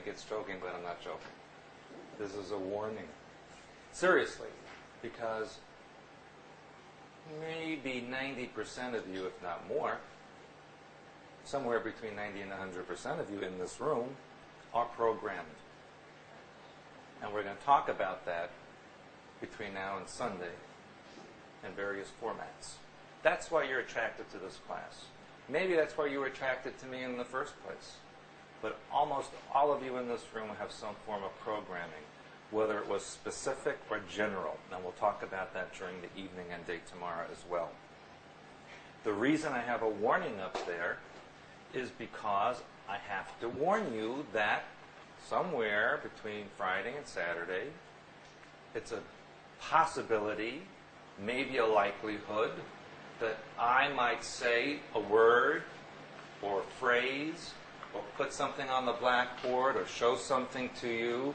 it's joking, but I'm not joking. This is a warning. Seriously, because maybe 90% of you, if not more, somewhere between 90 and 100% of you in this room are programmed. And we're going to talk about that between now and Sunday in various formats. That's why you're attracted to this class. Maybe that's why you were attracted to me in the first place. But almost all of you in this room have some form of programming, whether it was specific or general. And we'll talk about that during the evening and day tomorrow as well. The reason I have a warning up there is because I have to warn you that somewhere between Friday and Saturday, it's a possibility, maybe a likelihood, that I might say a word or a phrase or put something on the blackboard or show something to you,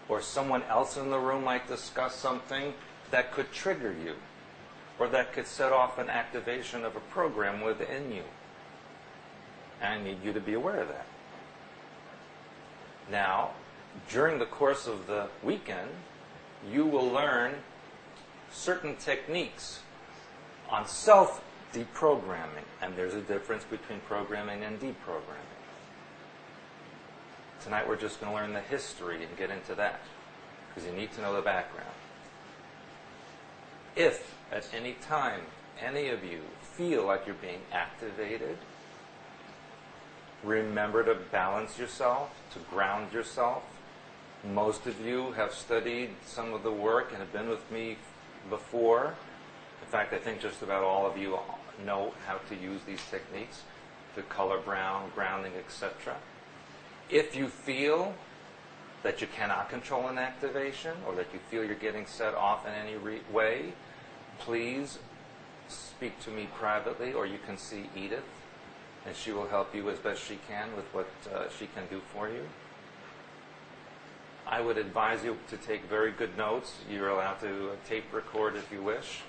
or someone else in the room might discuss something that could trigger you or that could set off an activation of a program within you. And I need you to be aware of that. Now, during the course of the weekend, you will learn certain techniques on self-deprogramming. And there's a difference between programming and deprogramming. Tonight we're just going to learn the history and get into that, because you need to know the background. If at any time any of you feel like you're being activated, remember to balance yourself, to ground yourself. Most of you have studied some of the work and have been with me before. In fact, I think just about all of you know how to use these techniques, the color brown, grounding, etc. If you feel that you cannot control an activation or that you feel you're getting set off in any way, please speak to me privately, or you can see Edith, and she will help you as best she can with what she can do for you. I would advise you to take very good notes. You're allowed to tape record if you wish.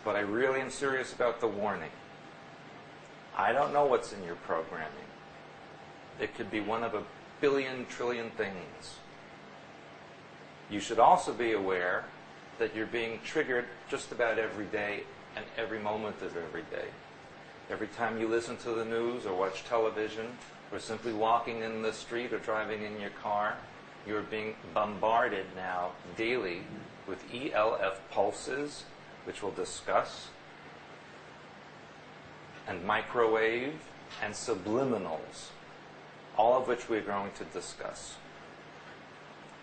But I really am serious about the warning. I don't know what's in your programming. It could be one of a billion trillion things. You should also be aware that you're being triggered just about every day and every moment of every day. Every time you listen to the news or watch television or simply walking in the street or driving in your car, you're being bombarded now daily with ELF pulses, which we'll discuss, and microwave and subliminals, all of which we're going to discuss.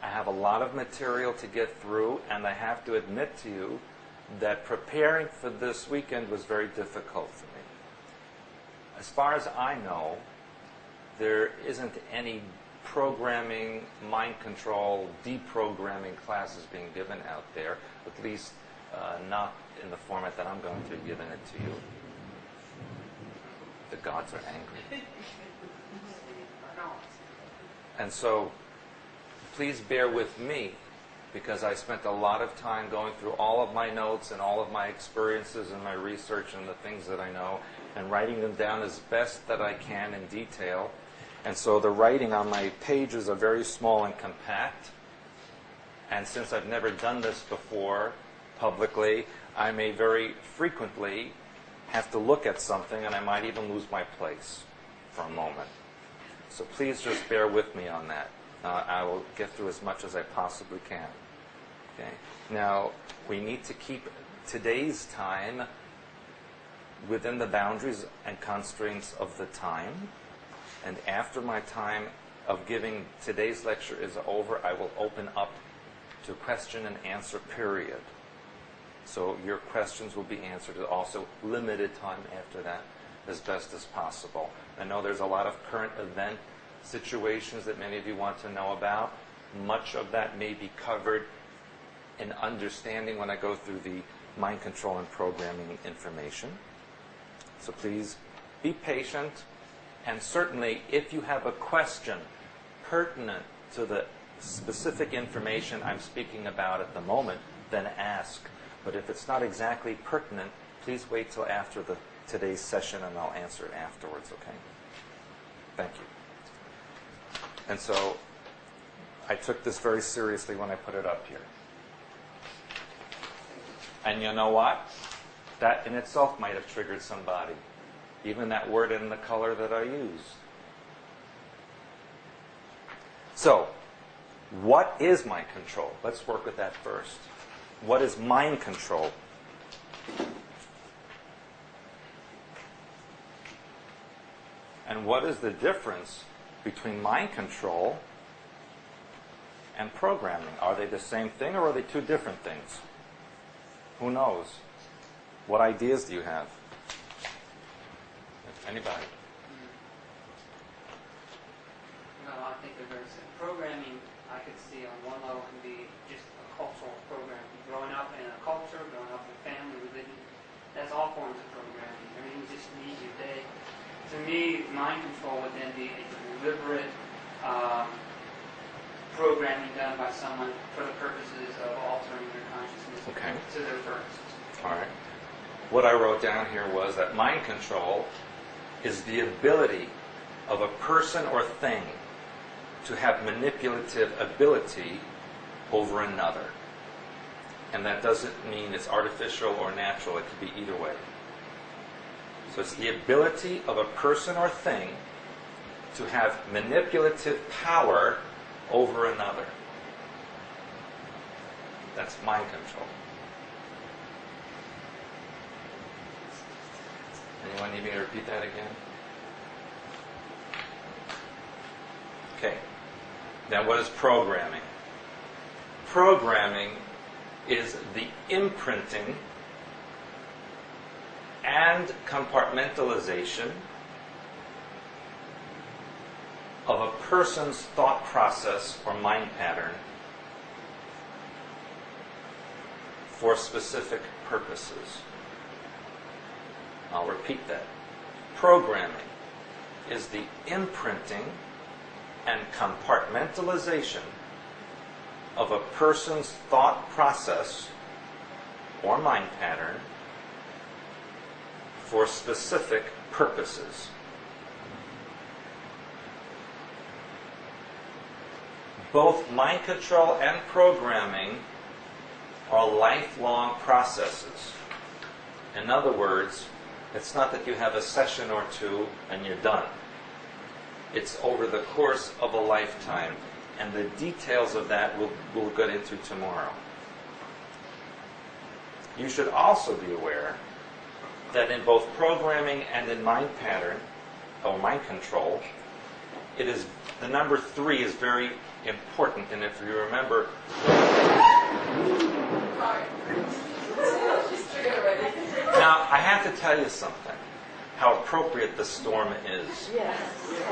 I have a lot of material to get through, and I have to admit to you that preparing for this weekend was very difficult for me. As far as I know, there isn't any programming, mind control, deprogramming classes being given out there, at least not in the format that I'm going to be giving it to you. The gods are angry. And so, please bear with me, because I spent a lot of time going through all of my notes and all of my experiences and my research and the things that I know, and writing them down as best that I can in detail. And so the writing on my pages are very small and compact. And since I've never done this before publicly, I may very frequently have to look at something, and I might even lose my place for a moment. So please just bear with me on that. I will get through as much as I possibly can. Okay. Now, we need to keep today's time within the boundaries and constraints of the time. And after my time of giving today's lecture is over, I will open up to question and answer period. So your questions will be answered at also limited time after that as best as possible. I know there's a lot of current event situations that many of you want to know about. Much of that may be covered in understanding when I go through the mind control and programming information. So please be patient, and certainly if you have a question pertinent to the specific information I'm speaking about at the moment, then ask. But if it's not exactly pertinent, please wait till after today's session and I'll answer it afterwards, okay? Thank you. And so I took this very seriously when I put it up here. And you know what? That in itself might have triggered somebody. Even that word in the color that I used. So, what is mind control? Let's work with that first. What is mind control? And what is the difference between mind control and programming? Are they the same thing or are they two different things? Who knows? What ideas do you have? Anybody? No, I think they're very similar. Programming, I could see on one level can be just a cultural program. Growing up in a culture, growing up in family, religion, that's all forms of programming. Everything just needs your day. To me, mind control would then be a deliberate programming done by someone for the purposes of altering their consciousness to their purposes. All right. What I wrote down here was that mind control is the ability of a person or thing to have manipulative ability over another. And that doesn't mean it's artificial or natural. It could be either way. So it's the ability of a person or thing to have manipulative power over another. That's mind control. Anyone need me to repeat that again? Okay. Now what is programming? Programming is the imprinting and compartmentalization of a person's thought process or mind pattern for specific purposes. I'll repeat that. Programming is the imprinting and compartmentalization of a person's thought process or mind pattern for specific purposes. Both mind control and programming are lifelong processes. In other words, it's not that you have a session or two and you're done. It's over the course of a lifetime. And the details of that we'll get into tomorrow. You should also be aware that in both programming and in mind pattern, or mind control, it is the number 3 is very important. And if you remember... Now, I have to tell you something, how appropriate the storm is. Yes.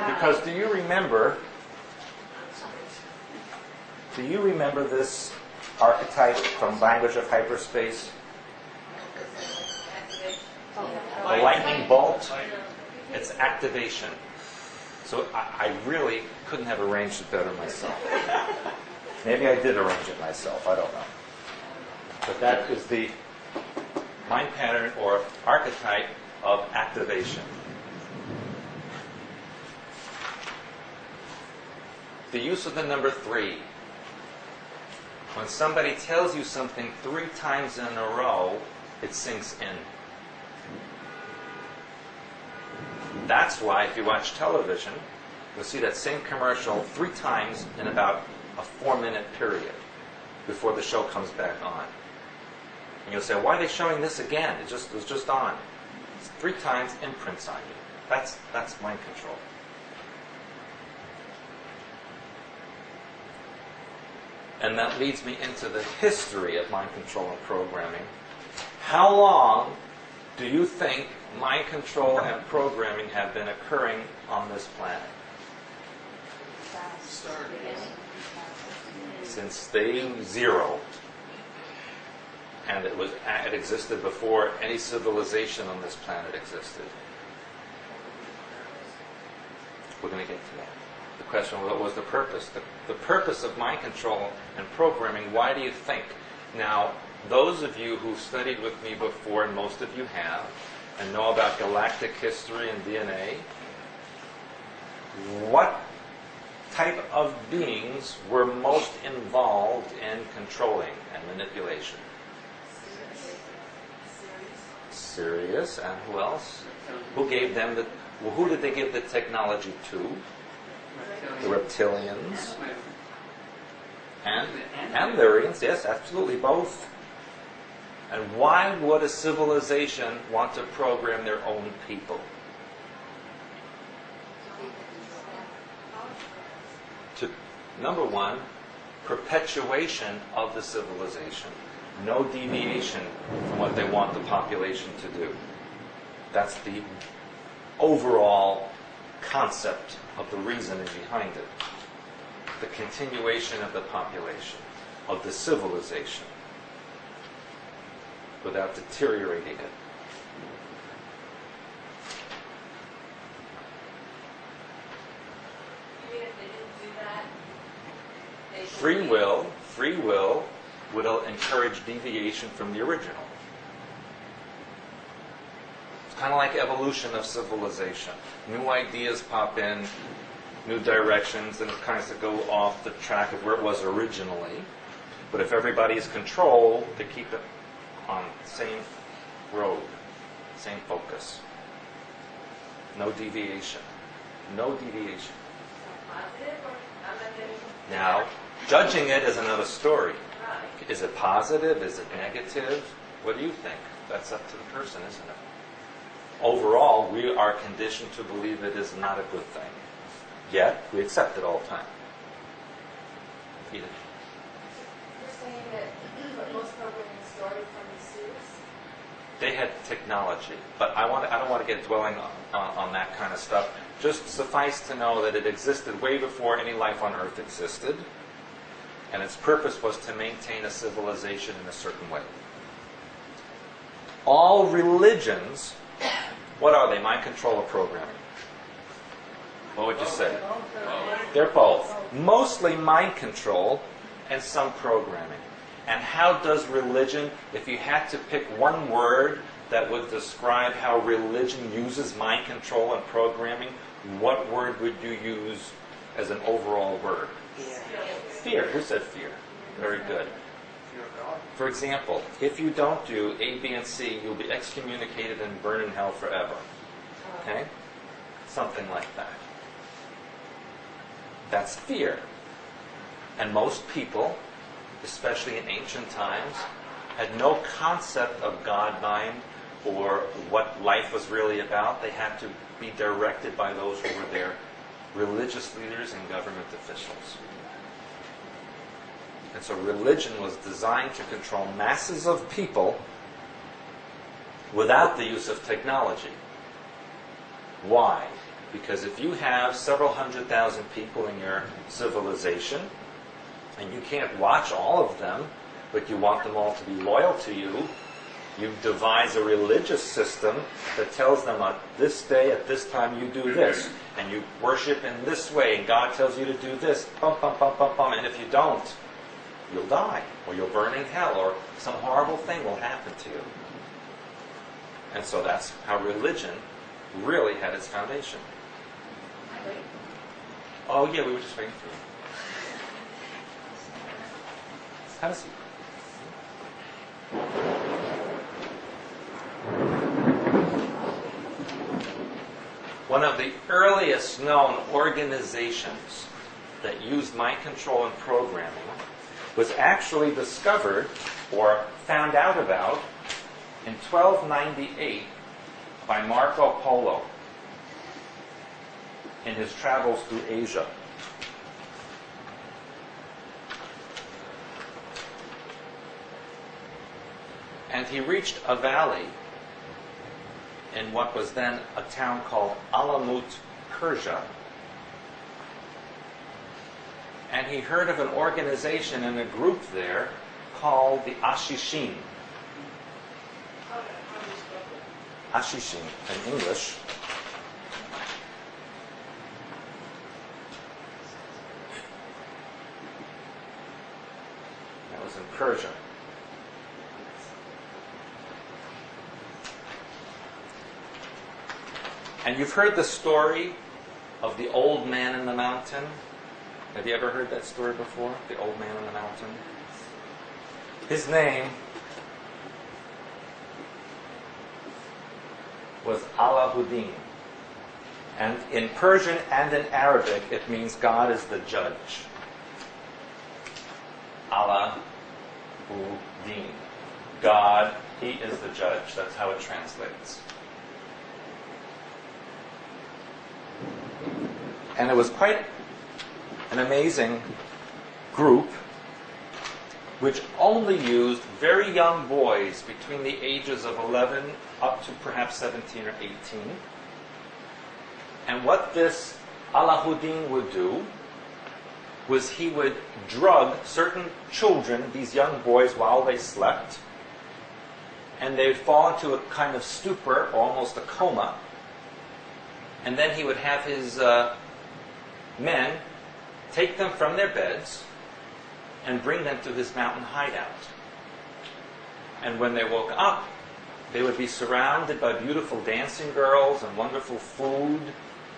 Because do you remember this archetype from Language of Hyperspace? The lightning bolt? It's activation. So I really couldn't have arranged it better myself. Maybe I did arrange it myself, I don't know. But that is the mind pattern or archetype of activation. The use of the number 3. When somebody tells you something 3 times in a row, it sinks in. That's why if you watch television, you'll see that same commercial 3 times in about a 4-minute period before the show comes back on. And you'll say, why are they showing this again? It was just on. It's 3 times imprints on you. That's mind control. And that leads me into the history of mind control and programming. How long do you think mind control and programming have been occurring on this planet? Since day 0. And it existed before any civilization on this planet existed. We're going to get to that. The question, what was the purpose? The purpose of mind control and programming, why do you think? Now, those of you who've studied with me before, and most of you have, and know about galactic history and DNA, what type of beings were most involved in controlling and manipulation? Sirius, and who else? Who gave them the? Well, who did they give the technology to? The reptilians. And Lyrians, yes, absolutely, both. And why would a civilization want to program their own people? To, number one, perpetuation of the civilization. No deviation from what they want the population to do. That's the overall concept of the reasoning behind it. The continuation of the population, of the civilization, without deteriorating it. Even if they didn't do that, they Free will would encourage deviation from the original. It's kind of like evolution of civilization. New ideas pop in, new directions, and it kind of go off the track of where it was originally. But if everybody's controlled, they keep it on the same road, same focus. No deviation. No deviation. positive or I'm not getting Now, judging it is another story. right. Is it positive? Is it negative? What do you think? That's up to the person, isn't it? Overall, we are conditioned to believe it is not a good thing. Yet, we accept it all the time. Edith. You're saying that most programming started from the series? They had technology, but I don't want to get dwelling on that kind of stuff. Just suffice to know that it existed way before any life on Earth existed, and its purpose was to maintain a civilization in a certain way. All religions, what are they? Mind control or programming? What would you say? They're both. Mostly mind control and some programming. And how does religion, if you had to pick one word that would describe how religion uses mind control and programming, what word would you use as an overall word? Fear. Who said fear? Very good. For example, if you don't do A, B, and C, you'll be excommunicated and burn in hell forever. Okay? Something like that. That's fear. And most people, especially in ancient times, had no concept of God mind or what life was really about. They had to be directed by those who were their religious leaders and government officials. And so religion was designed to control masses of people without the use of technology. Why? Because if you have several 100,000 people in your civilization, and you can't watch all of them, but you want them all to be loyal to you, you devise a religious system that tells them on this day, at this time, you do this. And you worship in this way, and God tells you to do this. Bum, bum, bum, bum, bum. And if you don't, you'll die, or you'll burn in hell, or some horrible thing will happen to you. And so that's how religion really had its foundation. Oh yeah, we were just waiting for you. Have a seat. One of the earliest known organizations that used mind control and programming was actually discovered or found out about in 1298 by Marco Polo in his travels through Asia. And he reached a valley in what was then a town called Alamut, Persia. And he heard of an organization and a group there called the Ashishin. Ashishin in English. That was in Persia. And you've heard the story of the old man in the mountain Have you ever heard that story before? The old man on the mountain? His name was Alahuddin. And in Persian and in Arabic, it means God is the judge. Alahuddin. God, He is the judge. That's how it translates. And it was quite an amazing group which only used very young boys between the ages of 11 up to perhaps 17 or 18. And what this Alahuddin would do was he would drug certain children, these young boys, while they slept, and they would fall into a kind of stupor, or almost a coma, and then he would have his men take them from their beds and bring them to his mountain hideout. And when they woke up, they would be surrounded by beautiful dancing girls and wonderful food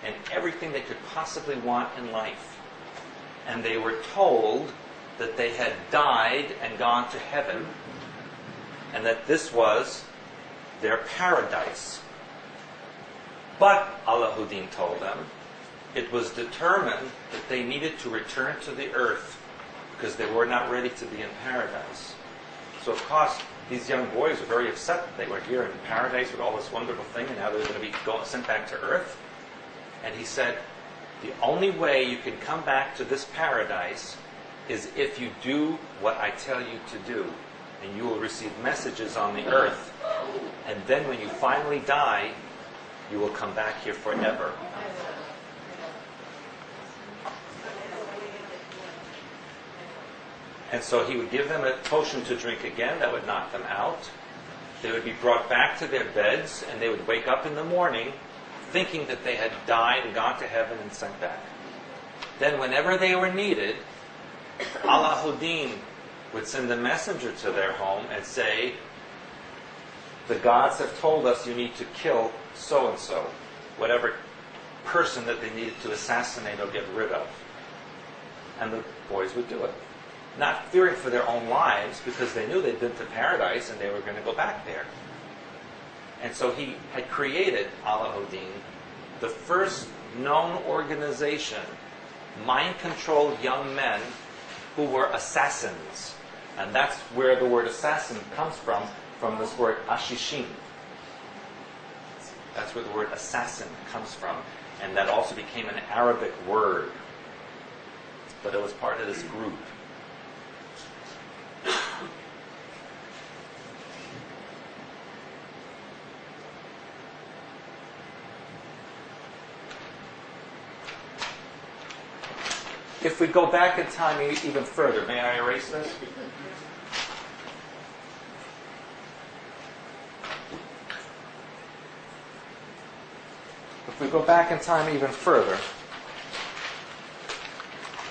and everything they could possibly want in life. And they were told that they had died and gone to heaven, and that this was their paradise. But, Alahuddin told them, it was determined that they needed to return to the earth because they were not ready to be in paradise. So of course, these young boys were very upset that they were here in paradise with all this wonderful thing, and now they're going to be sent back to earth. And he said, the only way you can come back to this paradise is if you do what I tell you to do. And you will receive messages on the earth. And then when you finally die, you will come back here forever. And so he would give them a potion to drink again that would knock them out. They would be brought back to their beds, and they would wake up in the morning thinking that they had died and gone to heaven and sent back. Then whenever they were needed, Alahuddin would send a messenger to their home and say, the gods have told us you need to kill so-and-so, whatever person that they needed to assassinate or get rid of. And the boys would do it. Not fearing for their own lives, because they knew they'd been to paradise and they were going to go back there. And so he had created, Alahuddin, the first known organization, mind-controlled young men who were assassins. And that's where the word assassin comes from this word ashishin. That's where the word assassin comes from. And that also became an Arabic word. But it was part of this group. If we go back in time even further, may I erase this? If we go back in time even further,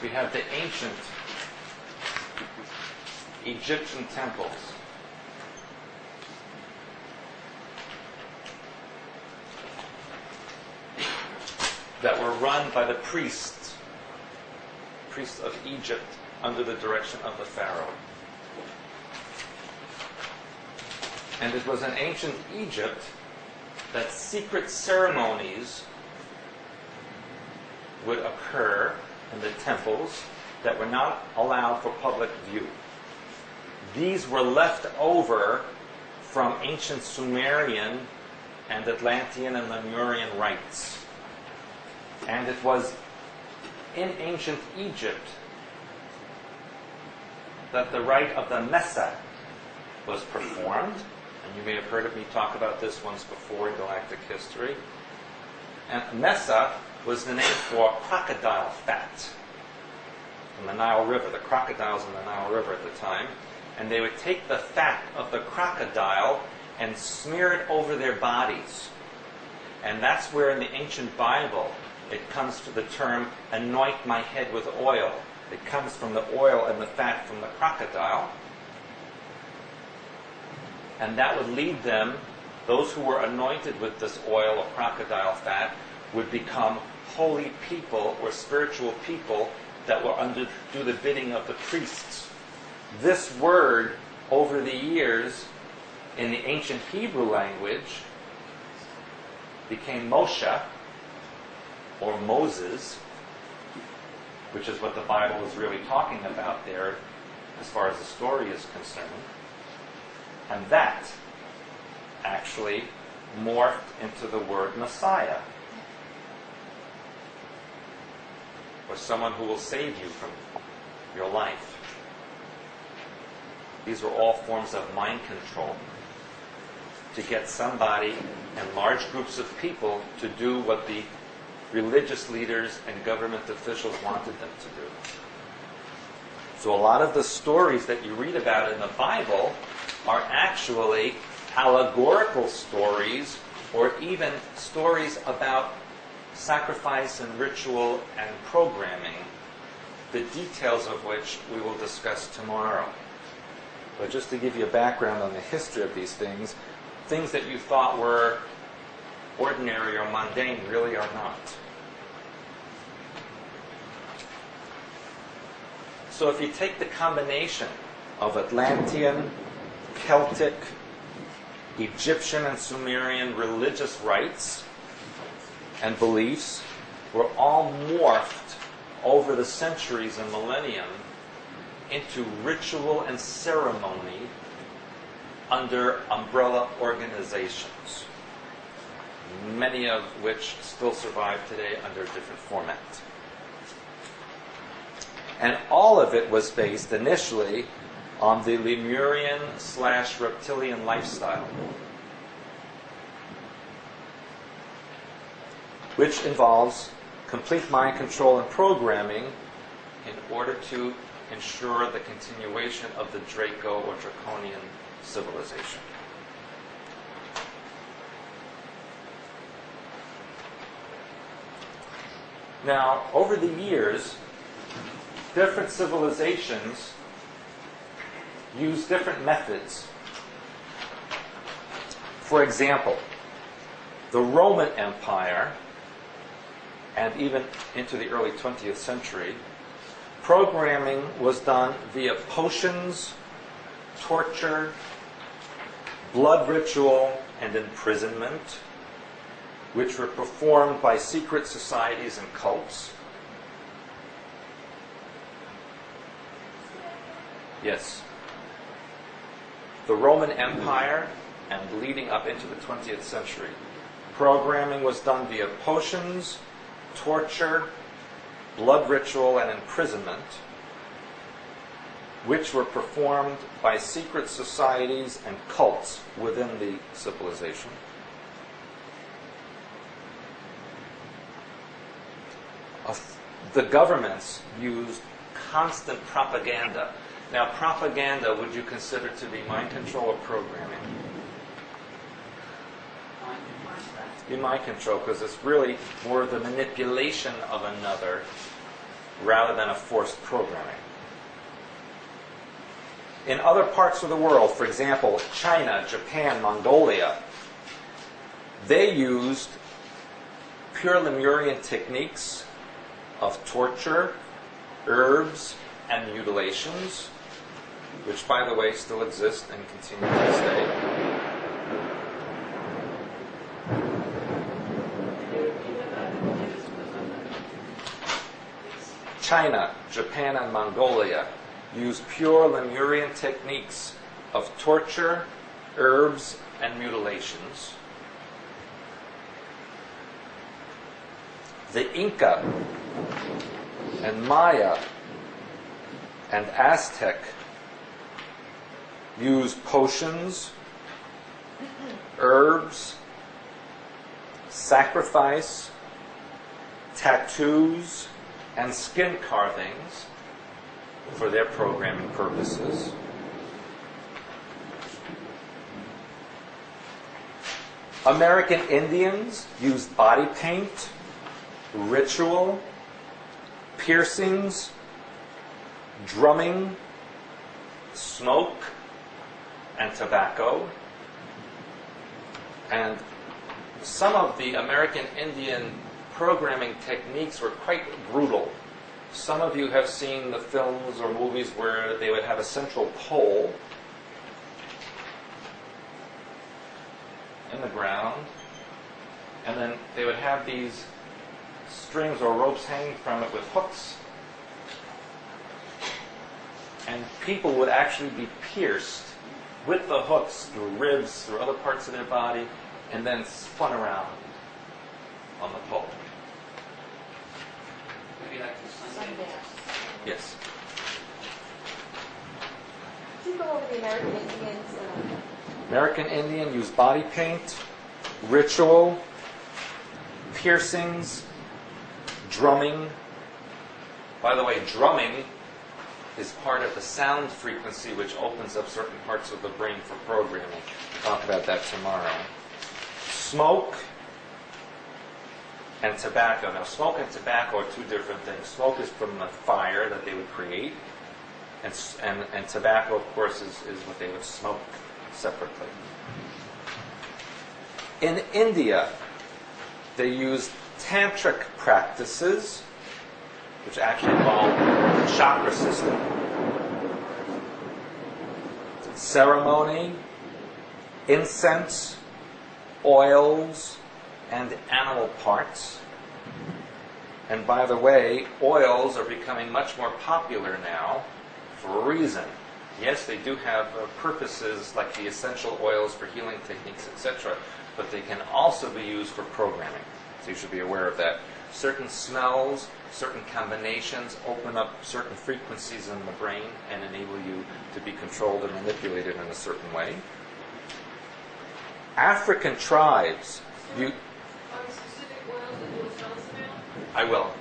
we have the ancient Egyptian temples. That were run by the priests of Egypt under the direction of the Pharaoh. And it was in ancient Egypt that secret ceremonies would occur in the temples that were not allowed for public view. These were left over from ancient Sumerian and Atlantean and Lemurian rites. And it was in ancient Egypt that the rite of the Mesa was performed. And you may have heard of me talk about this once before in galactic history. And Mesa was the name for crocodile fat from the Nile River, the crocodiles in the Nile River at the time. And they would take the fat of the crocodile and smear it over their bodies. And that's where in the ancient Bible it comes to the term, anoint my head with oil. It comes from the oil and the fat from the crocodile. And that would lead them, those who were anointed with this oil of crocodile fat, would become holy people or spiritual people that will do the bidding of the priests. This word, over the years, in the ancient Hebrew language, became Moshe, or Moses, which is what the Bible is really talking about there, as far as the story is concerned. And that actually morphed into the word Messiah, or someone who will save you from your life. These were all forms of mind control to get somebody and large groups of people to do what the religious leaders and government officials wanted them to do. So a lot of the stories that you read about in the Bible are actually allegorical stories, or even stories about sacrifice and ritual and programming, the details of which we will discuss tomorrow. But just to give you a background on the history of these things that you thought were ordinary or mundane really are not. So if you take the combination of Atlantean, Celtic, Egyptian and Sumerian religious rites and beliefs, were all morphed over the centuries and millennium into ritual and ceremony under umbrella organizations, many of which still survive today under different formats. And all of it was based initially on the Lemurian/reptilian lifestyle, which involves complete mind control and programming in order to ensure the continuation of the Draco or Draconian civilization. Now, over the years, different civilizations use different methods. For example, the Roman Empire, and even into the early 20th century, programming was done via potions, torture, blood ritual, and imprisonment, which were performed by secret societies and cults. Yes. The Roman Empire and leading up into the 20th century, programming was done via potions, torture, blood ritual, and imprisonment, which were performed by secret societies and cults within the civilization. The governments used constant propaganda. Now, propaganda, would you consider to be mind control or programming? Be mind control, because it's really more the manipulation of another rather than a forced programming. In other parts of the world, for example, China, Japan, Mongolia, they used pure Lemurian techniques of torture, herbs, and mutilations, which, by the way, still exist and continue to this day. China, Japan, and Mongolia use pure Lemurian techniques of torture, herbs, and mutilations. The Inca and Maya and Aztec use potions, herbs, sacrifice, tattoos, and skin carvings for their programming purposes. American Indians used body paint, ritual, piercings, drumming, smoke, and tobacco. And some of the American Indian programming techniques were quite brutal. Some of you have seen the films or movies where they would have a central pole in the ground, and then they would have these strings or ropes hanging from it with hooks, and people would actually be pierced with the hooks through ribs, through other parts of their body, and then spun around on the pole. Maybe like the Sunday. Sundance. Yes. Could you go over the American Indians? American Indian used body paint, ritual, piercings, drumming. By the way, drumming is part of the sound frequency which opens up certain parts of the brain for programming. We'll talk about that tomorrow. Smoke and tobacco. Now, smoke and tobacco are two different things. Smoke is from the fire that they would create, and tobacco, of course, is what they would smoke separately. In India, they used tantric practices, which actually involve the chakra system. Ceremony, incense, oils, and animal parts. And by the way, oils are becoming much more popular now for a reason. Yes, they do have purposes like the essential oils for healing techniques, etc., but they can also be used for programming. So you should be aware of that. Certain smells, certain combinations open up certain frequencies in the brain and enable you to be controlled and manipulated in a certain way. African tribes, Are there specific oils that you will tell us about? I will.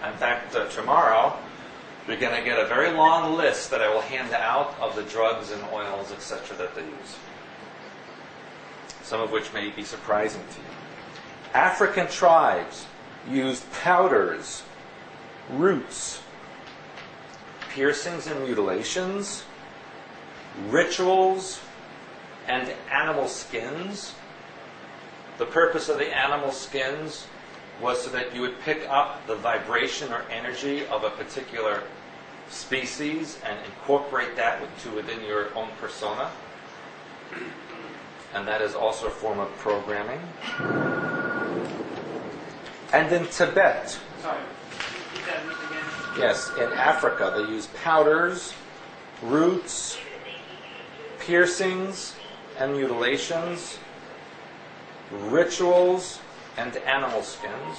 In fact, tomorrow, you're going to get a very long list that I will hand out of the drugs and oils, etc., that they use. Some of which may be surprising to you. African tribes used powders, roots, piercings and mutilations, rituals, and animal skins. The purpose of the animal skins was so that you would pick up the vibration or energy of a particular species and incorporate that within your own persona. And that is also a form of programming. And in Tibet, Sorry, repeat that list again. yes, in Africa, they use powders, roots, piercings and mutilations, rituals, and animal skins.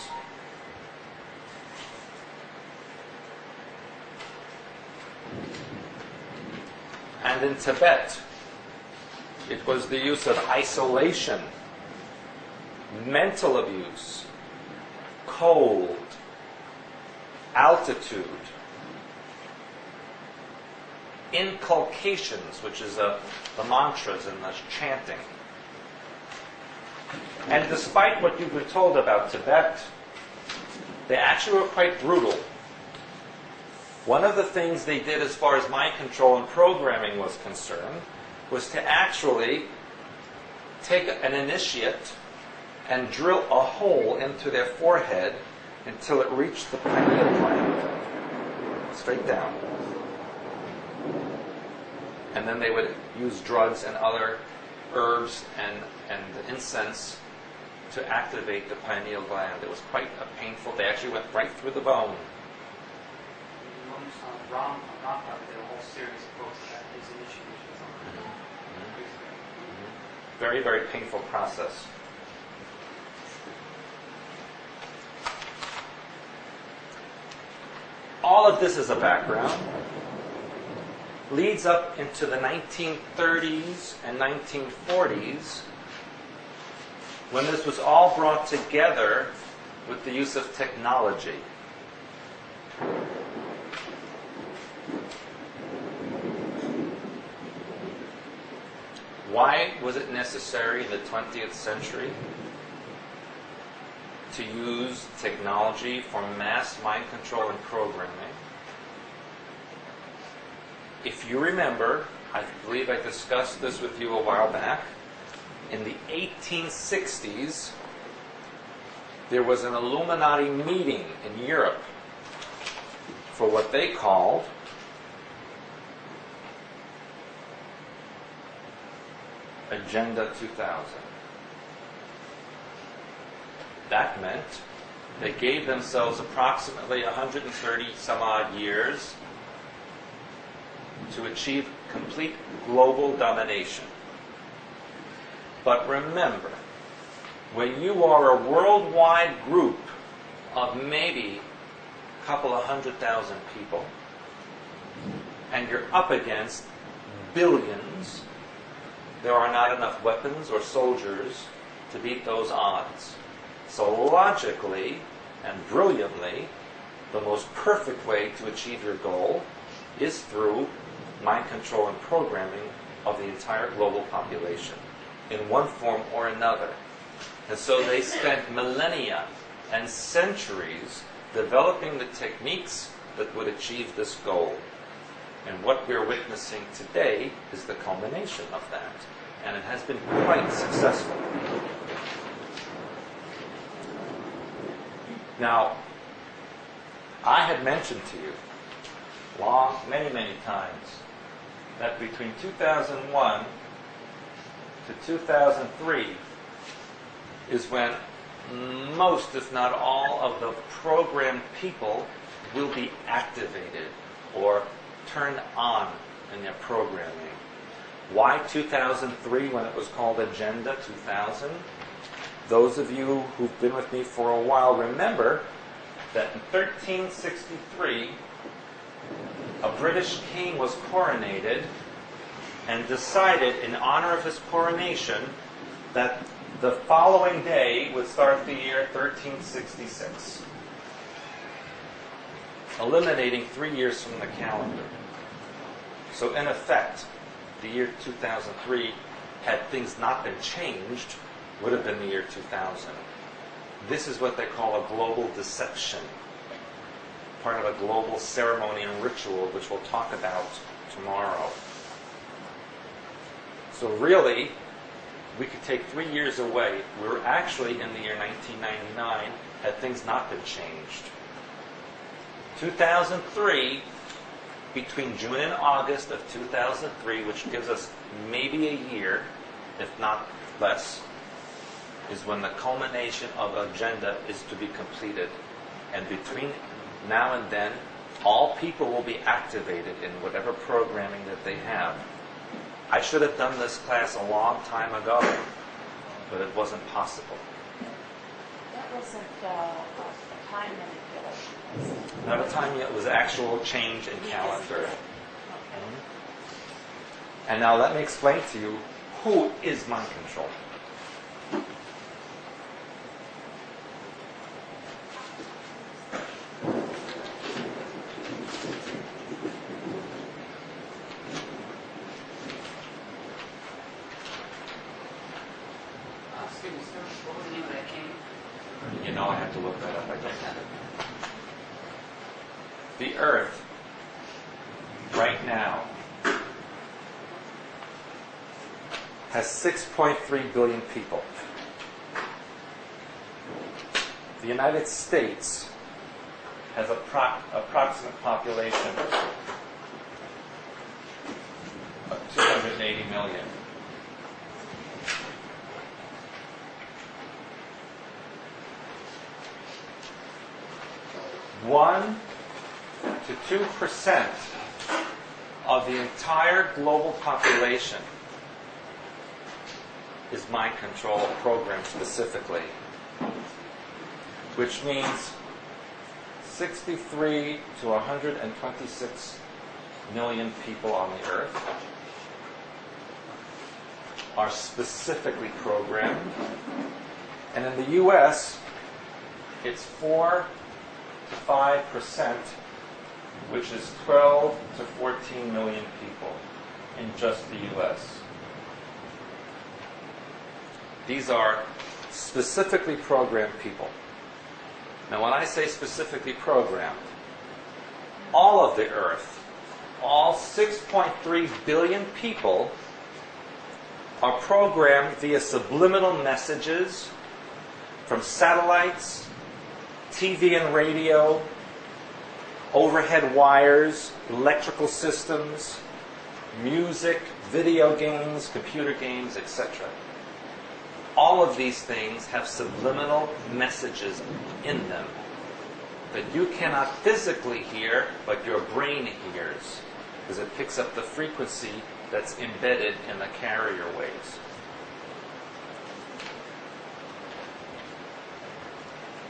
And in Tibet, it was the use of isolation, mental abuse, cold, altitude, inculcations, which is the mantras and the chanting. And despite what you've been told about Tibet, they actually were quite brutal. One of the things they did as far as mind control and programming was concerned was to actually take an initiate and drill a hole into their forehead until it reached the pineal gland, straight down. And then they would use drugs and other herbs and incense to activate the pineal gland. It was quite a painful. They actually went right through the bone. Ram did a whole series of books about his initiations on Very, very painful process. All of this as a background leads up into the 1930s and 1940s, when this was all brought together with the use of technology. Why was it necessary in the 20th century to use technology for mass mind control and programming? If you remember, I believe I discussed this with you a while back, in the 1860s, there was an Illuminati meeting in Europe for what they called Agenda 2000. That meant they gave themselves approximately 130 some odd years to achieve complete global domination. But remember, when you are a worldwide group of maybe a couple of 100,000 people, and you're up against billions, there are not enough weapons or soldiers to beat those odds. So logically and brilliantly, the most perfect way to achieve your goal is through mind control and programming of the entire global population in one form or another. And so they spent millennia and centuries developing the techniques that would achieve this goal. And what we're witnessing today is the culmination of that. And it has been quite successful. Now, I had mentioned to you many times that between 2001 to 2003 is when most, if not all, of the programmed people will be activated or turned on in their programming. Why 2003 when it was called Agenda 2000? Those of you who've been with me for a while remember that in 1363, a British king was coronated and decided in honor of his coronation that the following day would start the year 1366, eliminating 3 years from the calendar. So in effect, the year 2003, had things not been changed, would have been the year 2000. This is what they call a global deception, part of a global ceremony and ritual, which we'll talk about tomorrow. So really, we could take 3 years away. We were actually in the year 1999, had things not been changed. 2003, between June and August of 2003, which gives us maybe a year, if not less, is when the culmination of agenda is to be completed. And between now and then, all people will be activated in whatever programming that they have. I should have done this class a long time ago, but it wasn't possible. That wasn't a time manipulation. Not a time yet, it was actual change in calendar. Okay. And now let me explain to you who is mind control. Excuse me, sir, what was the name of that king? You know I have to look that up. I don't have it. The Earth, right now, has 6.3 billion people. The United States has approximate population of 280 million. One to 2% of the entire global population is mind control programmed specifically, which means 63 to 126 million people on the earth are specifically programmed. And in the U.S., it's 4 to 5%, which is 12 to 14 million people in just the U.S. These are specifically programmed people. Now, when I say specifically programmed, all of the Earth, all 6.3 billion people, are programmed via subliminal messages from satellites, TV and radio, overhead wires, electrical systems, music, video games, computer games, etc. All of these things have subliminal messages in them that you cannot physically hear, but your brain hears, because it picks up the frequency that's embedded in the carrier waves.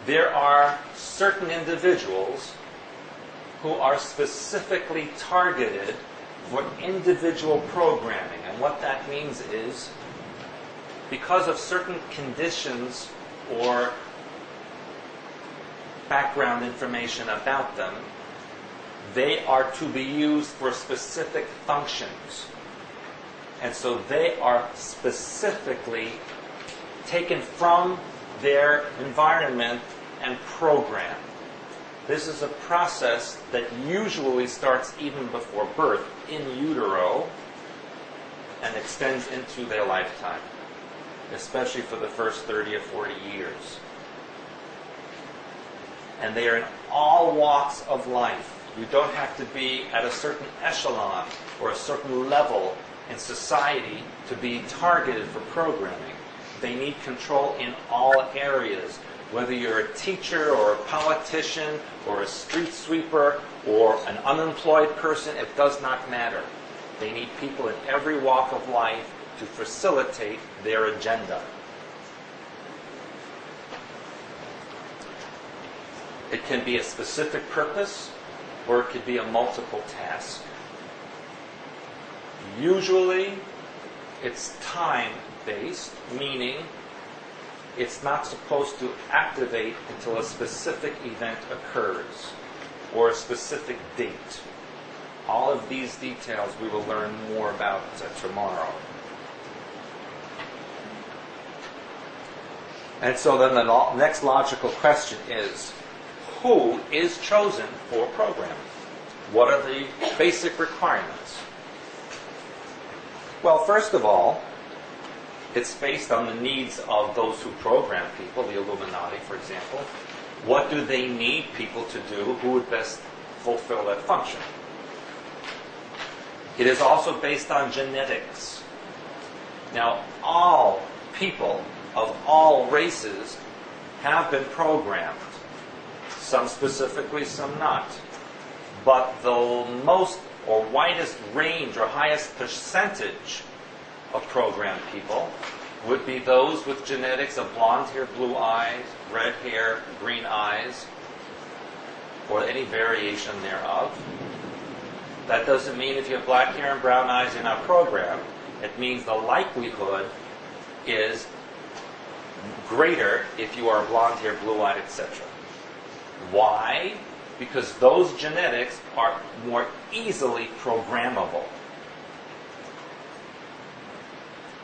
There are certain individuals who are specifically targeted for individual programming. And what that means is, because of certain conditions or background information about them, they are to be used for specific functions. And so they are specifically taken from their environment and programmed. This is a process that usually starts even before birth, in utero, and extends into their lifetime, especially for the first 30 or 40 years. And they are in all walks of life. You don't have to be at a certain echelon or a certain level in society to be targeted for programming. They need control in all areas. Whether you're a teacher or a politician or a street sweeper or an unemployed person, it does not matter. They need people in every walk of life to facilitate their agenda. It can be a specific purpose, or it could be a multiple task. Usually, it's time-based, meaning it's not supposed to activate until a specific event occurs, or a specific date. All of these details we will learn more about tomorrow. And so then the next logical question is, who is chosen for programming? What are the basic requirements? Well, first of all, it's based on the needs of those who program people, the Illuminati, for example. What do they need people to do? Who would best fulfill that function? It is also based on genetics. Now, all people of all races have been programmed. Some specifically, some not. But the most or widest range or highest percentage of programmed people would be those with genetics of blonde hair, blue eyes, red hair, green eyes, or any variation thereof. That doesn't mean if you have black hair and brown eyes you're not programmed. It means the likelihood is greater if you are blonde hair, blue eyed, etc. Why? Because those genetics are more easily programmable.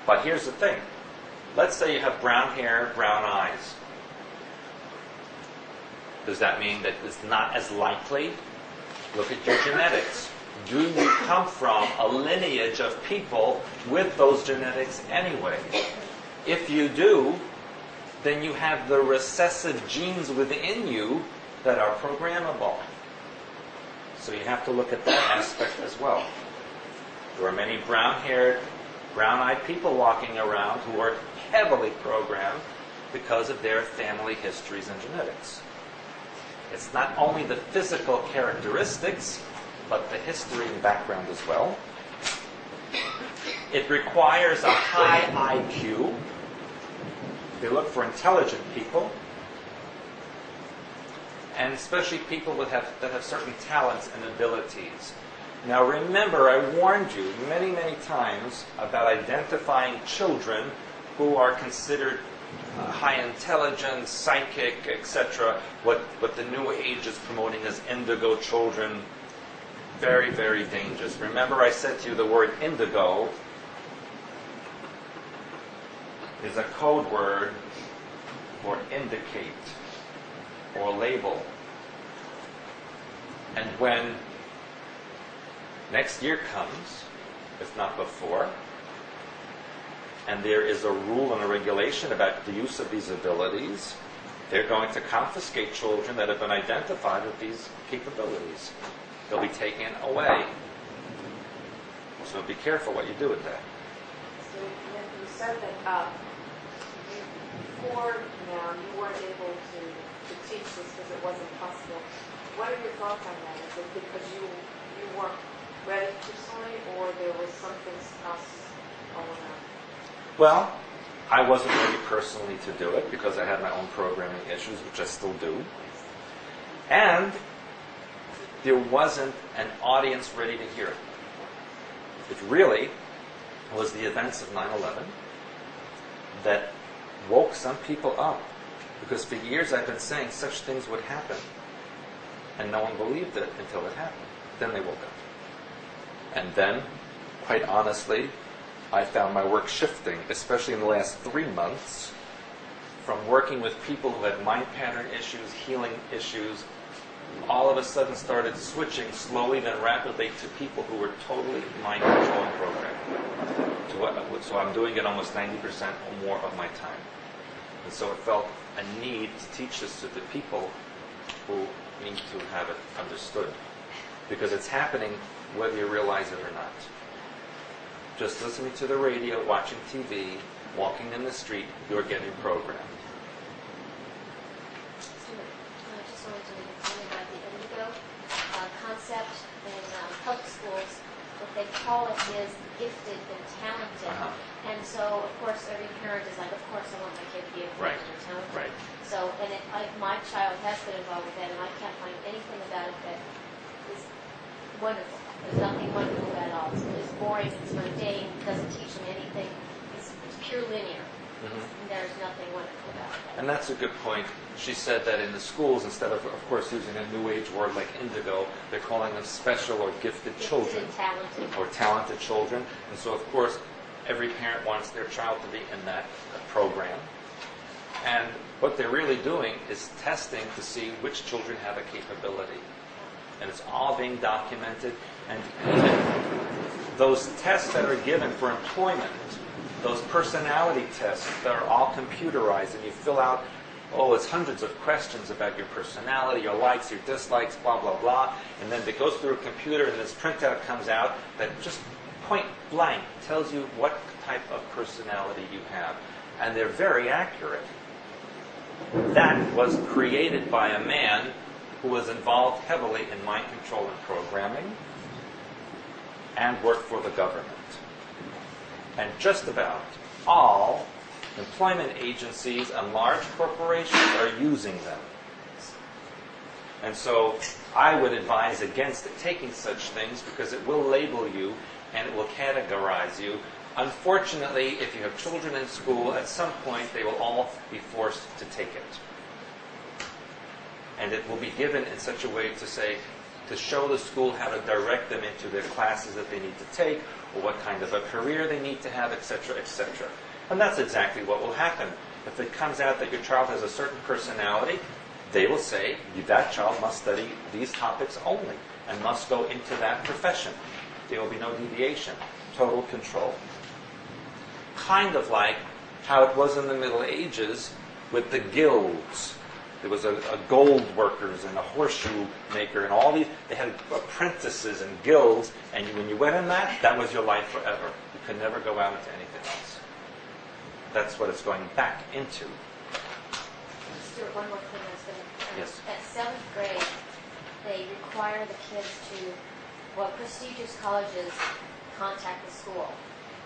But here's the thing. Let's say you have brown hair, brown eyes. Does that mean that it's not as likely? Look at your genetics. Do you come from a lineage of people with those genetics anyway? If you do, then you have the recessive genes within you that are programmable. So you have to look at that aspect as well. There are many brown-haired, brown-eyed people walking around who are heavily programmed because of their family histories and genetics. It's not only the physical characteristics, but the history and background as well. It requires a high IQ. They look for intelligent people, and especially people that have certain talents and abilities. Now remember, I warned you many, many times about identifying children who are considered high intelligence, psychic, etc. What the New Age is promoting as indigo children. Very, very dangerous. Remember I said to you the word indigo is a code word for indicate or label. And when next year comes, if not before, and there is a rule and a regulation about the use of these abilities, they're going to confiscate children that have been identified with these capabilities. They'll be taken away. So be careful what you do with that. So you said that before now you weren't able to teach this because it wasn't possible. What are your thoughts on that? Is it because you weren't ready personally, or there was something else going on? Well, I wasn't ready personally to do it because I had my own programming issues, which I still do. And there wasn't an audience ready to hear it. It really was the events of 9/11 that woke some people up. Because for years I've been saying such things would happen. And no one believed it until it happened. Then they woke up. And then, quite honestly, I found my work shifting, especially in the last 3 months, from working with people who had mind pattern issues, healing issues, all of a sudden started switching slowly then rapidly to people who were totally mind control and programming. So I'm doing it almost 90% or more of my time. And so it felt a need to teach this to the people who need to have it understood. Because it's happening whether you realize it or not. Just listening to the radio, watching TV, walking in the street, you're getting programmed. Stewart, I just wanted to tell you about the indigo concept in public schools. What they call it is gifted and talented. And so, of course, every parent is like, of course I want my kid to be gifted and talented. Right. So, and my child has been involved with that, and I can't find anything about it that is wonderful. There's nothing wonderful about it all. It's boring, it's mundane, it doesn't teach them anything. It's pure linear. And there's nothing wonderful about it. And that's a good point. She said that in the schools, instead of course, using a new age word like indigo, they're calling them special or gifted children. And talented. Or talented children. And so, of course, every parent wants their child to be in that program. And what they're really doing is testing to see which children have a capability. And it's all being documented. And even those tests that are given for employment, those personality tests that are all computerized, and you fill out, it's hundreds of questions about your personality, your likes, your dislikes, blah, blah, blah. And then it goes through a computer, and this printout comes out that just point blank tells you what type of personality you have. And they're very accurate. That was created by a man who was involved heavily in mind control and programming and worked for the government. And just about all employment agencies and large corporations are using them. And so I would advise against taking such things because it will label you and it will categorize you. Unfortunately, if you have children in school, at some point they will all be forced to take it. And it will be given in such a way to show the school how to direct them into their classes that they need to take, or what kind of a career they need to have, etc., etc. And that's exactly what will happen. If it comes out that your child has a certain personality, they will say, that child must study these topics only, and must go into that profession. There will be no deviation. Total control. Kind of like how it was in the Middle Ages with the guilds. There was a gold workers and a horseshoe maker and all these. They had apprentices and guilds, and when you went in that was your life forever. You could never go out into anything else. That's what it's going back into. Stuart, one more thing I was going to... Yes. At 7th grade, they require the kids to, prestigious colleges contact the school,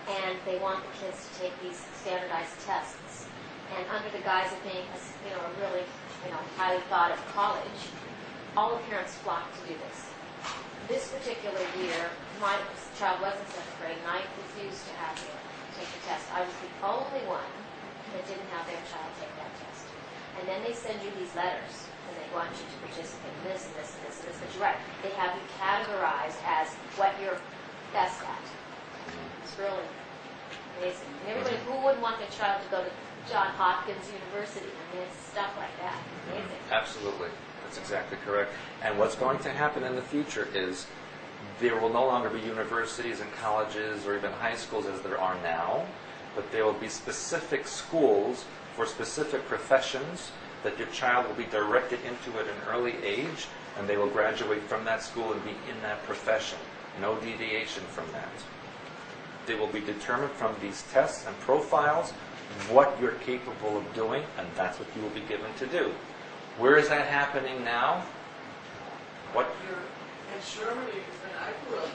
and they want the kids to take these standardized tests. And under the guise of being a really highly thought of college, all the parents flock to do this. This particular year, my child was in 7th grade, and I refused to have him take the test. I was the only one that didn't have their child take that test. And then they send you these letters, and they want you to participate in this and this and this and this. But you're right, they have you categorized as what you're best at. It's really amazing. And everybody, who wouldn't want their child to go to Johns Hopkins University? I mean, it's stuff like that. Amazing. Absolutely. That's exactly correct. And what's going to happen in the future is there will no longer be universities and colleges or even high schools as there are now, but there will be specific schools for specific professions that your child will be directed into at an early age, and they will graduate from that school and be in that profession. No deviation from that. They will be determined from these tests and profiles what you're capable of doing, and that's what you will be given to do. Where is that happening now? What? In Germany, when I grew up,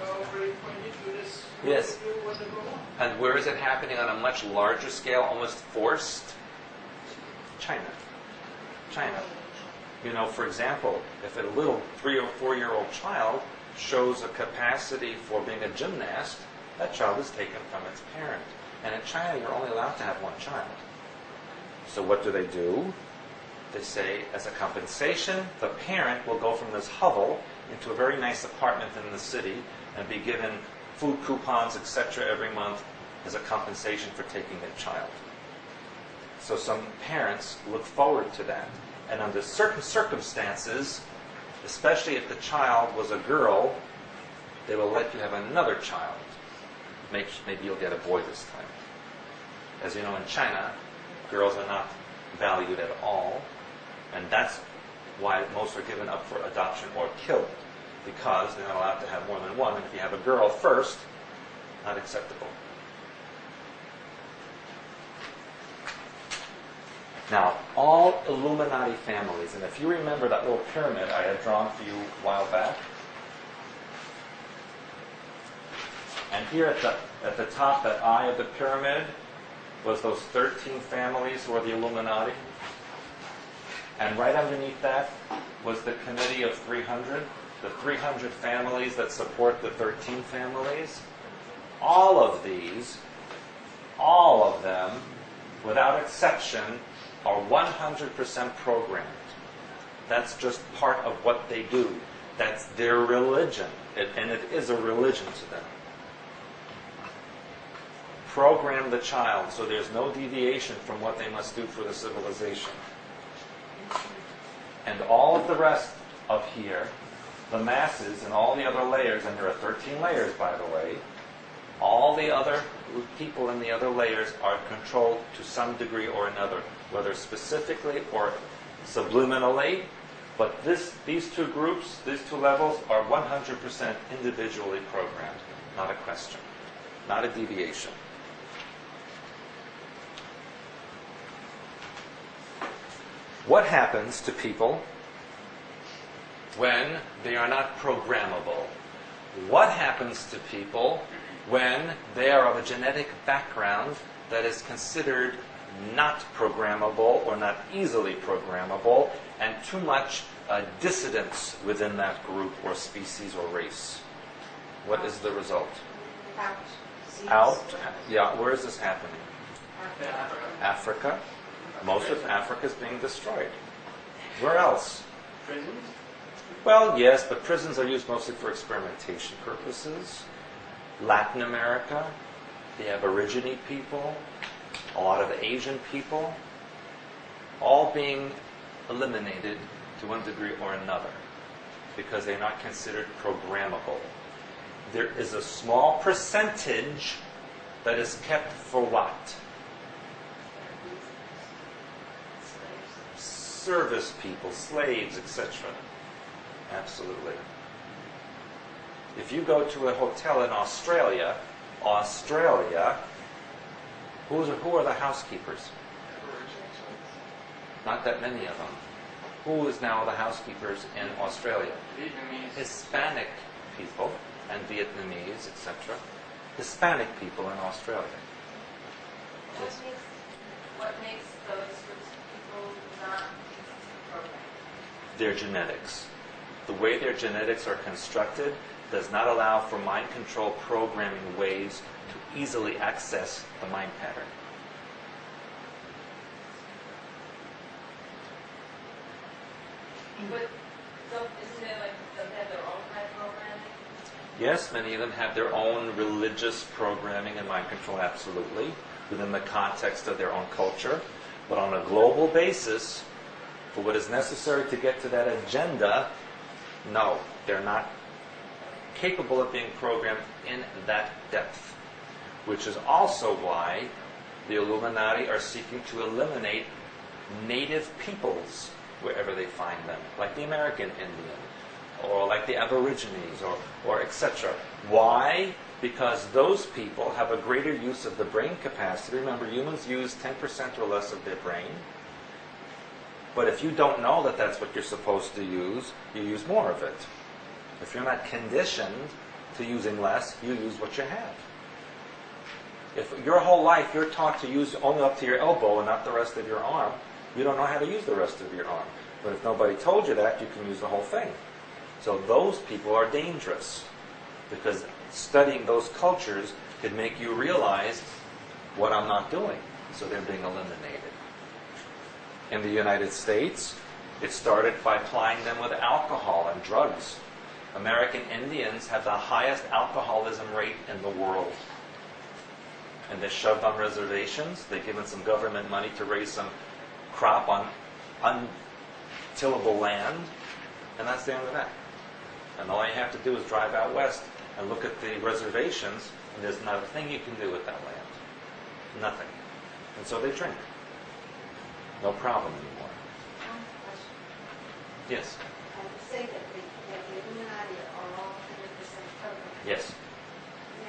you already pointed to this. Yes. When they grow up. And where is it happening on a much larger scale, almost forced? China. China. You know, for example, if a little 3 or 4-year-old child shows a capacity for being a gymnast, that child is taken from its parent. And in China, you're only allowed to have one child. So what do? They say, as a compensation, the parent will go from this hovel into a very nice apartment in the city and be given food coupons, etc., every month as a compensation for taking their child. So some parents look forward to that. And under certain circumstances, especially if the child was a girl, they will let you have another child. Maybe you'll get a boy this time. As you know, in China, girls are not valued at all. And that's why most are given up for adoption or killed, because they're not allowed to have more than one. And if you have a girl first, not acceptable. Now, all Illuminati families, and if you remember that little pyramid I had drawn for you a while back, and here at the top, that eye of the pyramid, was those 13 families who are the Illuminati. And right underneath that was the Committee of 300, the 300 families that support the 13 families. All of these, all of them, without exception, are 100% programmed. That's just part of what they do. That's their religion. And it is a religion to them. Program the child so there's no deviation from what they must do for the civilization. And all of the rest of here, the masses and all the other layers, and there are 13 layers, by the way, all the other people in the other layers are controlled to some degree or another, whether specifically or subliminally. But these two groups, these two levels, are 100% individually programmed. Not a question. Not a deviation. What happens to people when they are not programmable? What happens to people when they are of a genetic background that is considered not programmable or not easily programmable, and too much dissidence within that group or species or race? What is the result? Out. Yeah, where is this happening? Africa. Most of Africa is being destroyed. Where else? Prisons? Well, yes, but prisons are used mostly for experimentation purposes. Latin America, the Aborigine people, a lot of Asian people, all being eliminated to one degree or another because they're not considered programmable. There is a small percentage that is kept for what? Service people, slaves, etc. Absolutely. If you go to a hotel in Australia, who are the housekeepers? Not that many of them. Who is now the housekeepers in Australia? Vietnamese. Hispanic people and Vietnamese, etc. Hispanic people in Australia. Yes. What makes those groups of people not programmed? Their genetics. The way their genetics are constructed does not allow for mind control programming ways to easily access the mind pattern. But isn't it like they have their own kind of programming? Yes, many of them have their own religious programming and mind control, absolutely, within the context of their own culture. But on a global basis, for what is necessary to get to that agenda, no, they're not capable of being programmed in that depth. Which is also why the Illuminati are seeking to eliminate native peoples wherever they find them, like the American Indian, or like the Aborigines, or etc. Why? Because those people have a greater use of the brain capacity. Remember, humans use 10% or less of their brain. But if you don't know that that's what you're supposed to use, you use more of it. If you're not conditioned to using less, you use what you have. If your whole life you're taught to use only up to your elbow and not the rest of your arm, you don't know how to use the rest of your arm. But if nobody told you that, you can use the whole thing. So those people are dangerous, because studying those cultures could make you realize what I'm not doing. So they're being eliminated. In the United States, it started by plying them with alcohol and drugs. American Indians have the highest alcoholism rate in the world. And they're shoved on reservations. They're given some government money to raise some crop on untillable land. And that's the end of that. And all you have to do is drive out west and look at the reservations, and there's not a thing you can do with that land. Nothing. And so they drink. No problem anymore. Yes? You say that the Illuminati are all 100% programmed. Yes.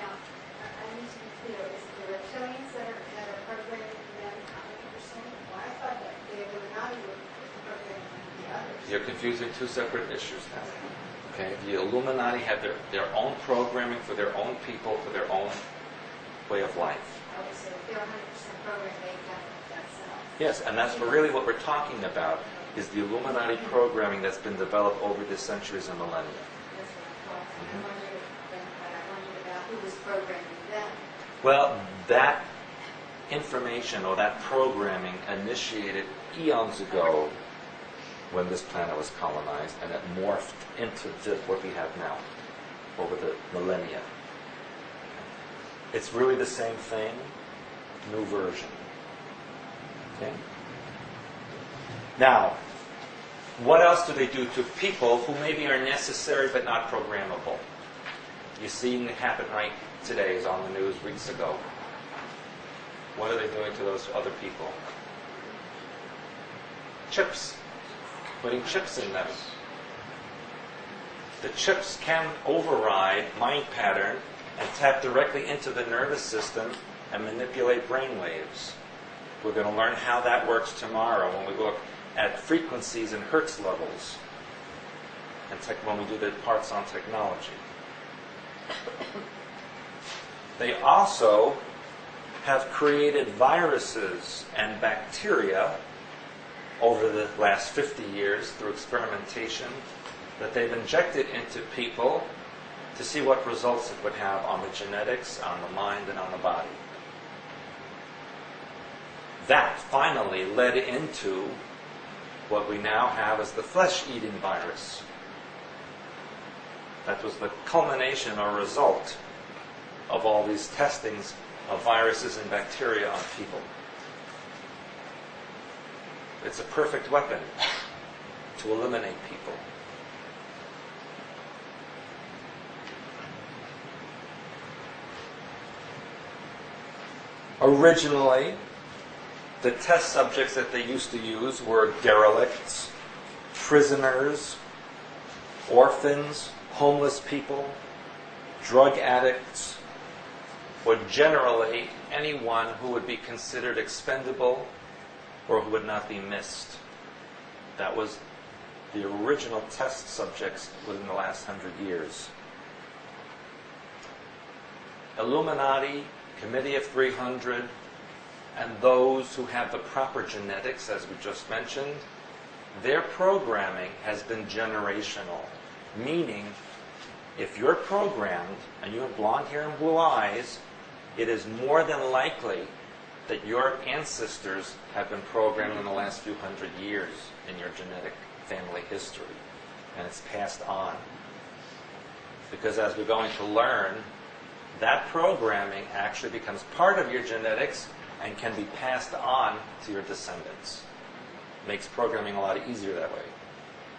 Now, I need to be clear, is it the reptilians that are programming them 100%? Well, I thought that the Illuminati were programming the others. You're confusing two separate issues now. Okay? The Illuminati have their own programming for their own people, for their own way of life. Okay, so if they're 100% programmed, they've got themselves. Yes, and that's really what we're talking about, is the Illuminati programming that's been developed over the centuries and millennia. That's what I thought. I wondered about who was programming them. Well, that information or that programming initiated eons ago when this planet was colonized, and it morphed into what we have now over the millennia. It's really the same thing, new version. Okay? Now, what else do they do to people who maybe are necessary but not programmable? You see it happen right today, is on the news weeks ago. What are they doing to those other people? Chips. Putting chips in them. The chips can override mind pattern and tap directly into the nervous system and manipulate brain waves. We're going to learn how that works tomorrow when we look at frequencies and hertz levels, and when we do the parts on technology. They also have created viruses and bacteria over the last 50 years through experimentation that they've injected into people to see what results it would have on the genetics, on the mind, and on the body. That finally led into what we now have as the flesh-eating virus. That was the culmination or result of all these testings of viruses and bacteria on people. It's a perfect weapon to eliminate people. Originally, the test subjects that they used to use were derelicts, prisoners, orphans, homeless people, drug addicts, or generally anyone who would be considered expendable or who would not be missed. That was the original test subjects within the last 100 years. Illuminati, Committee of 300, and those who have the proper genetics, as we just mentioned, their programming has been generational. Meaning, if you're programmed and you have blonde hair and blue eyes, it is more than likely that your ancestors have been programmed in the last few hundred years in your genetic family history. And it's passed on. Because as we're going to learn, that programming actually becomes part of your genetics and can be passed on to your descendants. Makes programming a lot easier that way.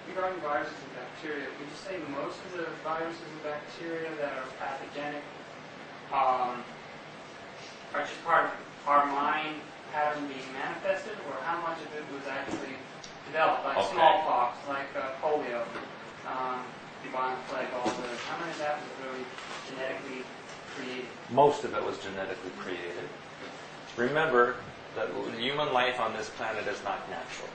Regarding viruses and bacteria, would you say most of the viruses and bacteria that are pathogenic are just part of our mind pattern being manifested, or how much of it was necessarily genetically created. Most of it was genetically created. Remember that human life on this planet is not natural.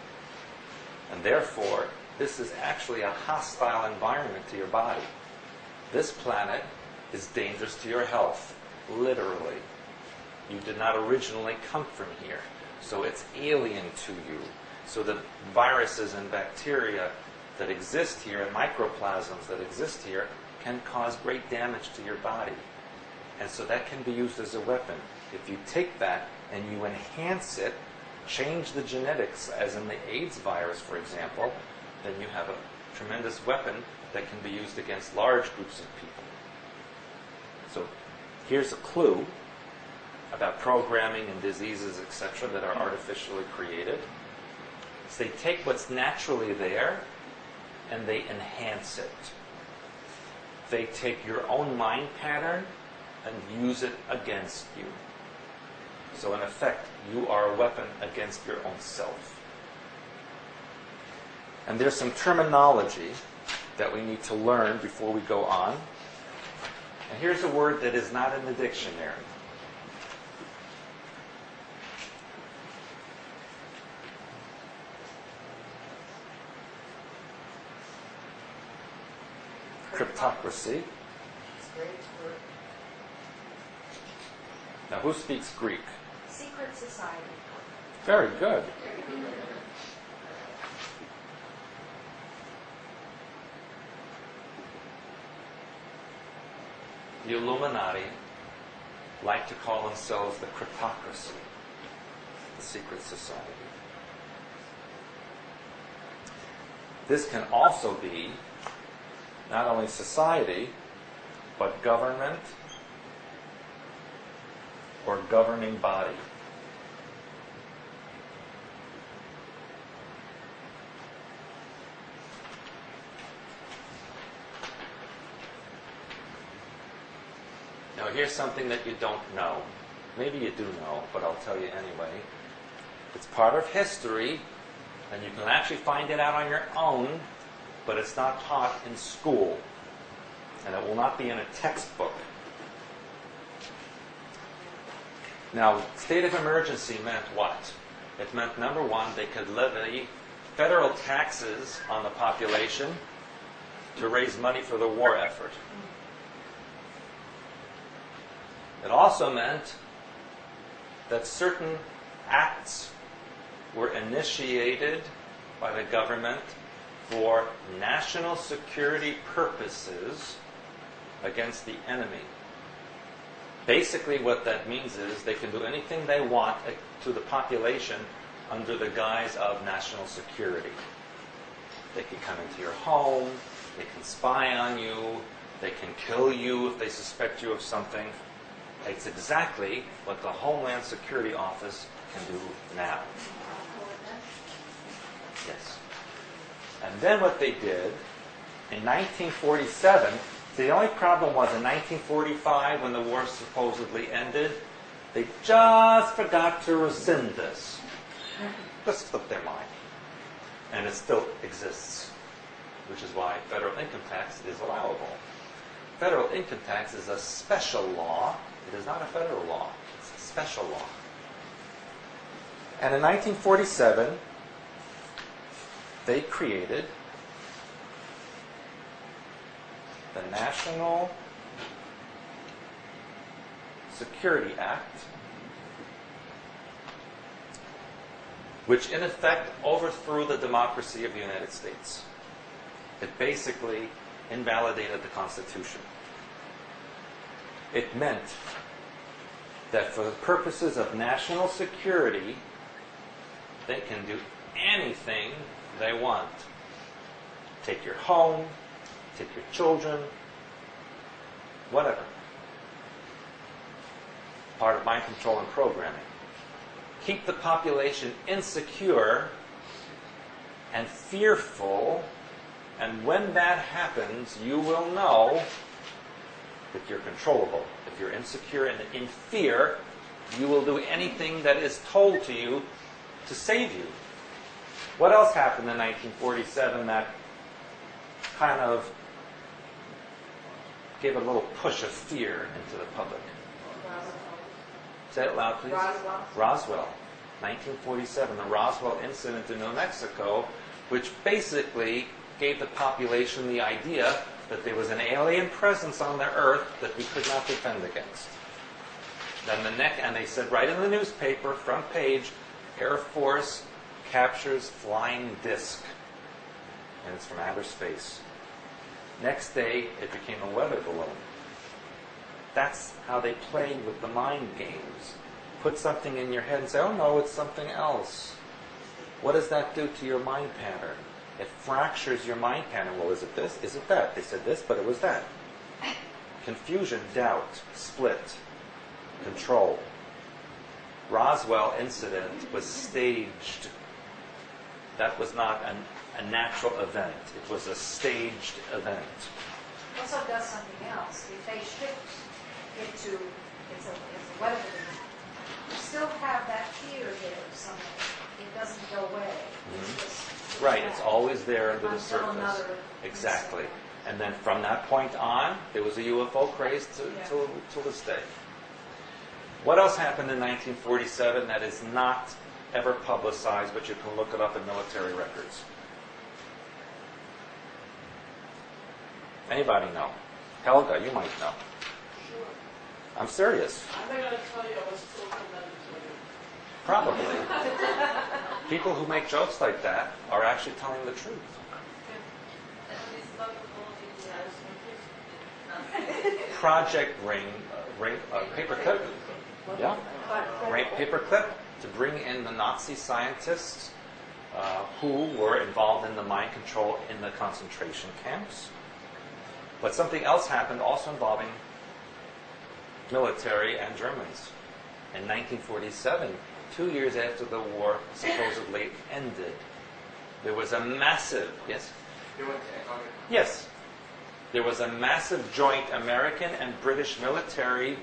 And therefore, this is actually a hostile environment to your body. This planet is dangerous to your health, literally. You did not originally come from here, so it's alien to you. So the viruses and bacteria that exist here and microplasms that exist here can cause great damage to your body. And so that can be used as a weapon. If you take that and you enhance it, change the genetics, as in the AIDS virus, for example, then you have a tremendous weapon that can be used against large groups of people. So here's a clue about programming and diseases, etc., that are artificially created. So they take what's naturally there and they enhance it. They take your own mind pattern and use it against you. So in effect, you are a weapon against your own self. And there's some terminology that we need to learn before we go on. And here's a word that is not in the dictionary. Cryptocracy. Now, who speaks Greek? Secret society. Very good. The Illuminati like to call themselves the cryptocracy, the secret society. This can also be not only society, but government or governing body. Now here's something that you don't know. Maybe you do know, but I'll tell you anyway. It's part of history, and you can actually find it out on your own, but it's not taught in school, and it will not be in a textbook. Now, state of emergency meant what? It meant, number one, they could levy federal taxes on the population to raise money for the war effort. It also meant that certain acts were initiated by the government for national security purposes against the enemy. Basically what that means is they can do anything they want to the population under the guise of national security. They can come into your home, they can spy on you, they can kill you if they suspect you of something. It's exactly what the Homeland Security Office can do now. Yes. And then what they did, in 1947, the only problem was in 1945, when the war supposedly ended, they just forgot to rescind this. Just slipped their mind. And it still exists, which is why federal income tax is allowable. Federal income tax is a special law. It is not a federal law. It's a special law. And in 1947, they created the National Security Act, which in effect overthrew the democracy of the United States. It basically invalidated the Constitution. It meant that for the purposes of national security, they can do anything they want. Take your home, take your children, whatever. Part of mind control and programming. Keep the population insecure and fearful, and when that happens, you will know that you're controllable. If you're insecure and in fear, you will do anything that is told to you to save you. What else happened in 1947 that kind of gave a little push of fear into the public. Say it loud, please. Roswell. 1947, the Roswell incident in New Mexico, which basically gave the population the idea that there was an alien presence on the earth that we could not defend against. Then and they said right in the newspaper, front page, Air Force captures flying disc. And it's from outer space. Next day, it became a weather balloon. That's how they play with the mind games. Put something in your head and say, oh no, it's something else. What does that do to your mind pattern? It fractures your mind pattern. Well, is it this? Is it that? They said this, but it was that. Confusion, doubt, split, control. Roswell incident was staged. That was not a natural event. It was a staged event. Also does something else. If they shift into it's a weather balloon, you still have that fear there somewhere. It doesn't go away. It's just Right, it's always there under the until surface. another Exactly. incident. And then from that point on, there was a UFO craze till this day. What else happened in 1947 that is not ever publicized, but you can look it up in military records? Anybody know? Helga, you might know. Sure. I'm serious. I'm not going to tell you I was still mandatory. Probably. People who make jokes like that are actually telling the truth. Project Paperclip. Yeah. Paperclip to bring in the Nazi scientists who were involved in the mind control in the concentration camps. But something else happened also involving military and Germans. In 1947, 2 years after the war supposedly ended, there was a massive, yes? Yes. There was a massive joint American and British military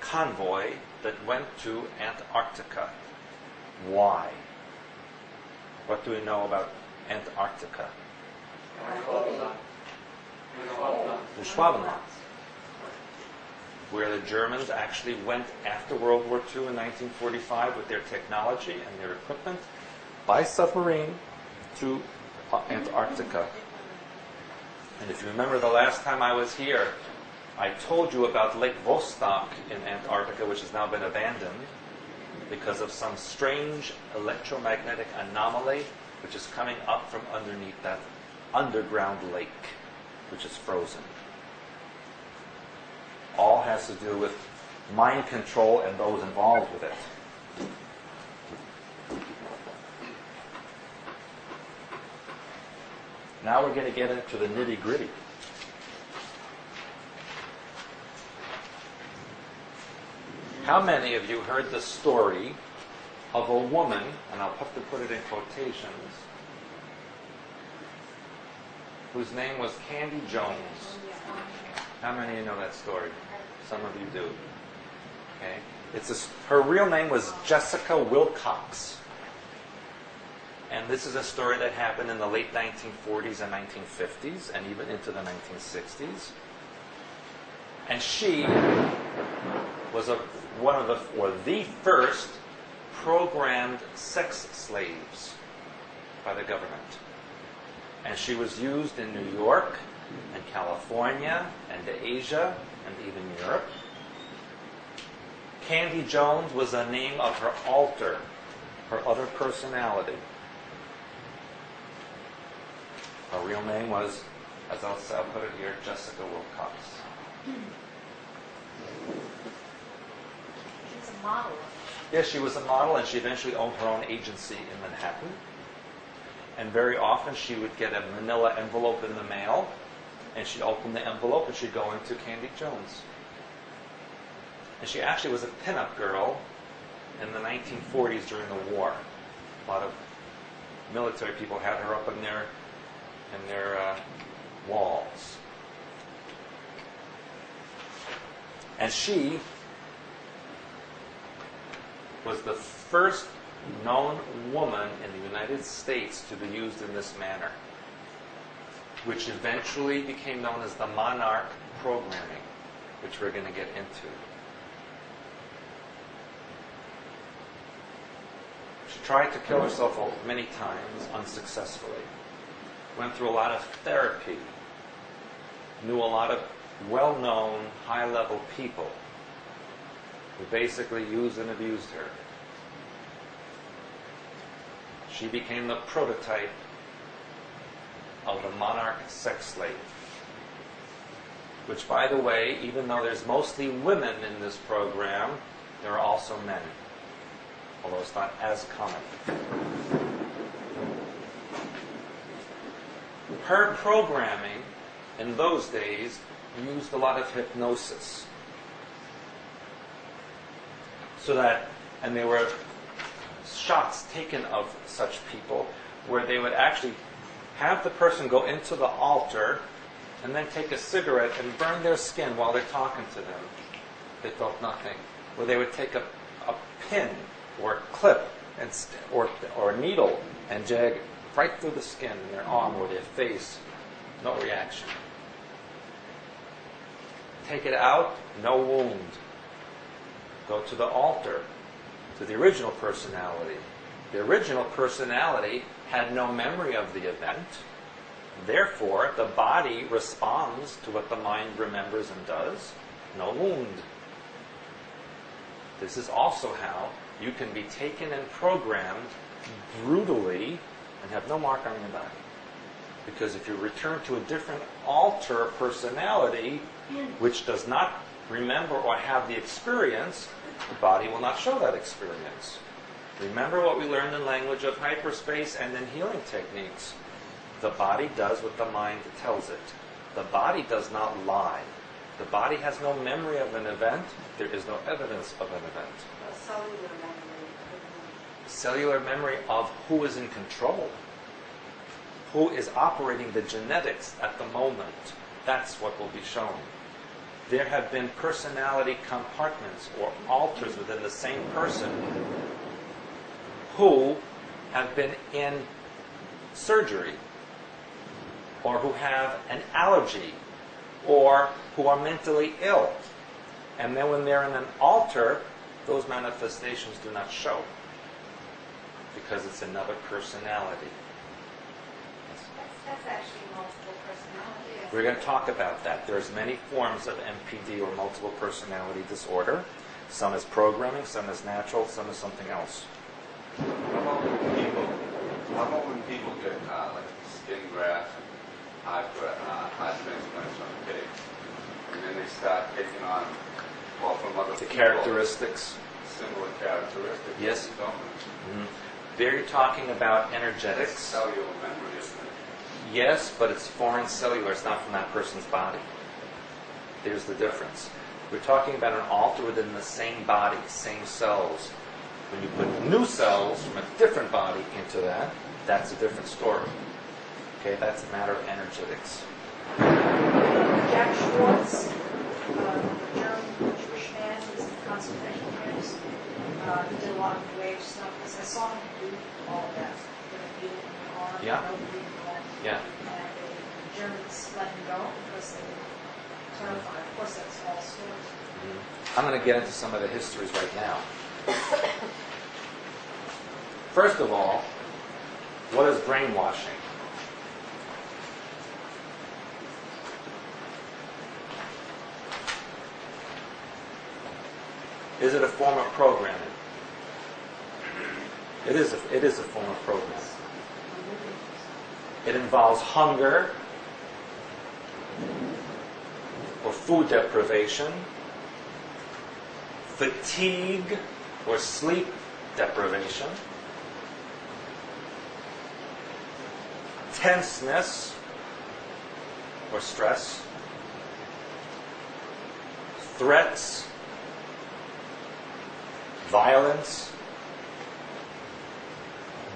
convoy that went to Antarctica. Why? What do we know about Antarctica? The Schwabenland, where the Germans actually went after World War II in 1945 with their technology and their equipment by submarine to Antarctica. And if you remember the last time I was here, I told you about Lake Vostok in Antarctica, which has now been abandoned because of some strange electromagnetic anomaly which is coming up from underneath that underground lake, which is frozen. All has to do with mind control and those involved with it. Now we're going to get into the nitty-gritty. How many of you heard the story of a woman, and I'll have to put it in quotations, whose name was Candy Jones? How many of you know that story? Some of you do. Okay. Her real name was Jessica Wilcox. And this is a story that happened in the late 1940s and 1950s, and even into the 1960s. And she was the first programmed sex slaves by the government. And she was used in New York and California and Asia and even Europe. Candy Jones was the name of her alter, her other personality. Her real name was, as I'll put it here, Jessica Wilcox. She's a model. Yes, she was a model, and she eventually owned her own agency in Manhattan. And very often she would get a manila envelope in the mail, and she'd open the envelope and she'd go into Candy Jones. And she actually was a pinup girl in the 1940s during the war. A lot of military people had her up in their walls. And she was the first known woman in the United States to be used in this manner. which eventually became known as the monarch programming, which we're going to get into. She tried to kill herself many times unsuccessfully. Went through a lot of therapy. Knew a lot of well-known, high-level people who basically used and abused her. She became the prototype of the monarch sex slave. Which, by the way, even though there's mostly women in this program, there are also men. Although it's not as common. Her programming in those days used a lot of hypnosis. So that, and there were shots taken of such people where they would actually have the person go into the altar and then take a cigarette and burn their skin while they're talking to them. They felt nothing. Or they would take a pin or a clip or a needle and jag right through the skin in their arm or their face. No reaction. Take it out, no wound. Go to the altar, to the original personality. The original personality had no memory of the event. Therefore, the body responds to what the mind remembers and does. No wound. This is also how you can be taken and programmed brutally and have no mark on your body. Because if you return to a different alter personality, which does not remember or have the experience, the body will not show that experience. Remember what we learned in language of hyperspace and in healing techniques. The body does what the mind tells it. The body does not lie. The body has no memory of an event. There is no evidence of an event. Cellular memory. Cellular memory of who is in control. Who is operating the genetics at the moment. That's what will be shown. There have been personality compartments or alters within the same person who have been in surgery or who have an allergy or who are mentally ill. And then when they're in an altar, those manifestations do not show because it's another personality. That's actually multiple personality. We're going to talk about that. There's many forms of MPD or multiple personality disorder. Some is programming, some is natural, some is something else. How about when people get like skin grafts and eye transplants on pigs, and then they start taking on, well, from other The people, characteristics. similar characteristics? Yes. Don't Mm-hmm. There you're talking about they? energetics. Cellular memory, isn't it? Yes, but it's foreign cellular. It's not from that person's body. There's the difference. We're talking about an alter within the same body, same cells. When you put new cells from a different body into that, that's a different story. Okay, that's a matter of energetics. Jack Schwartz, German Jewish man, he's in concentration camps. He did a lot of New Age stuff. Because I saw him do all of that. With a needle in the arm, Yeah. no bleeding arm. Yeah. And the Germans let him go because they were terrified. Of course, that's all stories. I'm going to get into some of the histories right now. First of all, what is brainwashing? Is it a form of programming? It is a form of programming. It involves hunger or food deprivation, fatigue or sleep deprivation, tenseness or stress, threats, violence,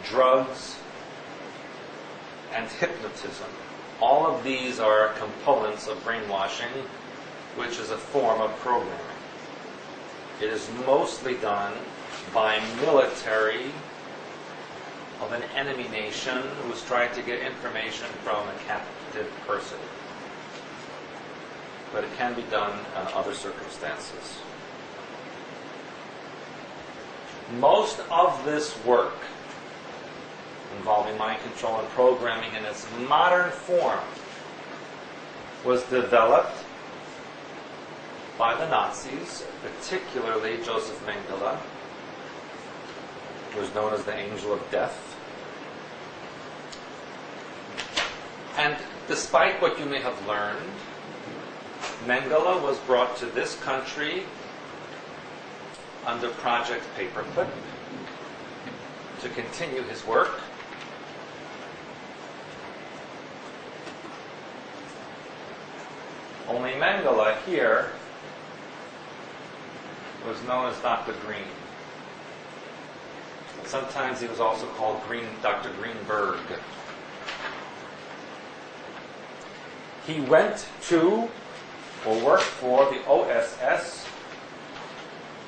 drugs, and hypnotism. All of these are components of brainwashing, which is a form of programming. It is mostly done by military of an enemy nation who was trying to get information from a captive person. But it can be done in other circumstances. Most of this work involving mind control and programming in its modern form was developed by the Nazis, particularly Joseph Mengele, who was known as the Angel of Death. And despite what you may have learned, Mengele was brought to this country under Project Paperclip to continue his work. Only Mengele here was known as Dr. Green. Sometimes he was also called Dr. Greenberg. He went to or worked for the OSS,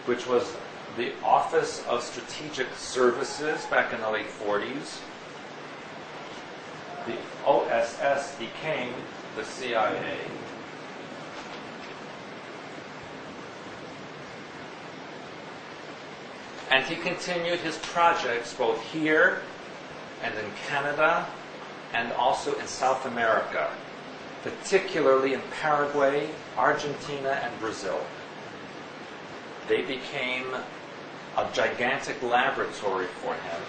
which was the Office of Strategic Services back in the late 40s. The OSS became the CIA. And he continued his projects both here and in Canada and also in South America, particularly in Paraguay, Argentina, and Brazil. They became a gigantic laboratory for him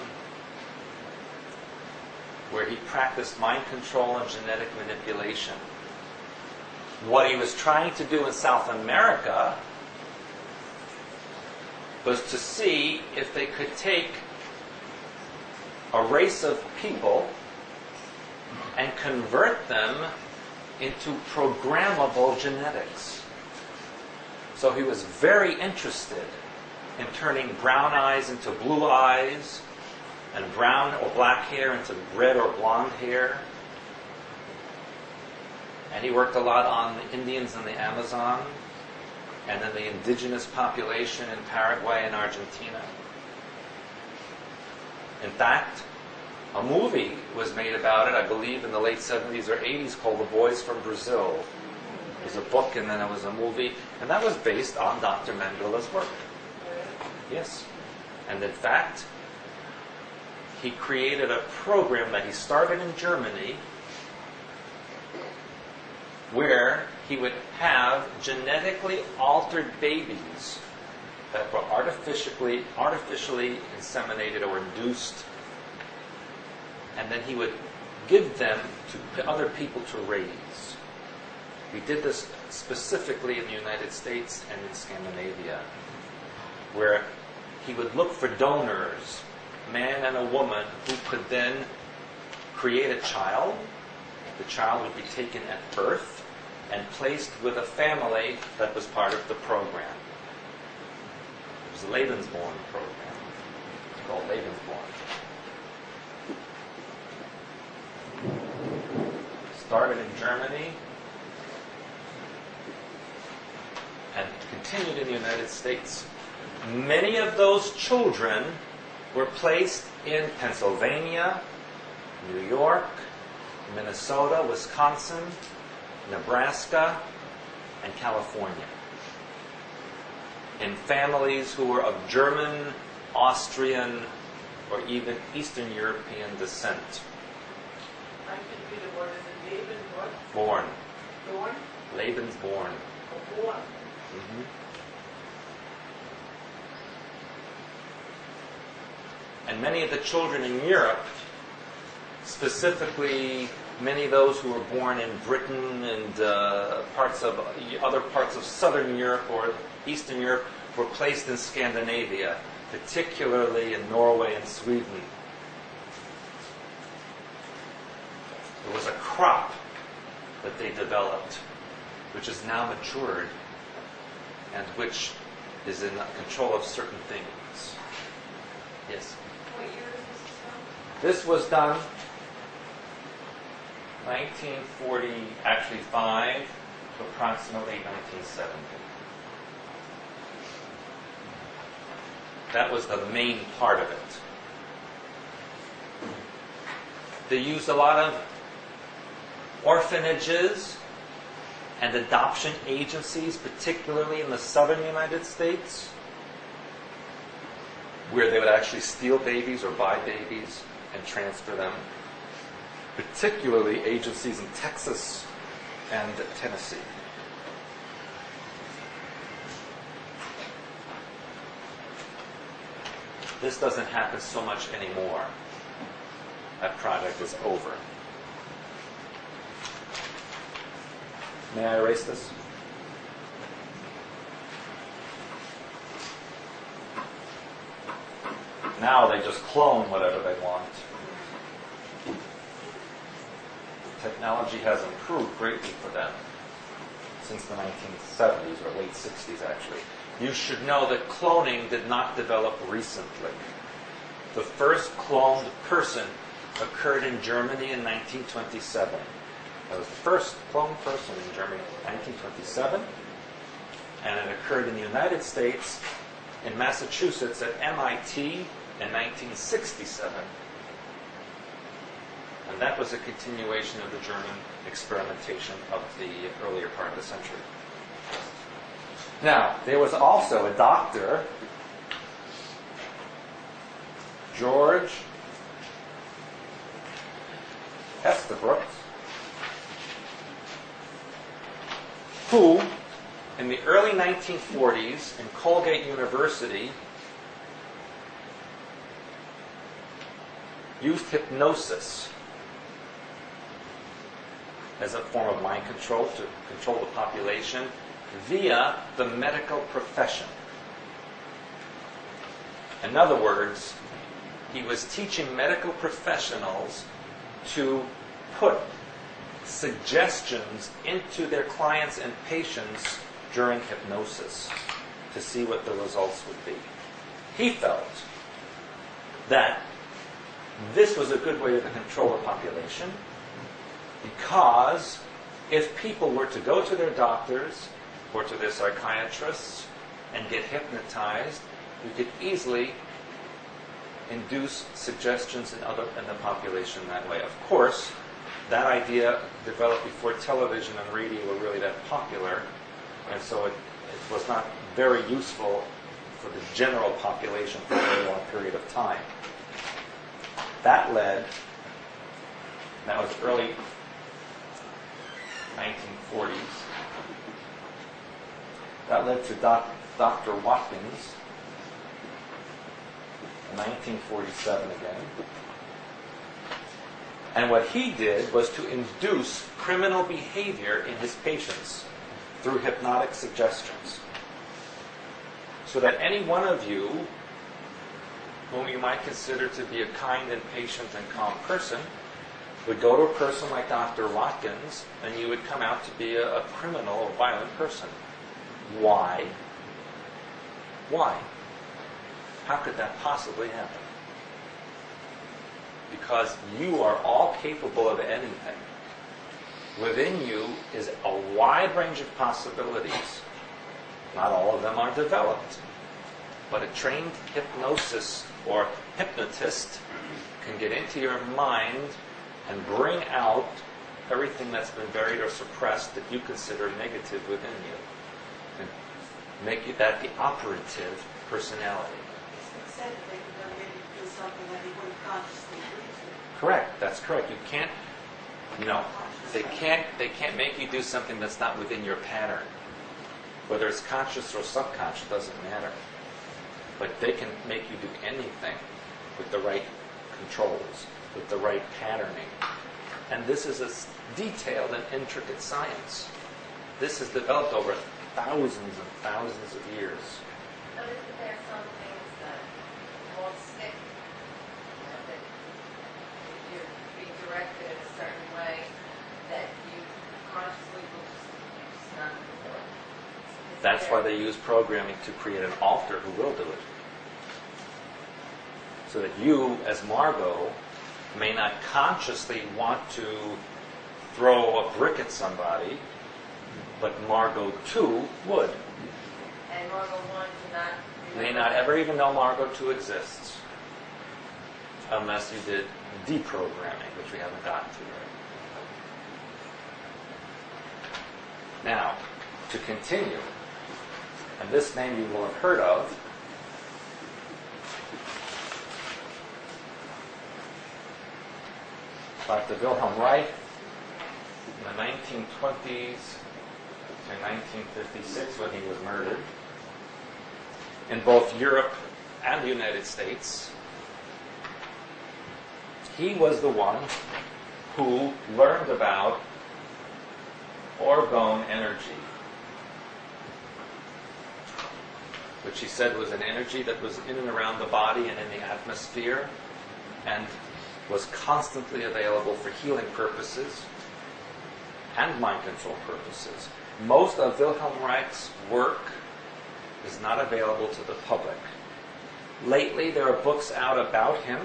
where he practiced mind control and genetic manipulation. What he was trying to do in South America was to see if they could take a race of people and convert them into programmable genetics. So he was very interested in turning brown eyes into blue eyes, and brown or black hair into red or blonde hair. And he worked a lot on the Indians in the Amazon, and then the indigenous population in Paraguay and Argentina. In fact, a movie was made about it, I believe, in the late 70s or 80s called The Boys from Brazil. It was a book and then it was a movie, and that was based on Dr. Mengele's work. Yes. And in fact, he created a program that he started in Germany where he would have genetically altered babies that were artificially inseminated or induced, and then he would give them to other people to raise. He did this specifically in the United States and in Scandinavia, where he would look for donors, a man and a woman, who could then create a child. The child would be taken at birth and placed with a family that was part of the program. It was a Lebensborn program. It's called Lebensborn. Started in Germany and continued in the United States. Many of those children were placed in Pennsylvania, New York, Minnesota, Wisconsin, Nebraska, and California, in families who were of German, Austrian, or even Eastern European descent. I can be the word in the Laban what? Born. Born? Lebensborn. Or born? Mm-hmm. And many of the children in Europe, specifically many of those who were born in Britain and other parts of Southern Europe or Eastern Europe, were placed in Scandinavia, particularly in Norway and Sweden. There was a crop that they developed, which is now matured, and which is in control of certain things. Yes? What year is this from? This was done 1945 to approximately 1970. That was the main part of it. They used a lot of orphanages and adoption agencies, particularly in the southern United States, where they would actually steal babies or buy babies and transfer them. Particularly agencies in Texas and Tennessee. This doesn't happen so much anymore. That project is over. May I erase this? Now they just clone whatever they want. Technology has improved greatly for them since the 1970s or late 60s, actually. You should know that cloning did not develop recently. The first cloned person occurred in Germany in 1927. That was the first cloned person in Germany in 1927, and it occurred in the United States, in Massachusetts, at MIT in 1967. And that was a continuation of the German experimentation of the earlier part of the century. Now, there was also a doctor, George Estabrook, who, in the early 1940s in Colgate University, used hypnosis as a form of mind control to control the population via the medical profession. In other words, he was teaching medical professionals to put suggestions into their clients and patients during hypnosis to see what the results would be. He felt that this was a good way to control the population, because if people were to go to their doctors or to their psychiatrists and get hypnotized, you could easily induce suggestions in the population that way. Of course, that idea developed before television and radio were really that popular, and so it was not very useful for the general population for a very long period of time. That was early 1940s. That led to Dr. Watkins in 1947 again. And what he did was to induce criminal behavior in his patients through hypnotic suggestions. So that any one of you whom you might consider to be a kind and patient and calm person would go to a person like Dr. Watkins, and you would come out to be a criminal or violent person. Why? Why? How could that possibly happen? Because you are all capable of anything. Within you is a wide range of possibilities. Not all of them are developed. But a trained hypnosis or hypnotist can get into your mind and bring out everything that's been buried or suppressed that you consider negative within you. And make that the operative personality. It said that they could maybe do something that they wouldn't consciously do. Correct. That's correct. You can't. No, they can't make you do something that's not within your pattern. Whether it's conscious or subconscious doesn't matter. But they can make you do anything with the right controls, with the right patterning. And this is a detailed and intricate science. This has developed over thousands and thousands of years. But isn't there some things that won't stick? That if you're being directed in a certain way, that you consciously will just not do it? That's why they use programming to create an alter who will do it. So that you, as Margot, may not consciously want to throw a brick at somebody, but Margot too would. And Margot 1 May not ever even know Margot 2 exists, unless you did deprogramming, which we haven't gotten to yet. Now, to continue, and this name you will have heard of, Dr. Wilhelm Reich, in the 1920s to 1956, when he was murdered, in both Europe and the United States. He was the one who learned about orgone energy, which he said was an energy that was in and around the body and in the atmosphere, and was constantly available for healing purposes and mind control purposes. Most of Wilhelm Reich's work is not available to the public. Lately, there are books out about him,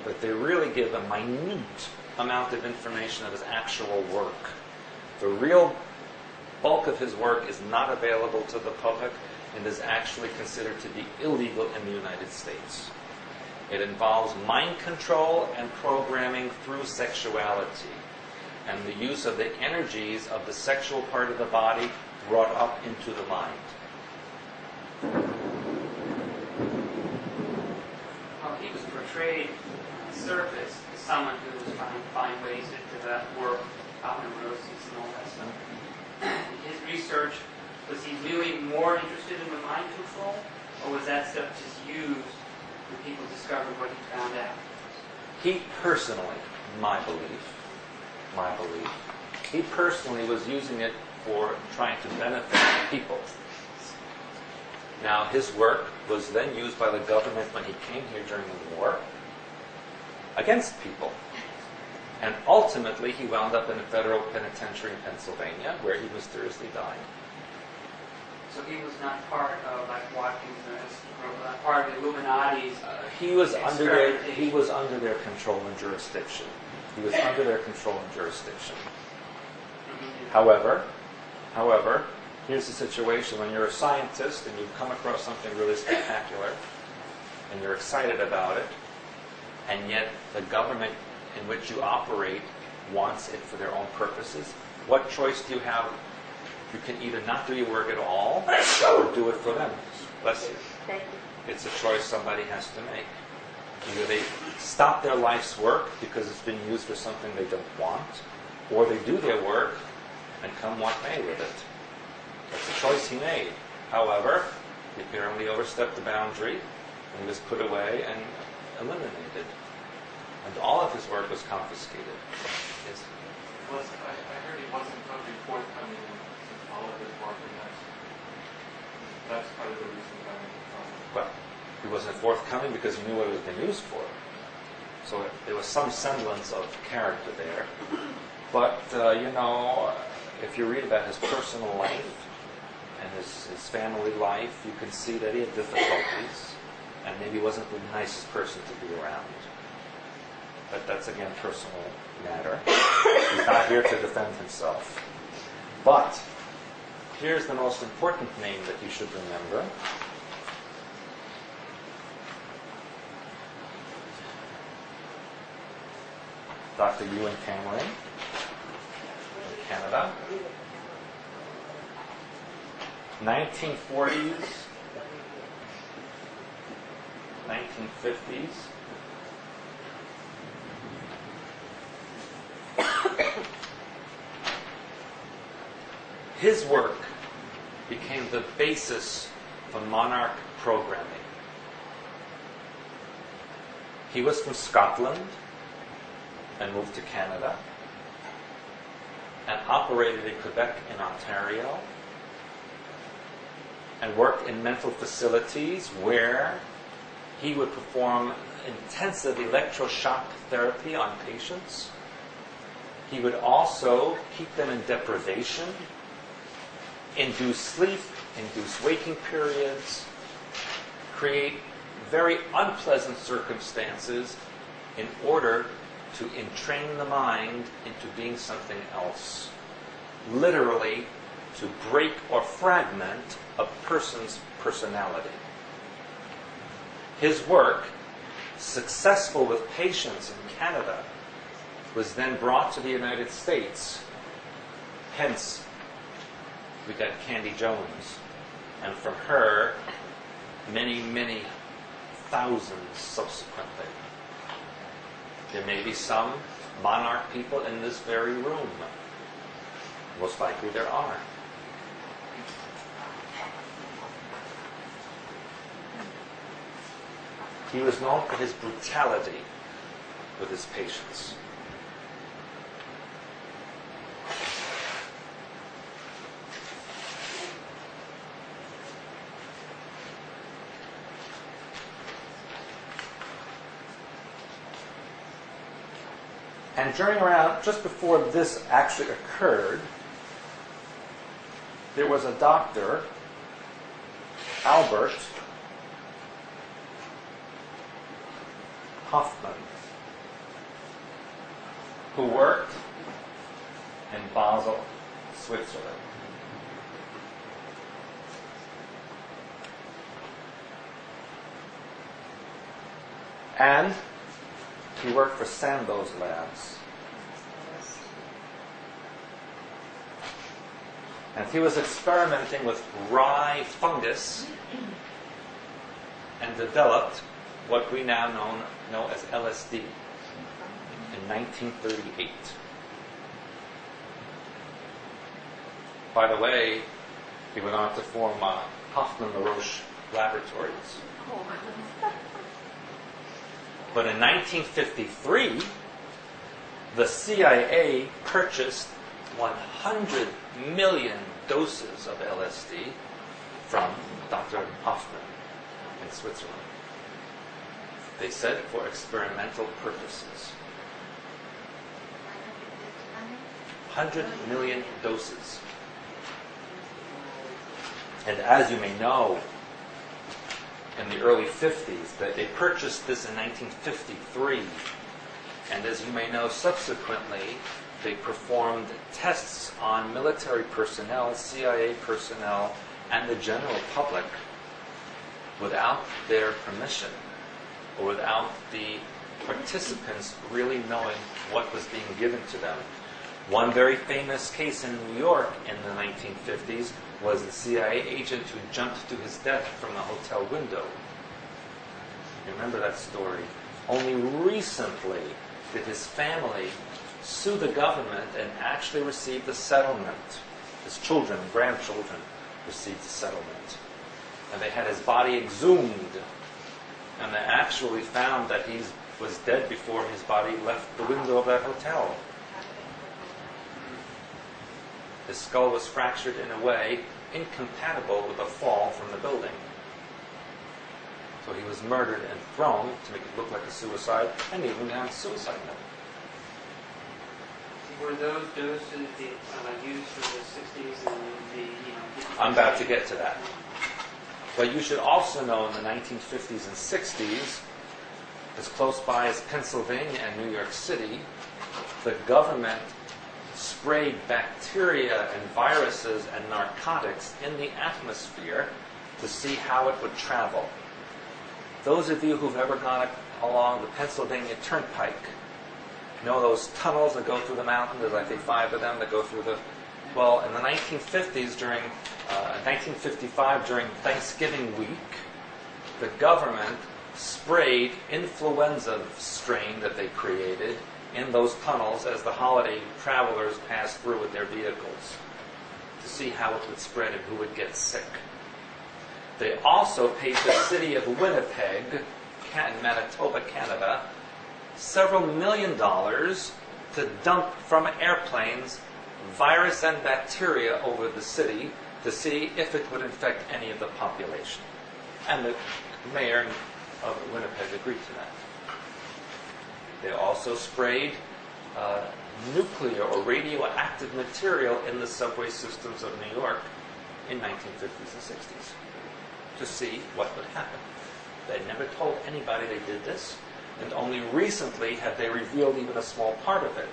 but they really give a minute amount of information of his actual work. The real bulk of his work is not available to the public and is actually considered to be illegal in the United States. It involves mind control and programming through sexuality, and the use of the energies of the sexual part of the body brought up into the mind. Well, he was portrayed on the surface as someone who was trying to find ways to develop work out neuroses and all that stuff. His research, was he really more interested in the mind control, or was that stuff just used when people discovered what he found out? He personally, my belief, he personally was using it for trying to benefit people. Now, his work was then used by the government when he came here during the war against people. And ultimately, he wound up in a federal penitentiary in Pennsylvania, where he mysteriously died. So he was not part of, like, Watkins, part of the Illuminati's. He was under their control and jurisdiction. However, here's the situation. When you're a scientist and you've come across something really spectacular, and you're excited about it, and yet the government in which you operate wants it for their own purposes, what choice do you have? You can either not do your work at all, or do it for them. Bless you. Thank you. It's a choice somebody has to make. Either they stop their life's work because it's been used for something they don't want, or they do their work and come what may with it. That's the choice he made. However, he apparently overstepped the boundary and he was put away and eliminated. And all of his work was confiscated. Yes. I heard he wasn't going to be forthcoming with all of his work, and that's part of the reason behind the problem. Well, he wasn't forthcoming because he knew what it was being used for. So there was some semblance of character there. But, if you read about his personal life and his family life, you can see that he had difficulties and maybe wasn't the nicest person to be around. But that's, again, personal matter. He's not here to defend himself. But here's the most important name that you should remember. Dr. Ewan Cameron in Canada. 1940s, 1950s. His work became the basis for monarch programming. He was from Scotland and moved to Canada and operated in Quebec and Ontario and worked in mental facilities where he would perform intensive electroshock therapy on patients. He would also keep them in deprivation, induce sleep, induce waking periods, create very unpleasant circumstances in order to entrain the mind into being something else. Literally, to break or fragment a person's personality. His work successful with patients in Canada, was then brought to the United States. Hence, we got Candy Jones. And from her, many, many thousands subsequently. There may be some monarch people in this very room. Most likely there are. He was known for his brutality with his patients. And during around, just before this actually occurred, there was a doctor, Albert Hoffman, who worked in Basel, Switzerland. And he worked for Sandoz Labs. And he was experimenting with rye fungus and developed what we now know as LSD in 1938. By the way, he went on to form Hoffman-LaRoche Laboratories. But in 1953, the CIA purchased 100 million doses of LSD from Dr. Hoffman in Switzerland. They said for experimental purposes. 100 million doses. And as you may know, in the early 50s, that they purchased this in 1953. And as you may know, subsequently, they performed tests on military personnel, CIA personnel, and the general public without their permission, or without the participants really knowing what was being given to them. One very famous case in New York in the 1950s was the CIA agent who jumped to his death from the hotel window. You remember that story? Only recently did his family sue the government and actually receive the settlement. His children, grandchildren, received the settlement. And they had his body exhumed. And they actually found that he was dead before his body left the window of that hotel. His skull was fractured in a way incompatible with a fall from the building. So he was murdered and thrown to make it look like a suicide, and even had a suicide note. Were those doses used for the 60s and the, I'm about to get to that. But you should also know in the 1950s and 60s, as close by as Pennsylvania and New York City, the government sprayed bacteria and viruses and narcotics in the atmosphere to see how it would travel. Those of you who've ever gone along the Pennsylvania Turnpike know those tunnels that go through the mountain. There's, I think, 5 of them that go through the... Well, in the 1950s, during 1955, during Thanksgiving week, the government sprayed influenza strain that they created in those tunnels as the holiday travelers passed through with their vehicles to see how it would spread and who would get sick. They also paid the city of Winnipeg, Manitoba, Canada, several $1 million to dump from airplanes virus and bacteria over the city to see if it would infect any of the population. And the mayor of Winnipeg agreed to that. They also sprayed nuclear or radioactive material in the subway systems of New York in 1950s and 60s to see what would happen. They never told anybody they did this, and only recently have they revealed even a small part of it.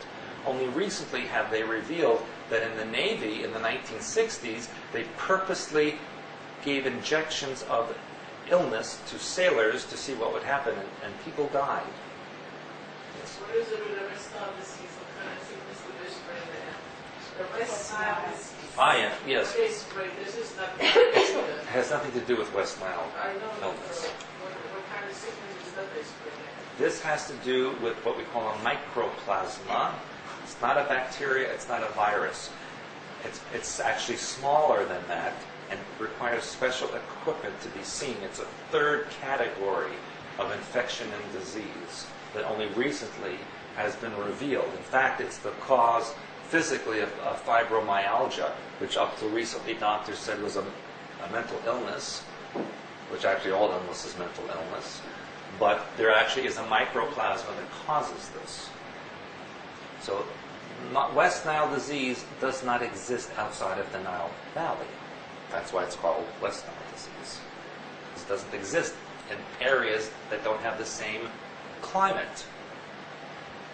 Only recently have they revealed that in the Navy in the 1960s, they purposely gave injections of illness to sailors to see what would happen, and people died. Yes. What is it with the West Nile disease? What kind of sickness do they spray there? The West Nile disease. Yeah, yes. They spray. This is not. It has nothing to do with West Nile I know. illness. What kind of sickness is that they spray there? This has to do with what we call a microplasma. It's not a bacteria, it's not a virus. It's actually smaller than that and requires special equipment to be seen. It's a third category of infection and disease that only recently has been revealed. In fact, it's the cause physically of fibromyalgia, which up to recently doctors said was a mental illness, which actually all illness is mental illness. But there actually is a microplasma that causes this. So West Nile disease does not exist outside of the Nile Valley. That's why it's called West Nile disease. It doesn't exist in areas that don't have the same climate.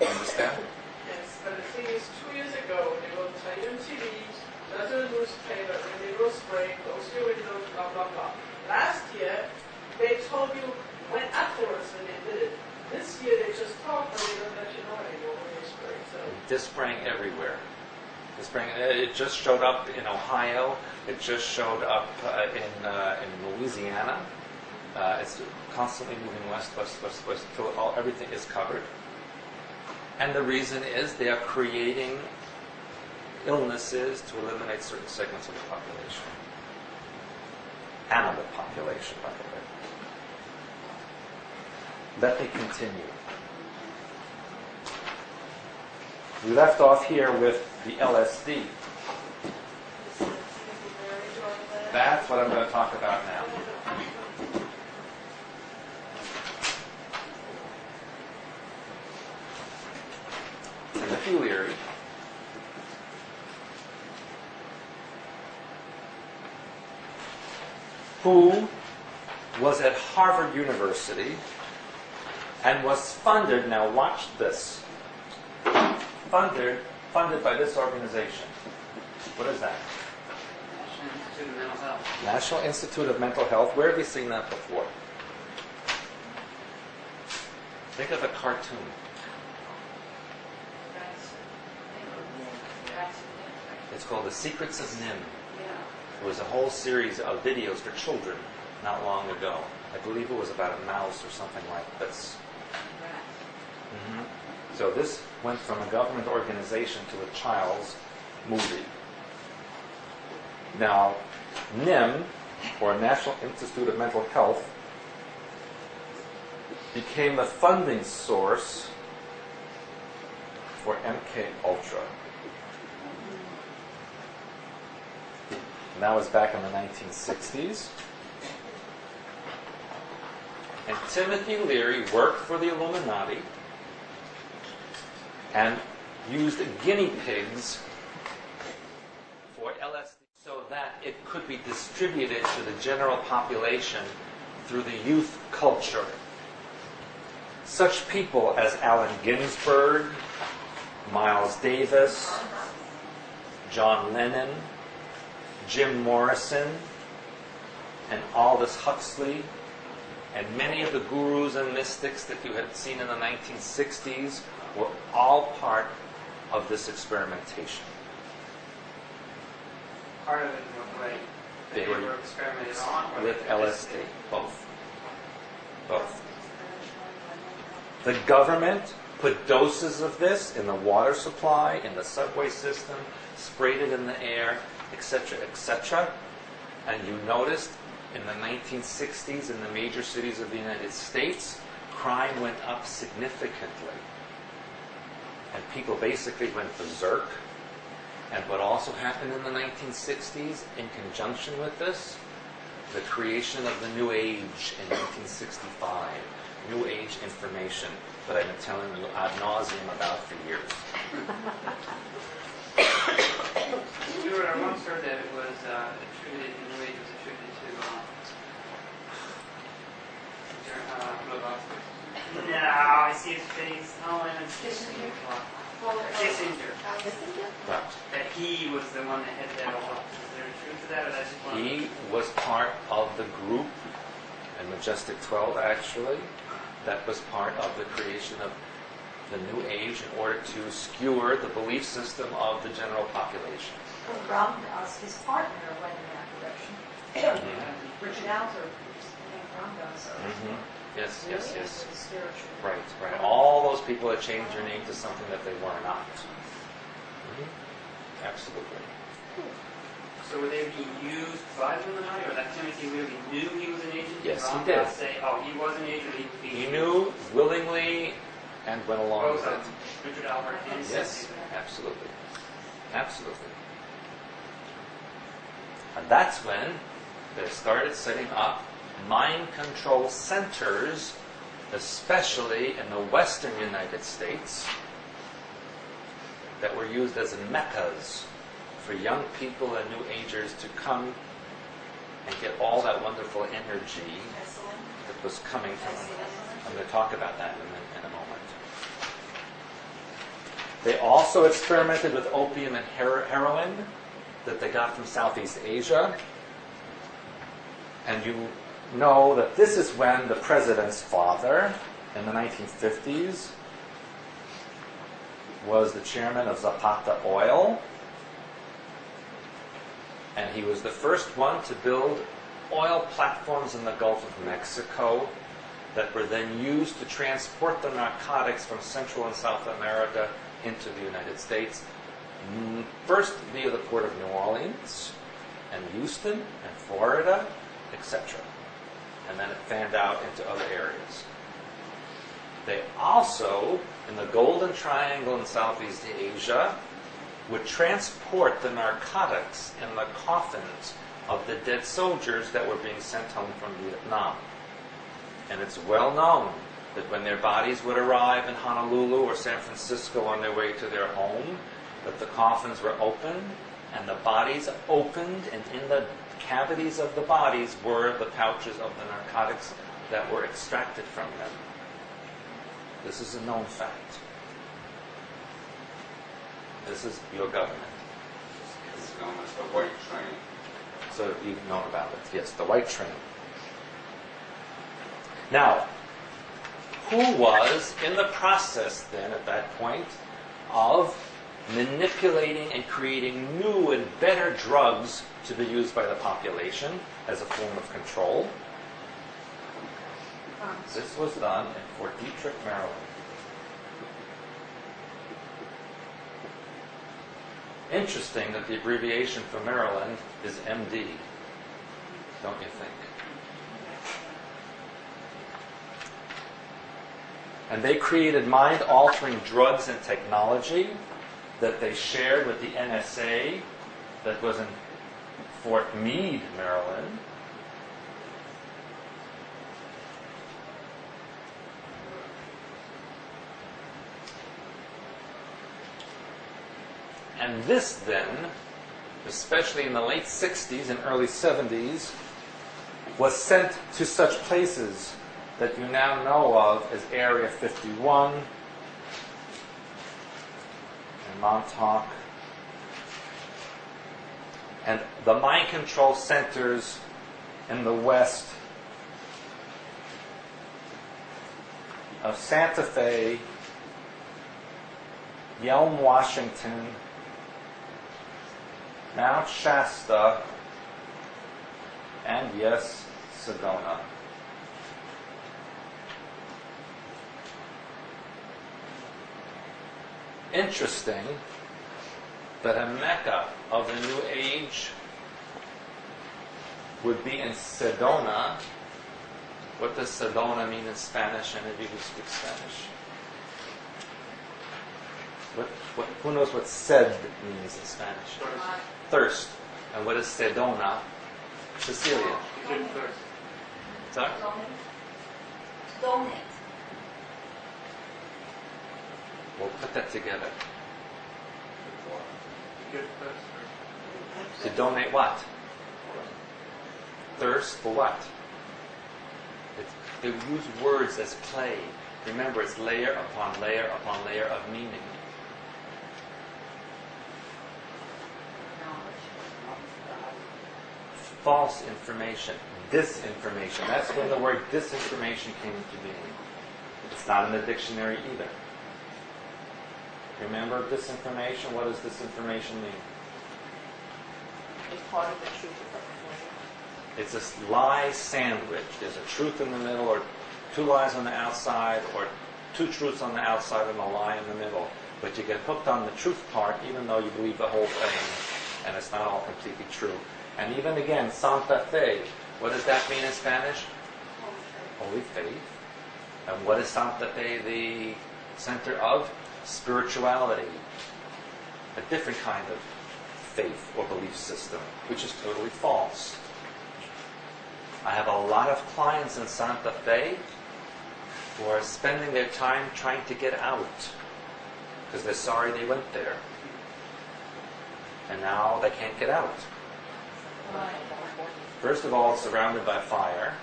You understand? Yes, but the thing is, 2 years ago, they wrote Italian TV, another newspaper, and they wrote spray, close your windows, blah, blah, blah. Last year, they told you when afterwards when they did it. This year, they just talk, but they don't let you know anymore when they spray. So. This spraying everywhere. This spraying, it just showed up in Ohio. It just showed up in Louisiana. It's constantly moving west till everything is covered. And the reason is they are creating illnesses to eliminate certain segments of the population. Animal population, by the way. Let me continue. We left off here with the LSD. That's what I'm going to talk about now. Timothy Leary who was at Harvard University and was funded, now watch this, funded by this organization. What is that? National Institute of Mental Health. National Institute of Mental Health. Where have you seen that before? Think of a cartoon. It's called The Secrets of NIM. It was a whole series of videos for children not long ago. I believe it was about a mouse or something like this. Mm-hmm. So this went from a government organization to a child's movie. Now, NIM, or National Institute of Mental Health, became the funding source for MK Ultra. And that was back in the 1960s. And Timothy Leary worked for the Illuminati and used guinea pigs for LSD so that it could be distributed to the general population through the youth culture. Such people as Allen Ginsberg, Miles Davis, John Lennon, Jim Morrison, and Aldous Huxley, and many of the gurus and mystics that you had seen in the 1960s were all part of this experimentation. Part of it in what way? They were experimented on? Or With LSD, both. The government put doses of this in the water supply, in the subway system, sprayed it in the air, etc., etc. And you noticed in the 1960s in the major cities of the United States, crime went up significantly. And people basically went berserk. And what also happened in the 1960s, in conjunction with this, the creation of the New Age in 1965. New Age information that I've been telling you ad nauseum about for years. Stewart, I once heard that it was attributed, the New Age was attributed to Blavatsky. No, I see his face. Oh, and it's Kissinger. Kissinger. Right. That he was the one that headed that all up. Is there a truth to that, or that's just one? He was part of the group, and in Majestic 12 actually, that was part of the creation of the New Age in order to skewer the belief system of the general population. Well, Ramdas, his partner, went in that direction. Richard Alter became Ramdas. Yes, Really yes, yes. into the spiritual. Right, right. All those people had changed their name to something that they were not. Absolutely. So were they being used by the Illuminati, or that Timothy really knew he was an agent? Yes, he Ramdas did. Say, oh, he was an agent. He knew willingly and went along with Both it. Richard Albert and Yes, Timothy. absolutely. Absolutely. And that's when they started setting up mind control centers, especially in the western United States, that were used as meccas for young people and new agers to come and get all that wonderful energy that was coming from them. I'm going to talk about that in a moment. They also experimented with opium and heroin that they got from Southeast Asia. And you know that this is when the president's father, in the 1950s, was the chairman of Zapata Oil. And he was the first one to build oil platforms in the Gulf of Mexico that were then used to transport the narcotics from Central and South America into the United States. First via the port of New Orleans and Houston and Florida, etc. And then it fanned out into other areas. They also, in the Golden Triangle in Southeast Asia, would transport the narcotics in the coffins of the dead soldiers that were being sent home from Vietnam. And it's well known that when their bodies would arrive in Honolulu or San Francisco on their way to their home, that the coffins were opened, and the bodies opened, and in the cavities of the bodies were the pouches of the narcotics that were extracted from them. This is a known fact. This is your government. It's known as the white train. So you've known about it. Yes, the white train. Now, who was in the process then at that point of manipulating and creating new and better drugs to be used by the population as a form of control? This was done in Fort Detrick, Maryland. Interesting that the abbreviation for Maryland is MD, don't you think? And they created mind-altering drugs and technology that they shared with the NSA that was in Fort Meade, Maryland. And this then, especially in the late 60s and early 70s, was sent to such places that you now know of as Area 51 and Montauk, and the mind control centers in the west of Santa Fe, Yelm, Washington, Mount Shasta, and yes, Sedona. Interesting that a mecca of the New Age would be in Sedona. What does Sedona mean in Spanish? Any of you who speak Spanish? Who knows what sed means in Spanish? Thirst. And what is Sedona? Cecilia. Sorry? Donate. We'll put that together. To donate what? Thirst for what? They use words as play. Remember, it's layer upon layer upon layer of meaning. false information, disinformation. That's when the word disinformation came into being. It's not in the dictionary either. Remember disinformation? What does disinformation mean? It's part of the truth. It's a lie sandwich. There's a truth in the middle, or two lies on the outside, or two truths on the outside and a lie in the middle. But you get hooked on the truth part even though you believe the whole thing, and it's not all completely true. And even again, Santa Fe, what does that mean in Spanish? Holy faith. And what is Santa Fe the center of? Spirituality. A different kind of faith or belief system, which is totally false. I have a lot of clients in Santa Fe who are spending their time trying to get out because they're sorry they went there. And now they can't get out. First of all, it's surrounded by fire.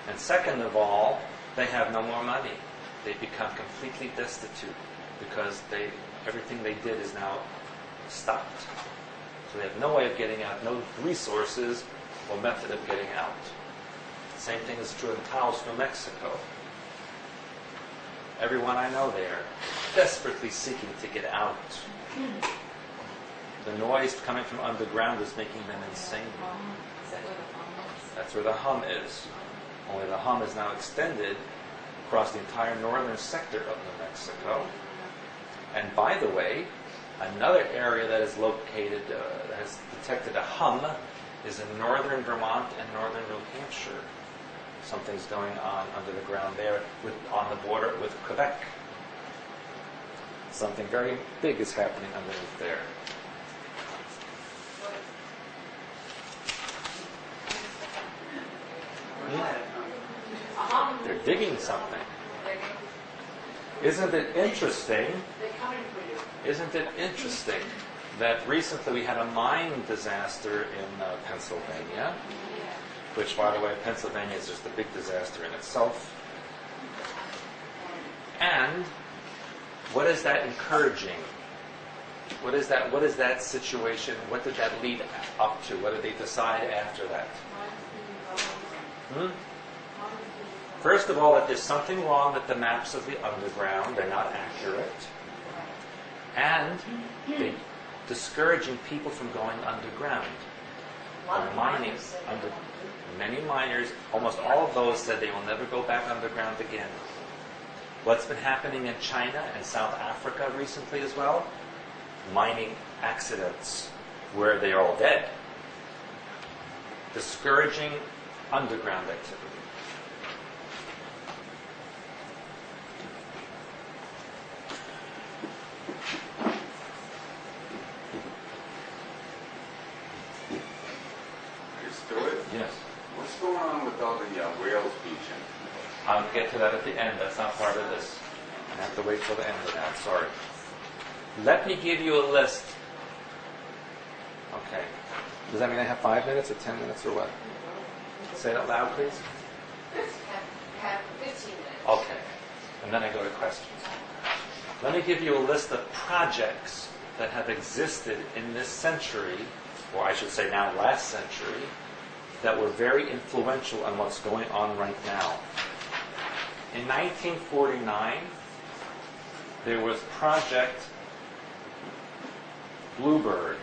And second of all, they have no more money. They become completely destitute because everything they did is now stopped. So they have no way of getting out, no resources or method of getting out. Same thing is true in Taos, New Mexico. Everyone I know there, desperately seeking to get out. The noise coming from underground is making them insane. That's where the hum is. Only the hum is now extended across the entire northern sector of New Mexico. And by the way, another area that is located, that has detected a hum, is in northern Vermont and northern New Hampshire. Something's going on under the ground there on the border with Quebec. Something very big is happening underneath there. They're digging something. Isn't it interesting? Isn't it interesting that recently we had a mine disaster in Pennsylvania, which, by the way, Pennsylvania is just a big disaster in itself. And what is that encouraging? What is that situation? What did that lead up to? What did they decide after that? First of all, that there's something wrong with the maps of the underground. They're not accurate. And they're discouraging people from going underground. Mining. Many miners, almost all of those said they will never go back underground again. What's been happening in China and South Africa recently as well? Mining accidents where they are all dead. Discouraging underground activity. Stewart? Yes. What's going on with all the whales beaching? I'll get to that at the end. That's not part of this. I have to wait till the end of that. Sorry. Let me give you a list. Okay. Does that mean I have 5 minutes or 10 minutes or what? Say it out loud, please. Have 15 minutes. Okay. And then I go to questions. Let me give you a list of projects that have existed in this century, or I should say now last century, that were very influential on what's going on right now. In 1949, there was Project Bluebird.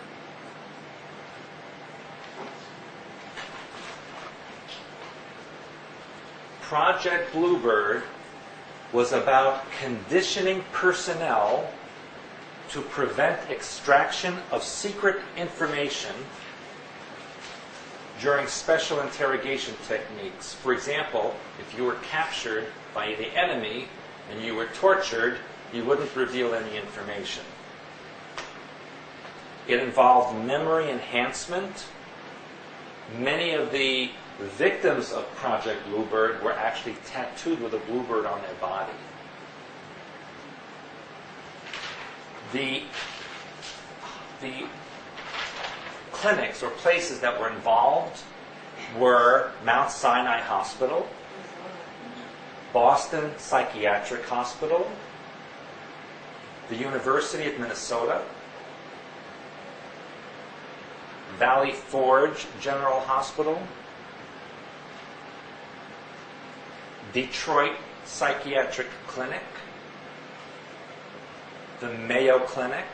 Project Bluebird was about conditioning personnel to prevent extraction of secret information during special interrogation techniques. For example, if you were captured by the enemy and you were tortured, you wouldn't reveal any information. It involved memory enhancement. Many of the victims of Project Bluebird were actually tattooed with a bluebird on their body. The clinics or places that were involved were Mount Sinai Hospital, Boston Psychiatric Hospital, the University of Minnesota, Valley Forge General Hospital, Detroit Psychiatric Clinic, the Mayo Clinic,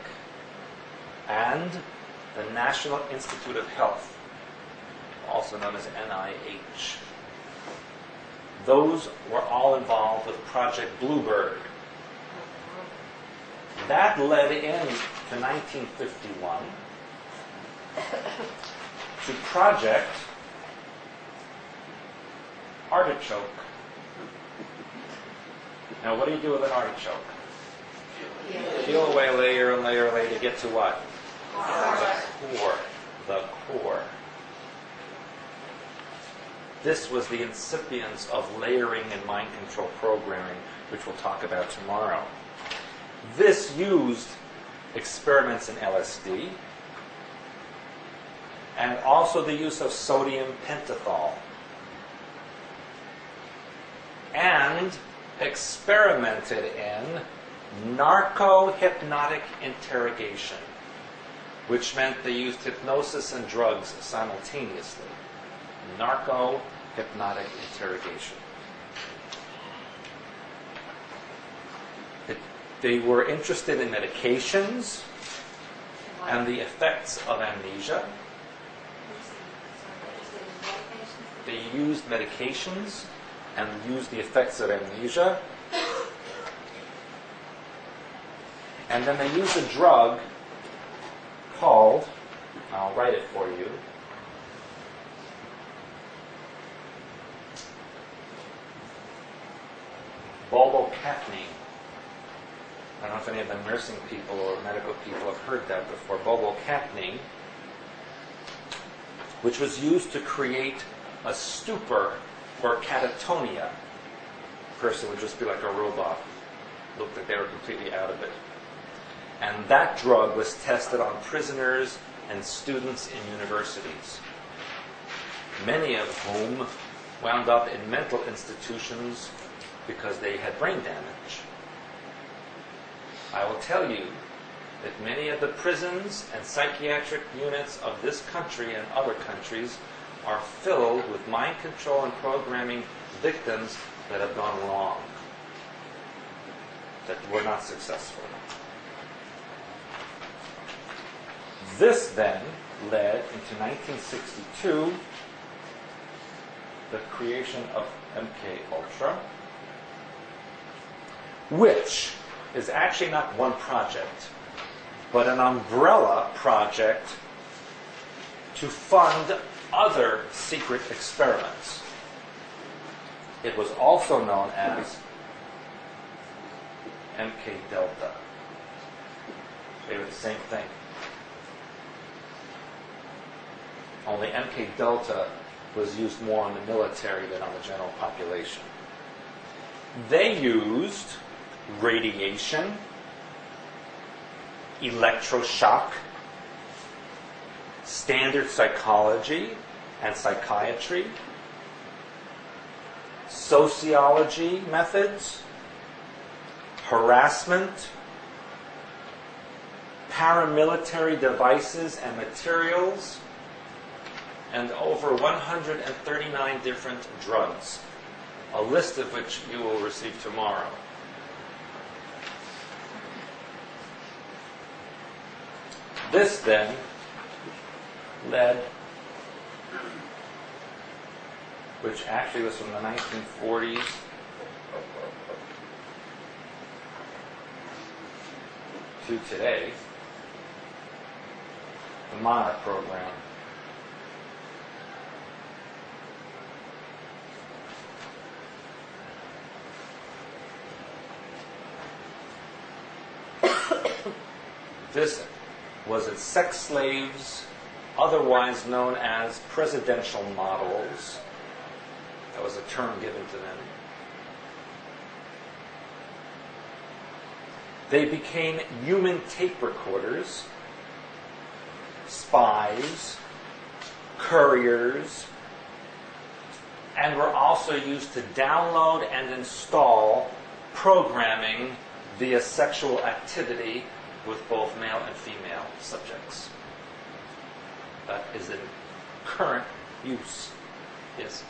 and the National Institute of Health, also known as NIH. Those were all involved with Project Bluebird. That led into 1951 to Project Artichoke. Now, what do you do with an artichoke? Peel away layer and layer and layer to get to what? The core. The core. This was the incipience of layering and mind control programming, which we'll talk about tomorrow. This used experiments in LSD and also the use of sodium pentothal, and experimented in narco-hypnotic interrogation, which meant they used hypnosis and drugs simultaneously. Narco-hypnotic interrogation. They were interested in medications and the effects of amnesia. They used medications and used the effects of amnesia. And then they used a drug called, I'll write it for you, bulbocapnine. I don't know if any of the nursing people or medical people have heard that before. Bulbocapnine, which was used to create a stupor or catatonia. A person would just be like a robot. Looked like they were completely out of it. And that drug was tested on prisoners and students in universities, many of whom wound up in mental institutions because they had brain damage. I will tell you that many of the prisons and psychiatric units of this country and other countries are filled with mind control and programming victims that have gone wrong, that were not successful. This then led into 1962 the creation of MK Ultra, which is actually not one project, but an umbrella project to fund other secret experiments. It was also known as MK Delta. They were the same thing. Only MK Delta was used more on the military than on the general population. They used radiation, electroshock, standard psychology and psychiatry, sociology methods, harassment, paramilitary devices and materials, and over 139 different drugs, a list of which you will receive tomorrow. This then led, which actually was from the 1940s to today, the Monarch program. This was its sex slaves, otherwise known as presidential models. That was a term given to them. They became human tape recorders, spies, couriers, and were also used to download and install programming via sexual activity with both male and female subjects. is in current use. Yes?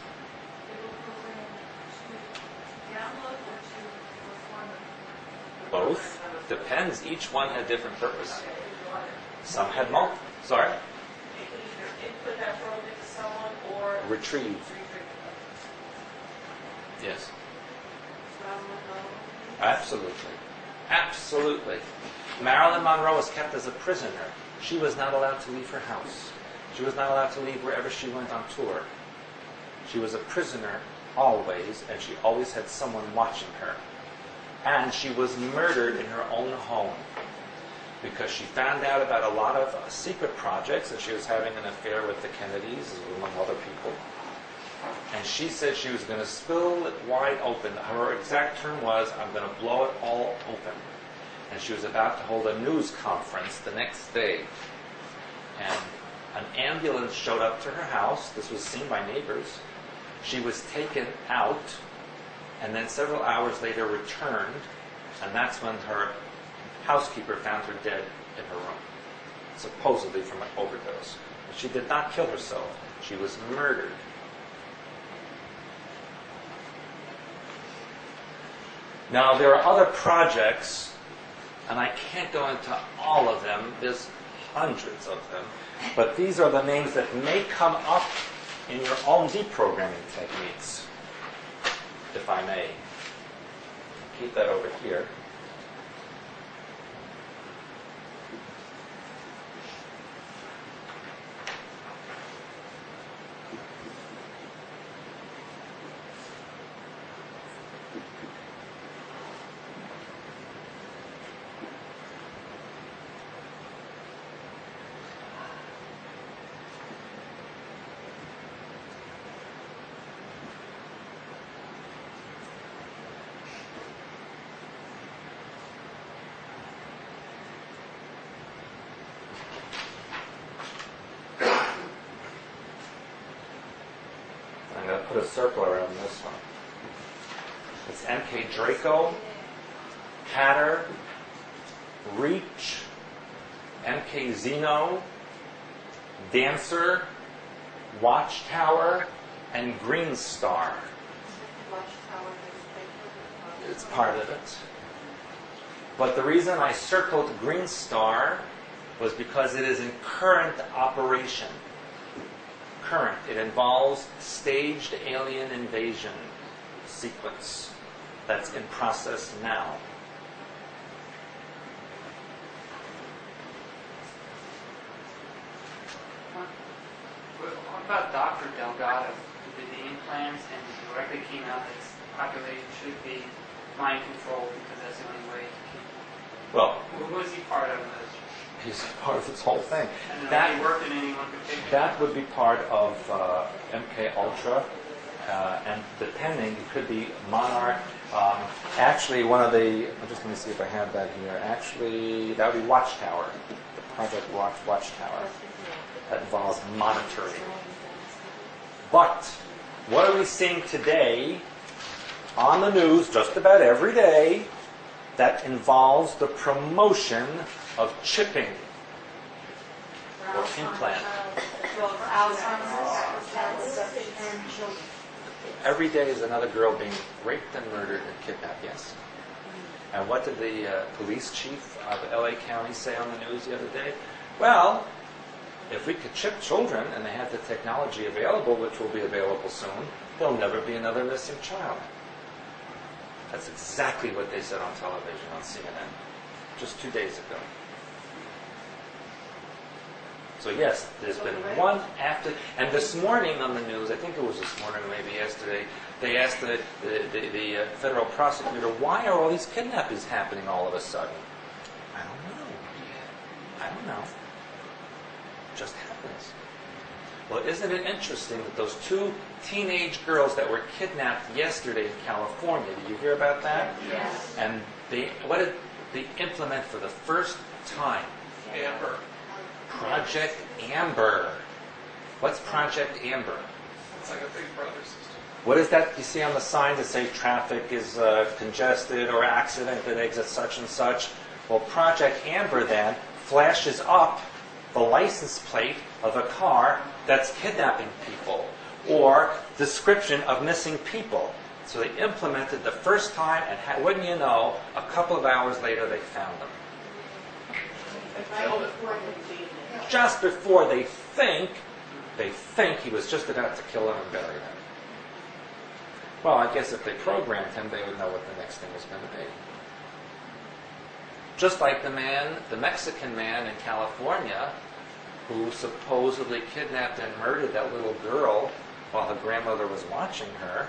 They will program to download or to perform it? Both. Depends. Each one had different purpose. Okay, you want it. Some had multiple. Sorry? You can either input that program into someone or Retrieve. retrieve it. Yes. Marilyn Monroe. Absolutely. Absolutely. Marilyn Monroe was kept as a prisoner. She was not allowed to leave her house. She was not allowed to leave wherever she went on tour. She was a prisoner always, and she always had someone watching her. And she was murdered in her own home because she found out about a lot of secret projects, and she was having an affair with the Kennedys, among other people. And she said she was going to spill it wide open. Her exact term was, I'm going to blow it all open. And she was about to hold a news conference the next day. And an ambulance showed up to her house. This was seen by neighbors. She was taken out, and then several hours later returned, and that's when her housekeeper found her dead in her room, supposedly from an overdose. But she did not kill herself. She was murdered. Now, there are other projects, and I can't go into all of them. There's hundreds of them. But these are the names that may come up in your own deprogramming techniques, if I may. Keep that over here. I'm going to put a circle around this one. It's M.K. Draco, Hatter, Reach, M.K. Zeno, Dancer, Watchtower, and Green Star. Watchtower newspaper. It's part of it. But the reason I circled Green Star was because it is in current operation. Current. It involves staged alien invasion sequence that's in process now. What about Dr. Delgado, who did the implants and directly came out that population should be mind controlled because that's the only way to keep them? Well, Who was he part of this? he's part of this whole thing. And That he worked in any one particular? That would be part of MK Ultra, and depending, it could be Monarch. Actually, one of the, let me see if I have that here. Actually, that would be Watchtower, the Project Watchtower. That involves monitoring. But what are we seeing today on the news, just about every day, that involves the promotion of chipping or implant? Every day is another girl being raped and murdered and kidnapped, yes. And what did the police chief of LA County say on the news the other day? Well, if we could chip children and they had the technology available, which will be available soon, there'll never be another missing child. That's exactly what they said on television on CNN just 2 days ago. So yes, there's been one after, and this morning on the news, I think it was this morning, maybe yesterday, they asked the federal prosecutor, why are all these kidnappings happening all of a sudden? I don't know. It just happens. Well, isn't it interesting that those two teenage girls that were kidnapped yesterday in California, did you hear about that? Yes. And what did they implement for the first time? Amber. Project Amber. What's Project Amber? It's like a Big Brother system. What is that you see on the sign that say traffic is congested or accident that exits such and such? Well, Project Amber then flashes up the license plate of a car that's kidnapping people, or description of missing people. So they implemented the first time, and wouldn't you know, a couple of hours later they found them. Just before they think he was just about to kill him and bury him. Well, I guess if they programmed him, they would know what the next thing was going to be. Just like the Mexican man in California, who supposedly kidnapped and murdered that little girl while her grandmother was watching her.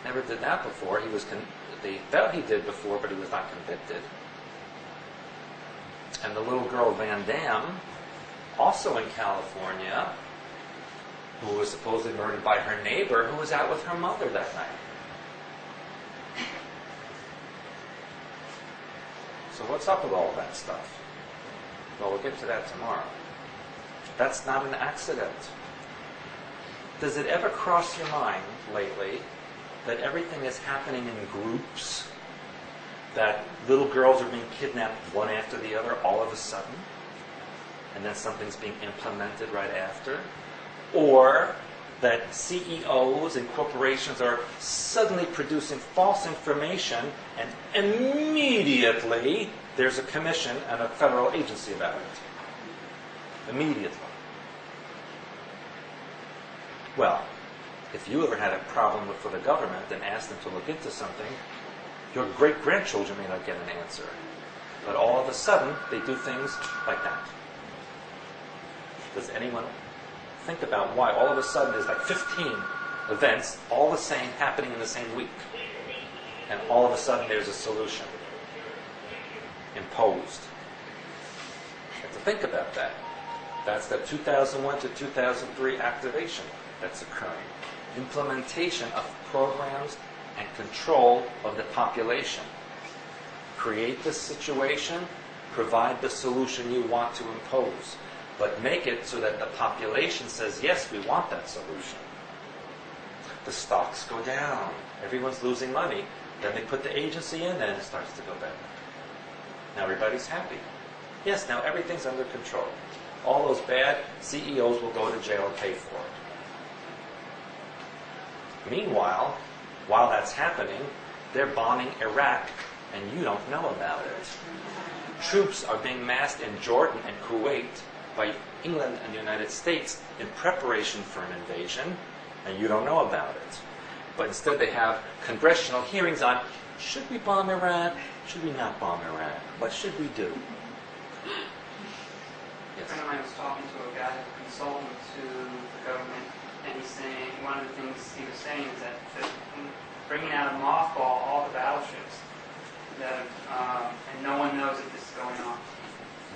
Never did that before. They felt he did before, but he was not convicted. And the little girl Van Dam, also in California, who was supposedly murdered by her neighbor, who was out with her mother that night. So what's up with all that stuff? Well, we'll get to that tomorrow. That's not an accident. Does it ever cross your mind lately that everything is happening in groups? That little girls are being kidnapped one after the other all of a sudden? And then something's being implemented right after? Or that CEOs and corporations are suddenly producing false information and immediately there's a commission and a federal agency about it. Immediately. Well, if you ever had a problem with the government and asked them to look into something, your great-grandchildren may not get an answer. But all of a sudden, they do things like that. Does anyone think about why all of a sudden there's like 15 events, all the same, happening in the same week? And all of a sudden there's a solution imposed. You have to think about that. That's the 2001 to 2003 activation that's occurring. Implementation of programs and control of the population. Create the situation, provide the solution you want to impose, but make it so that the population says, yes, we want that solution. The stocks go down. Everyone's losing money. Then they put the agency in, and it starts to go better. Now everybody's happy. Yes, now everything's under control. All those bad CEOs will go to jail and pay for it. Meanwhile, while that's happening, they're bombing Iraq, and you don't know about it. Troops are being massed in Jordan and Kuwait by England and the United States in preparation for an invasion, and you don't know about it. But instead they have congressional hearings on, should we bomb Iraq? Should we not bomb Iraq? What should we do? A friend of mine was talking to a guy, a consultant to the government, and he's saying, one of the things he was saying is that bringing out of mothball all the battleships, and no one knows that this is going on.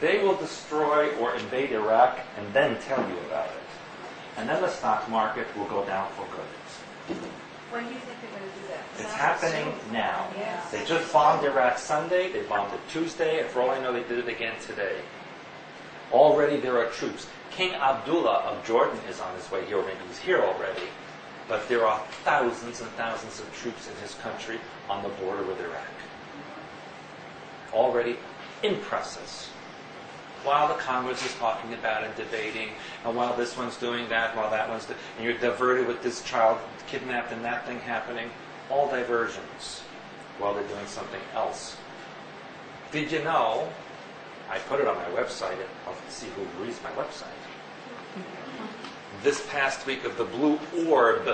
They will destroy or invade Iraq and then tell you about it. And then the stock market will go down for good. When do you think they're going to do that? It's happening now. Yes. They just bombed Iraq Sunday, they bombed it Tuesday, and for all I know they did it again today. Already there are troops. King Abdullah of Jordan is on his way here, or maybe he's here already, but there are thousands and thousands of troops in his country on the border with Iraq. Already in process. While the Congress is talking about and debating, and while this one's doing that, while that one's doing, and you're diverted with this child kidnapped and that thing happening, all diversions, while they're doing something else. Did you know, I put it on my website, and I'll see who reads my website. This past week of the blue orb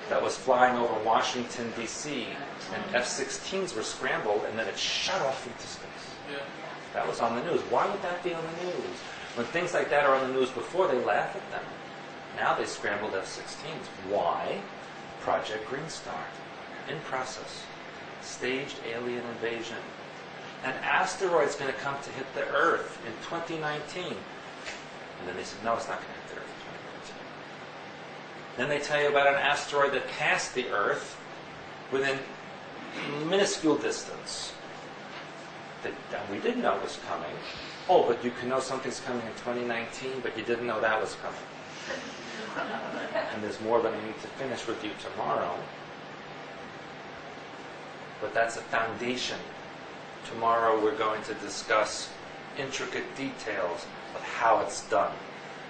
that was flying over Washington, D.C., and F-16s were scrambled, and then it shot off into space. Yeah. That was on the news. Why would that be on the news? When things like that are on the news before, they laugh at them. Now they scrambled F-16s. Why? Project Green Star. In process. Staged alien invasion. An asteroid's going to come to hit the Earth in 2019. And then they said, no, it's not going to hit the Earth in 2019. Then they tell you about an asteroid that passed the Earth within minuscule distance. That we didn't know was coming. Oh, but you can know something's coming in 2019, but you didn't know that was coming. And there's more that I need to finish with you tomorrow. But that's a foundation Tomorrow we're going to discuss intricate details of how it's done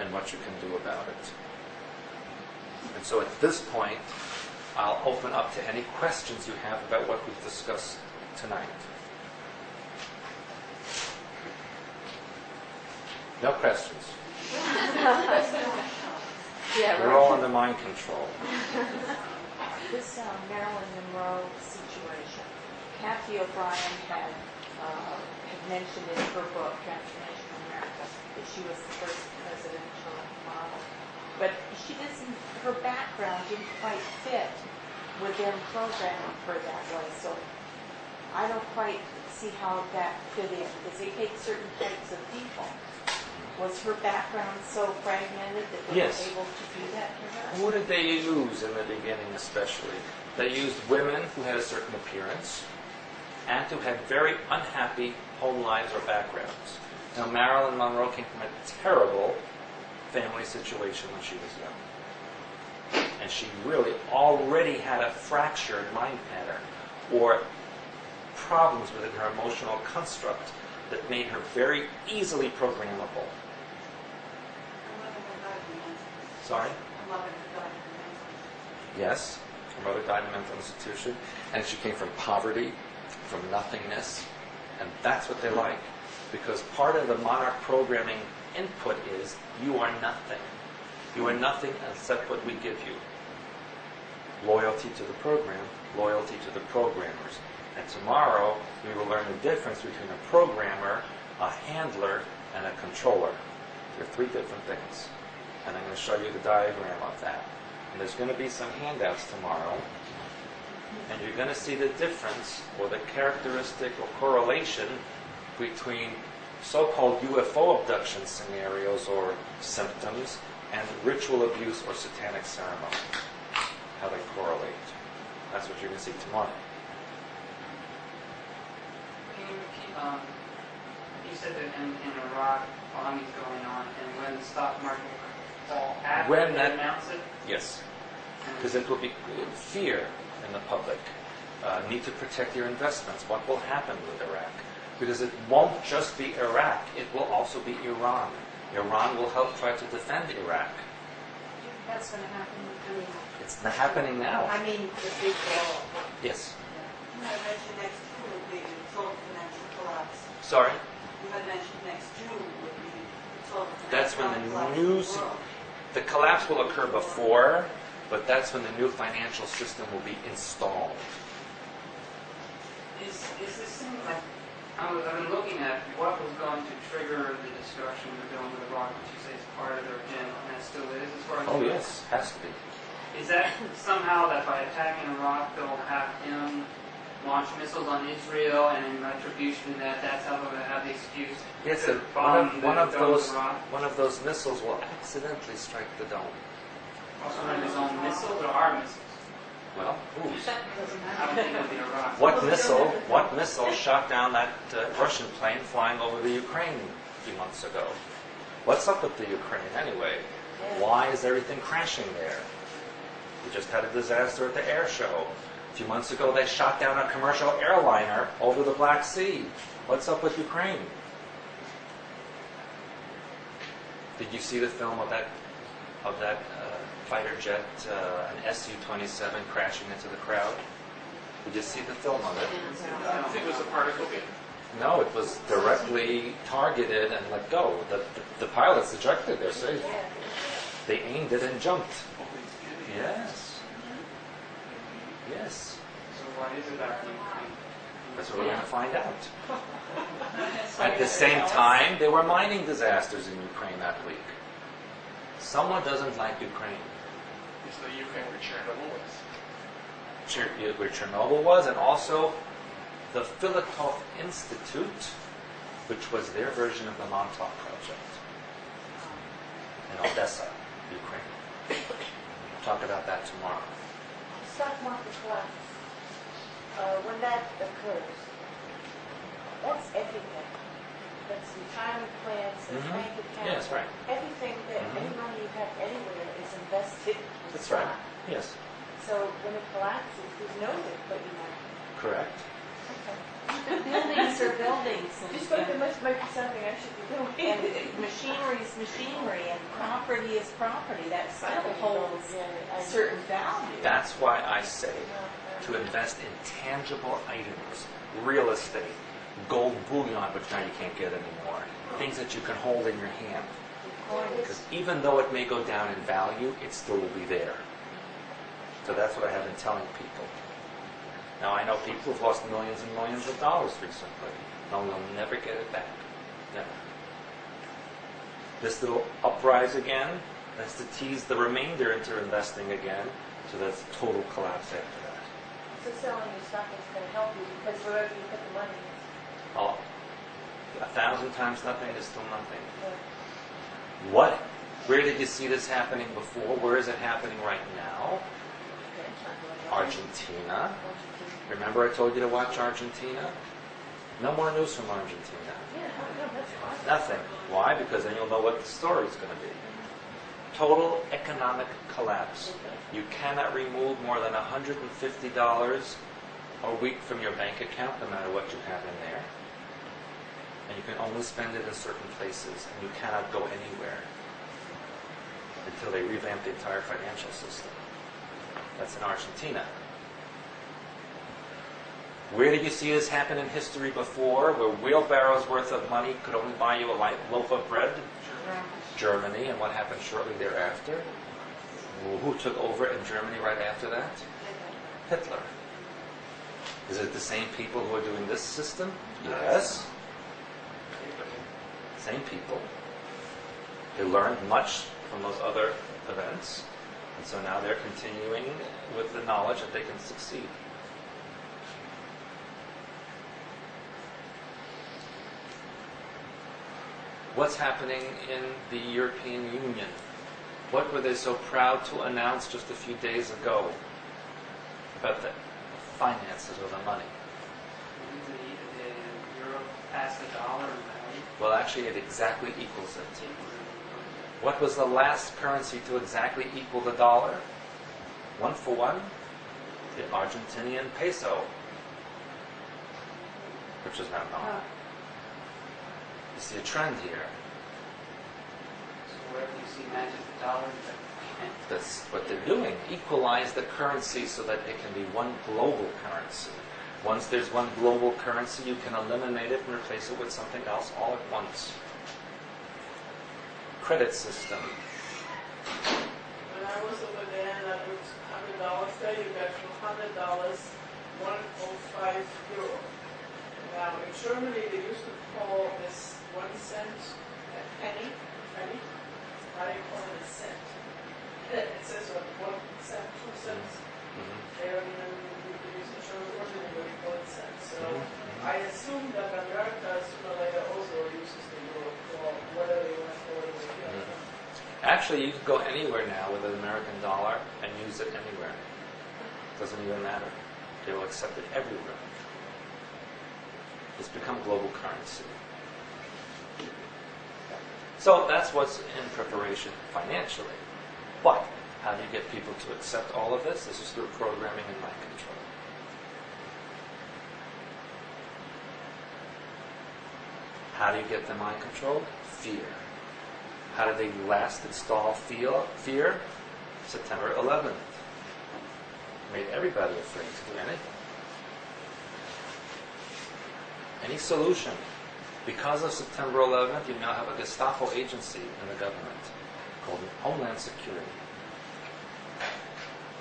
and what you can do about it. And so at this point, I'll open up to any questions you have about what we've discussed tonight. No questions. Yeah, We're all under mind control. This Marilyn Monroe situation, Kathy O'Brien had mentioned in her book, Transformation of America, that she was the first presidential model. But she doesn't, her background didn't quite fit within programming her that way. So I don't quite see how that fit in, because they take certain types of people. Was her background so fragmented that they Yes. were able to do that to her? Who did they use in the beginning especially? They used women who had a certain appearance and who had very unhappy home lives or backgrounds. Now, Marilyn Monroe came from a terrible family situation when she was young. And she really already had a fractured mind pattern or problems within her emotional construct that made her very easily programmable. Sorry? Yes, her mother died in a mental institution, and she came from poverty, from nothingness, and that's what they like. Because part of the monarch programming input is, you are nothing. You are nothing except what we give you. Loyalty to the program, loyalty to the programmers. And tomorrow, we will learn the difference between a programmer, a handler, and a controller. They're three different things. And I'm going to show you the diagram of that. And there's going to be some handouts tomorrow. And you're going to see the difference, or the characteristic or correlation between so-called UFO abduction scenarios or symptoms and ritual abuse or satanic ceremony. How they correlate. That's what you're going to see tomorrow. Can you repeat, you said that in Iraq, bombings going on, and when the stock market will fall after When they that- announce it? Yes. And Because it will be fear in the public. Need to protect your investments. What will happen with Iraq? Because it won't just be Iraq. It will also be Iran. Iran will help try to defend Iraq. That's going to happen. I mean, It's happening now. I mean, The big wall. Yes. You had mentioned next June would be the total financial collapse. Sorry? You had mentioned next June would be the total That's when financial the collapse new... of the world. The collapse will occur before, but that's when the new financial system will be installed. Is this thing like, I've been looking at what was going to trigger the destruction of the dome of the rock, which you say is part of their agenda, and that still is as far as Oh, you know? yes. Has to be. Is that somehow that by attacking Iraq, they'll have him launch missiles on Israel, and in retribution to that, that's how they'll have the excuse Yes, to and bomb one the of dome those of Iraq? missiles will accidentally strike the dome. Also, one of his own missiles or our missiles? Well, whose? that doesn't I don't think matter. it'll be Iraq. What missile shot down that Russian plane flying over the Ukraine a few months ago? What's up with the Ukraine anyway? Why is everything crashing there? We just had a disaster at the air show. A few months ago, they shot down a commercial airliner over the Black Sea. What's up with Ukraine? Did you see the film of that fighter jet, an Su-27 crashing into the crowd? Did you see the film of it? I think it was a particle beam. No, it was directly targeted and let go. The pilots ejected, they're safe. They aimed it and jumped. Yes. Yes. So why is it back in Ukraine? That's what we're going to find out. At the same time, there were mining disasters in Ukraine that week. Someone doesn't like Ukraine. It's the Ukraine where Chernobyl was. Where Chernobyl was, and also the Filatov Institute, which was their version of the Montauk Project in Odessa, Ukraine. We'll talk about that tomorrow. Stock market collapse, when that occurs, that's everything. That's retirement plans, that's Mhm. bank accounts. Yes, right. Everything that, Mhm. any money you have anywhere is invested in That's stock. right. Yes. So when it collapses, there's no way to put your money. Correct. Okay. Buildings are buildings. Just like there must might be something I should be doing. And machinery is machinery, and property is property. That still holds certain value. That's why I say to invest in tangible items, real estate, gold bullion, which now you can't get anymore, things that you can hold in your hand. Because even though it may go down in value, it still will be there. So that's what I have been telling people. Now I know people who've lost millions and millions of dollars recently. No, they'll never get it back. Never. This little uprise again, that's to tease the remainder into investing again, so that's total collapse after that. So selling your stock is going to help you because wherever you put the money is. Oh, 1,000 times nothing is still nothing. Yeah. What? Where did you see this happening before? Where is it happening right now? Argentina. Remember I told you to watch Argentina? No more news from Argentina. Yeah, no, that's fine. Nothing. Why? Because then you'll know what the story's going to be. Total economic collapse. You cannot remove more than $150 a week from your bank account, no matter what you have in there. And you can only spend it in certain places, and you cannot go anywhere until they revamp the entire financial system. That's in Argentina. Where did you see this happen in history before, where wheelbarrows worth of money could only buy you a light loaf of bread? Germany. And what happened shortly thereafter? Who took over in Germany right after that? Hitler. Is it the same people who are doing this system? Yes. Same people. They learned much from those other events, and so now they're continuing with the knowledge that they can succeed. What's happening in the European Union? What were they so proud to announce just a few days ago about the finances or the money? The euro passed the dollar in value. Well, actually, it exactly equals it. What was the last currency to exactly equal the dollar? 1 for 1? The Argentinian peso, which is now gone. You see a trend here. So wherever you see matches the dollar, That's what they're doing. Equalize the currency so that it can be one global currency. Once there's one global currency, you can eliminate it and replace it with something else all at once. Credit system. When I was over there and I looked $100 there, you got $100, 105 euro. Now in Germany they used to call this 1 cent a penny. Now you call it a cent. It says 1 cent, 2 cents. They don't even use the German word anymore, they call it cents. So I assume that America sooner or later also uses the euro for whatever they want to call it. Actually, you can go anywhere now with an American dollar and use it anywhere. It doesn't even matter. They will accept it everywhere. It's become global currency. So that's what's in preparation financially. But how do you get people to accept all of this? This is through programming and mind control. How do you get them mind controlled? Fear. How did they last install fear? September 11th. Made everybody afraid to do anything. Any solution. Because of September 11th, you now have a Gestapo agency in the government called Homeland Security.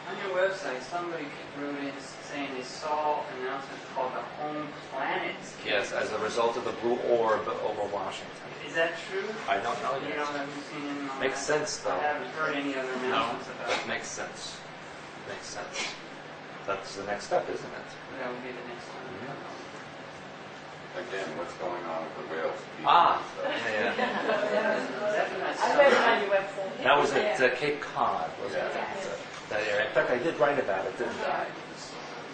on your website, somebody wrote in saying they saw an announcement called the Home Planet. Yes, as a result of the blue orb over Washington. Is that true? I don't know You yet. know, have you seen anything on Makes that? sense, though. I haven't heard any other No, announcements about that it. makes sense. Makes sense. That's the next step, isn't it? That would be the next one. Again, what's going on with the whales? Ah, and stuff. yeah. That's what I I saw. read it on your website. That was at Cape Cod, wasn't it? Yeah. That area. In fact, I did write about it, didn't I?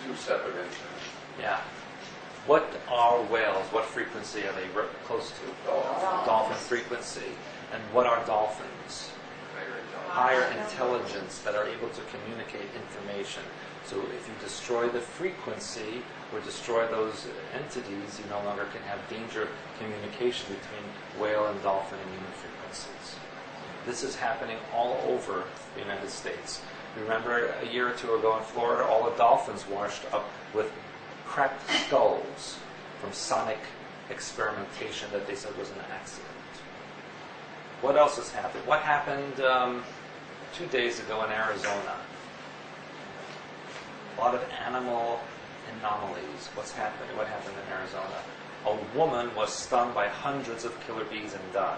Two separate incidents. Yeah. What are whales? What frequency are they close to? Dolphins. Dolphin frequency. And what are dolphins? Very higher intelligence that are able to communicate information. So if you destroy the frequency or destroy those entities, you no longer can have danger of communication between whale and dolphin and human frequencies. This is happening all over the United States. Remember a year or two ago in Florida, all the dolphins washed up with cracked skulls from sonic experimentation that they said was an accident. What else has happened? What happened 2 days ago in Arizona? A lot of animal anomalies. What happened in Arizona? A woman was stung by hundreds of killer bees and died.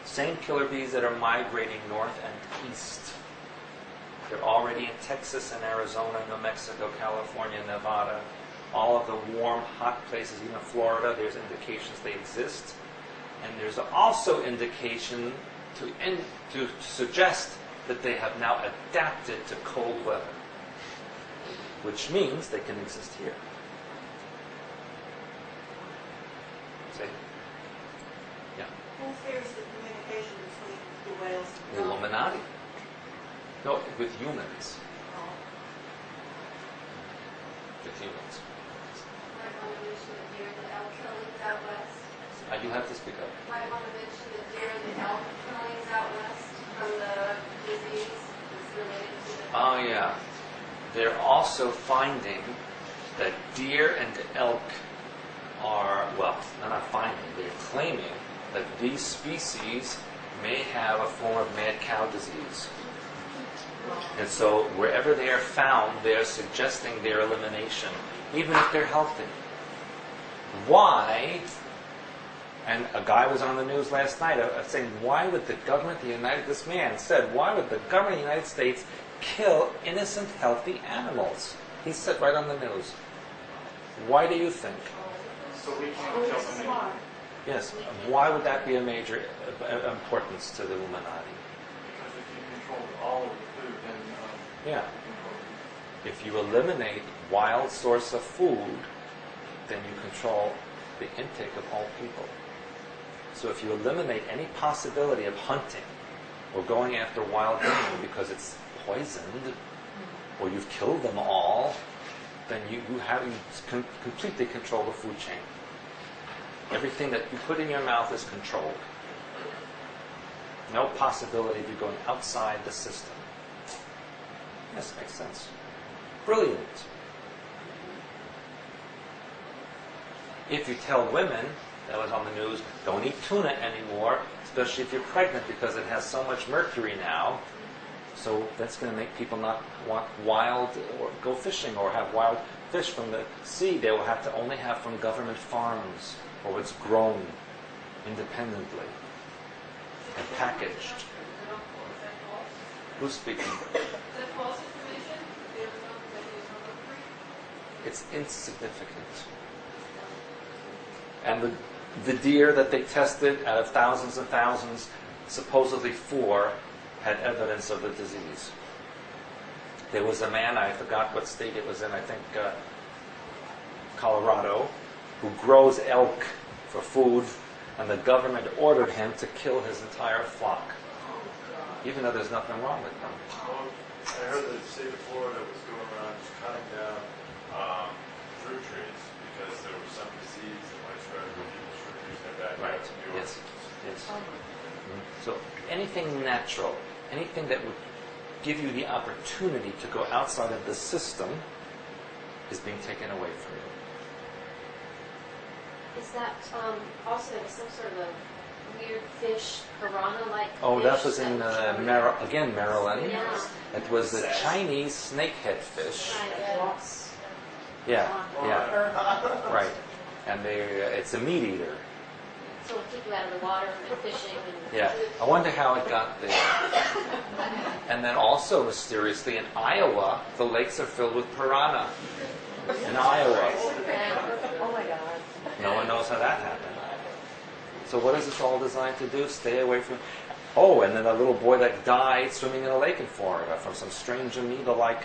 Same killer bees that are migrating north and east. They're already in Texas and Arizona, New Mexico, California, Nevada, all of the warm, hot places, even Florida. There's indications they exist. And there's also indication to suggest that they have now adapted to cold weather, which means they can exist here. See? Yeah. Who fears the communication between the whales and The Illuminati. No, with humans. With humans. Might want to mention the deer and the elk killings out west. You have to speak up. Might want to mention the deer and the elk killings out west from the disease that's related to the... Oh, yeah. They're also finding that deer and elk are, well, they're not finding, they're claiming that these species may have a form of mad cow disease. And so wherever they are found, they are suggesting their elimination, even if they're healthy. Why? And a guy was on the news last night saying, why would the government, this man said, why would the government of the United States kill innocent, healthy animals? He said right on the news. Why do you think? So we can't kill them. Yes. Why would that be a major importance to the Illuminati? Because if you control all of the food, then Yeah. If you eliminate wild source of food, then you control the intake of all people. So if you eliminate any possibility of hunting or going after wild game because it's poisoned or you've killed them all, then you completely control the food chain. Everything that you put in your mouth is controlled. No possibility of you going outside the system. Yes, makes sense. Brilliant. If you tell women, that was on the news, don't eat tuna anymore, especially if you're pregnant because it has so much mercury now, so that's going to make people not want wild or go fishing or have wild fish from the sea. They will have to only have from government farms or what's grown independently and packaged. Who's speaking? Is that false information? There was no mercury? It's insignificant. And the deer that they tested out of thousands and thousands, supposedly 4 had evidence of the disease. There was a man, I forgot what state it was in, I think Colorado, who grows elk for food, and the government ordered him to kill his entire flock, even though there's nothing wrong with them. Well, I heard that the state of Florida was going around just cutting down fruit trees because there was some disease that might spread from people's fruit trees in their backyard. Right. Yes. Yes. So anything natural, anything that would give you the opportunity to go outside of the system is being taken away from you. Is that also some sort of a weird fish, piranha-like Oh, fish that was in Maryland. Yeah. It was the Chinese snakehead fish. Right. Yeah. Right. And it's a meat eater. So it'll keep you out of the water and fishing. And Yeah. I wonder how it got there. And then also, mysteriously, in Iowa, the lakes are filled with piranha. In Iowa. Oh my God. No one knows how that happened. So what is this all designed to do? Stay away from... Oh, and then a little boy that died swimming in a lake in Florida from some strange amoeba-like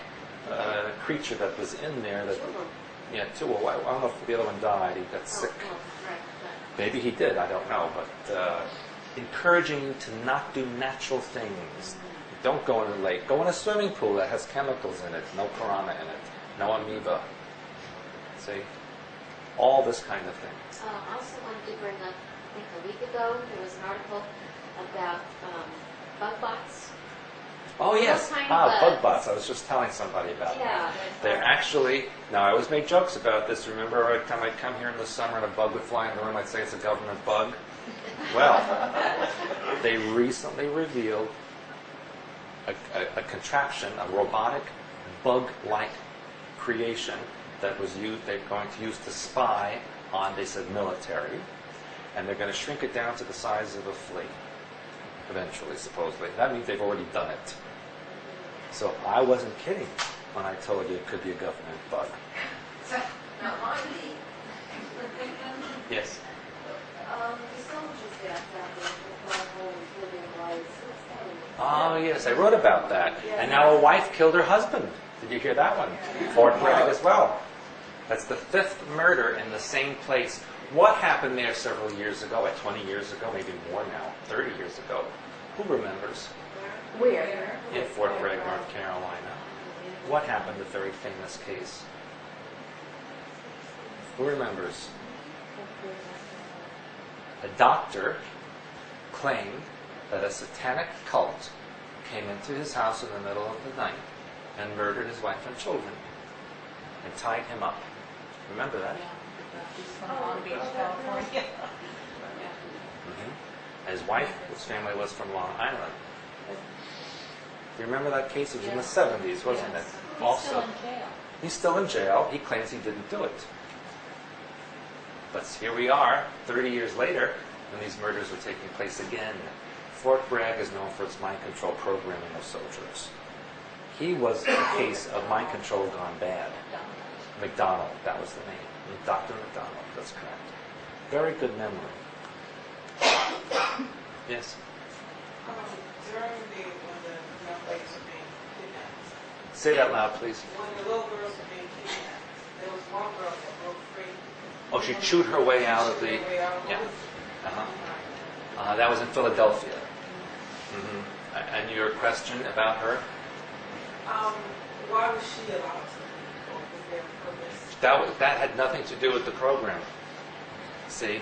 creature that was in there. That, yeah, 2. Well, I don't know if the other one died. He got sick. Right. Maybe he did. I don't know. But encouraging you to not do natural things. Don't go in a lake. Go in a swimming pool that has chemicals in it, no piranha in it, no amoeba. See? All this kind of thing. I also wanted to bring up, I think a week ago, there was an article about bug bites. Oh yes, What kind of bug bugs? bots. I was just telling somebody about that. Yeah. They're actually, now I always make jokes about this. Remember every time I'd come here in the summer and a bug would fly in the room, I'd say it's a government bug? Well, they recently revealed a contraption, a robotic bug-like creation that was used, they're going to use to spy on, they said, military. And they're going to shrink it down to the size of a flea, eventually, supposedly. That means they've already done it. So I wasn't kidding when I told you it could be a government bug. Now, Marty, Yes. the soldiers got out there for 5 hours living lives. Oh, yes, I wrote about that. And now a wife killed her husband. Did you hear that one? Fort Bragg as well. That's the 5th murder in the same place. What happened there several years ago, 20 years ago, maybe more now, 30 years ago? Who remembers? Where? In Fort Bragg, North Carolina. What happened, the very famous case? Who remembers? A doctor claimed that a satanic cult came into his house in the middle of the night and murdered his wife and children and tied him up. Remember that? He's from Long Beach, California. His wife, his family was from Long Island. You remember that case? It was in the 70s, wasn't it? He's still in jail. He's still in jail. He claims he didn't do it. But here we are, 30 years later, when these murders are taking place again. Fort Bragg is known for its mind control programming of soldiers. He was a case of mind control gone bad. McDonald, that was the name. Dr. McDonald, that's correct. Very good memory. Yes? During when the young ladies were being kidnapped, Say that loud, please. when the little girls were being kidnapped, there was one girl that broke free. Oh, she chewed her way out of the... Yeah. That was in Philadelphia. And your question about her? Why was she allowed to go with their purpose? That had nothing to do with the program. See?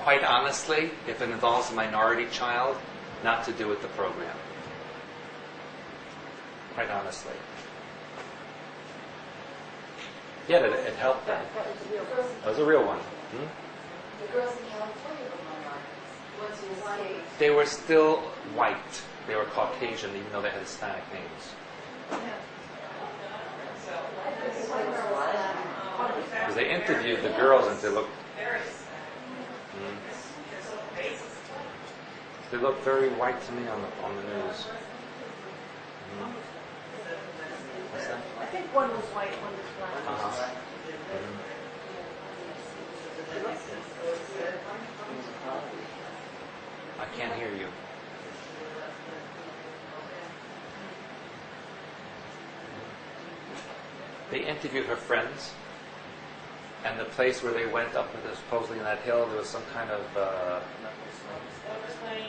Quite honestly, if it involves a minority child, not to do with the program. Quite honestly. Yeah, it helped them. That was a real one. The girls in California were minorities. Once you escaped. They were still white. They were Caucasian, even though they had Hispanic names. Because they interviewed the girls and they looked... They looked very white to me on the news. What's that? I think one was white, one was black. I can't hear you. They interviewed her friends, and the place where they went up, supposedly in that hill, there was some kind of...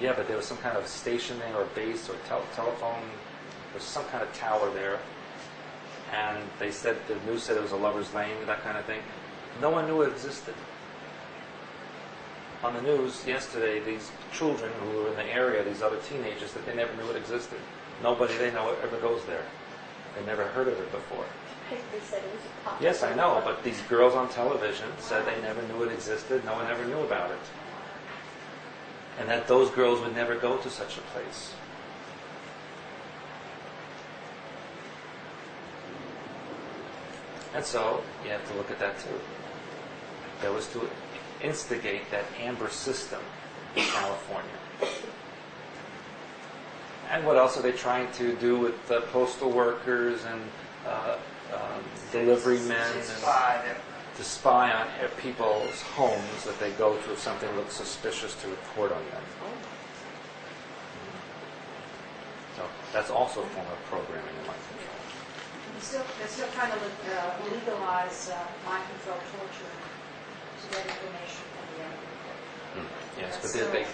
yeah, but there was some kind of station there, or base, or telephone. There was some kind of tower there. And they said, the news said it was a lover's lane, that kind of thing. No one knew it existed. On the news yesterday, these children who were in the area, these other teenagers, that they never knew it existed. Nobody they know ever goes there. They never heard of it before. They said it was a pop. Yes, I know, but these girls on television said they never knew it existed. No one ever knew about it. And that those girls would never go to such a place. And so, you have to look at that too. That was to instigate that amber system in California. And what else are they trying to do with postal workers and delivery men and to spy on people's homes that they go to if something looks suspicious to report on them. So that's also a form of programming in mind control. They're still trying to legalize mind control torture to get information from the enemy. Yes, That's but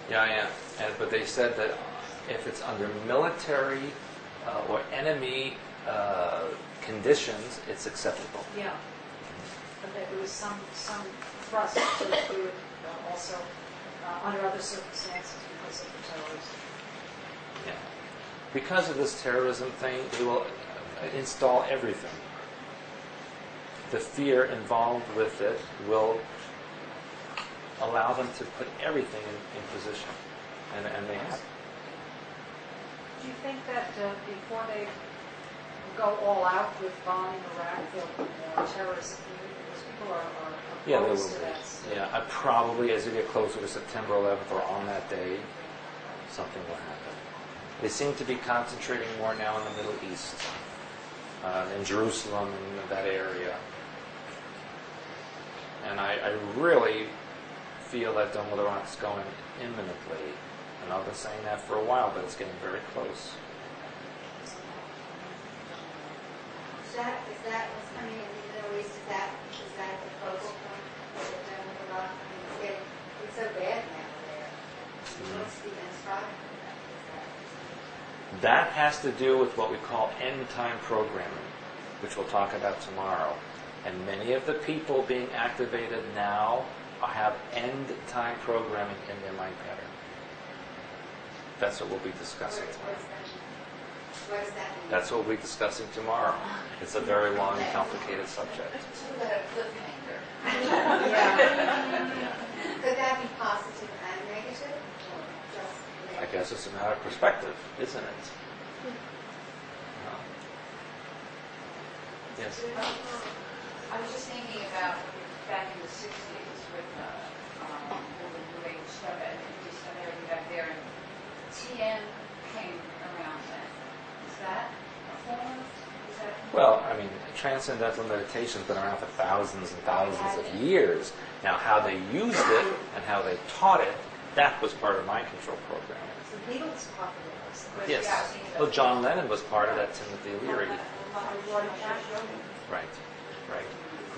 Yeah. But they said that if it's under military or enemy conditions, it's acceptable. Yeah. But there was some thrust to do it also under other circumstances because of the terrorism. Yeah. Because of this terrorism thing, they will install everything. The fear involved with it will allow them to put everything in position. And they have. Do you think that before they go all out with bombing Iraq, they'll terrorist because people are opposed to that? Yeah, probably as you get closer to September 11th or on that day, something will happen. They seem to be concentrating more now in the Middle East, in Jerusalem and that area. And I really feel that done with Iraq's going imminently. And I've been saying that for a while, but it's getting very close. Is that what's coming in the Middle East? Is that the focal point that they're done with Iraq? I mean, it's so bad now there. What's the end product of that? That has to do with what we call end-time programming, which we'll talk about tomorrow. And many of the people being activated now have end-time programming in their mind pattern. That's what we'll be discussing tomorrow. What does that mean? That's what we'll be discussing tomorrow. It's a very long and complicated subject. Could that be positive and negative? Or just I negative? guess it's a matter of perspective, isn't it? Yes. I was just thinking about back in the 60s with the New Age stuff and everything back there, and TM came around then. Is that a form? Well, I mean, transcendental meditation has been around for thousands and thousands of years. Now, how they used it and how they taught it, that was part of mind control programming. The Beatles popularized it. Yes. Well, John Lennon was part of that Timothy Leary. Right.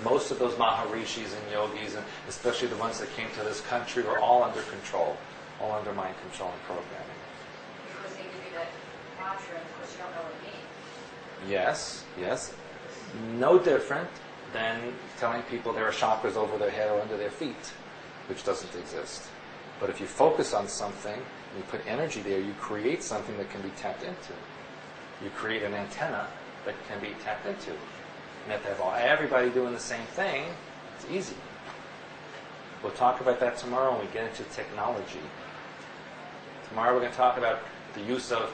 Most of those Maharishis and yogis, and especially the ones that came to this country, were all under control, all under mind control and programming. Because they give you that mantra, and of course you don't know what it means. Yes. No different than telling people there are chakras over their head or under their feet, which doesn't exist. But if you focus on something, and you put energy there, you create something that can be tapped into. You create an antenna that can be tapped into. And if they have everybody doing the same thing, it's easy. We'll talk about that tomorrow when we get into technology. Tomorrow we're going to talk about the use of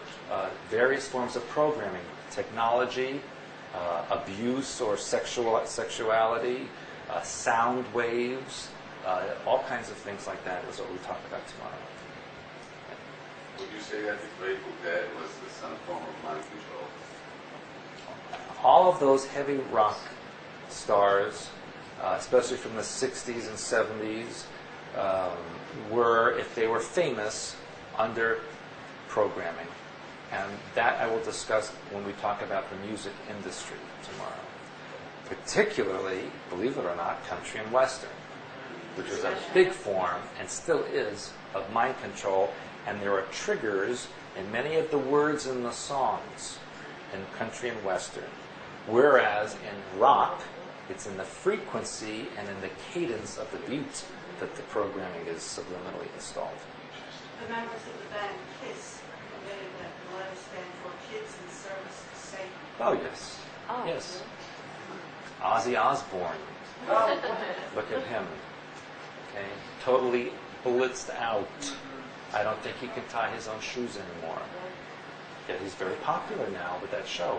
various forms of programming, technology, abuse or sexuality, sound waves, all kinds of things like that is what we'll talk about tomorrow. Would you say that the Grateful Dead was some form of mind control? All of those heavy rock stars, especially from the 60s and 70s, were, if they were famous, under programming. And that I will discuss when we talk about the music industry tomorrow. Particularly, believe it or not, country and western, which is a big form, and still is, of mind control. And there are triggers in many of the words in the songs in country and western. Whereas in rock, it's in the frequency and in the cadence of the beat that the programming is subliminally installed. The members of the band KISS admitted that the letters stand for Kids in Service to Satan. Oh, yes. Oh, Yes. Ozzy Osbourne. Look at him. Okay. Totally blitzed out. I don't think he can tie his own shoes anymore. Yet he's very popular now with that show.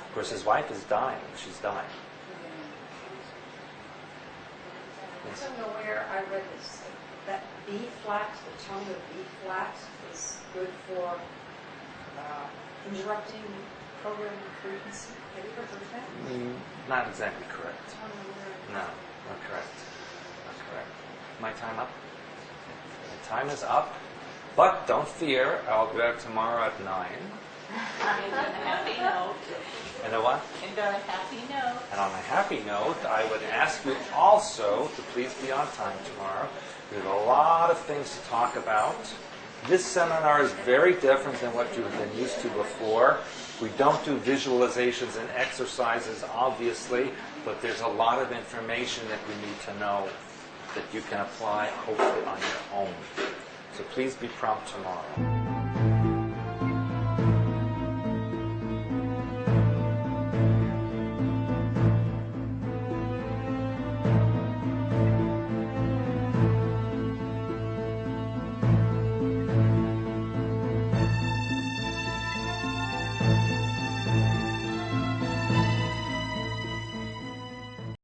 Of course, his wife is dying. She's dying. I don't know where I read this. That B flat, the tone of B flat, is good for interrupting programming frequency. Have you ever heard that? Not exactly correct. No, not correct. Not correct. My time up? My time is up. But don't fear, I'll be back tomorrow at 9. And on a happy note. And a what? And on a happy note. And on a happy note, I would ask you also to please be on time tomorrow. We have a lot of things to talk about. This seminar is very different than what you've been used to before. We don't do visualizations and exercises, obviously, but there's a lot of information that we need to know that you can apply, hopefully, on your own. So please be prompt tomorrow.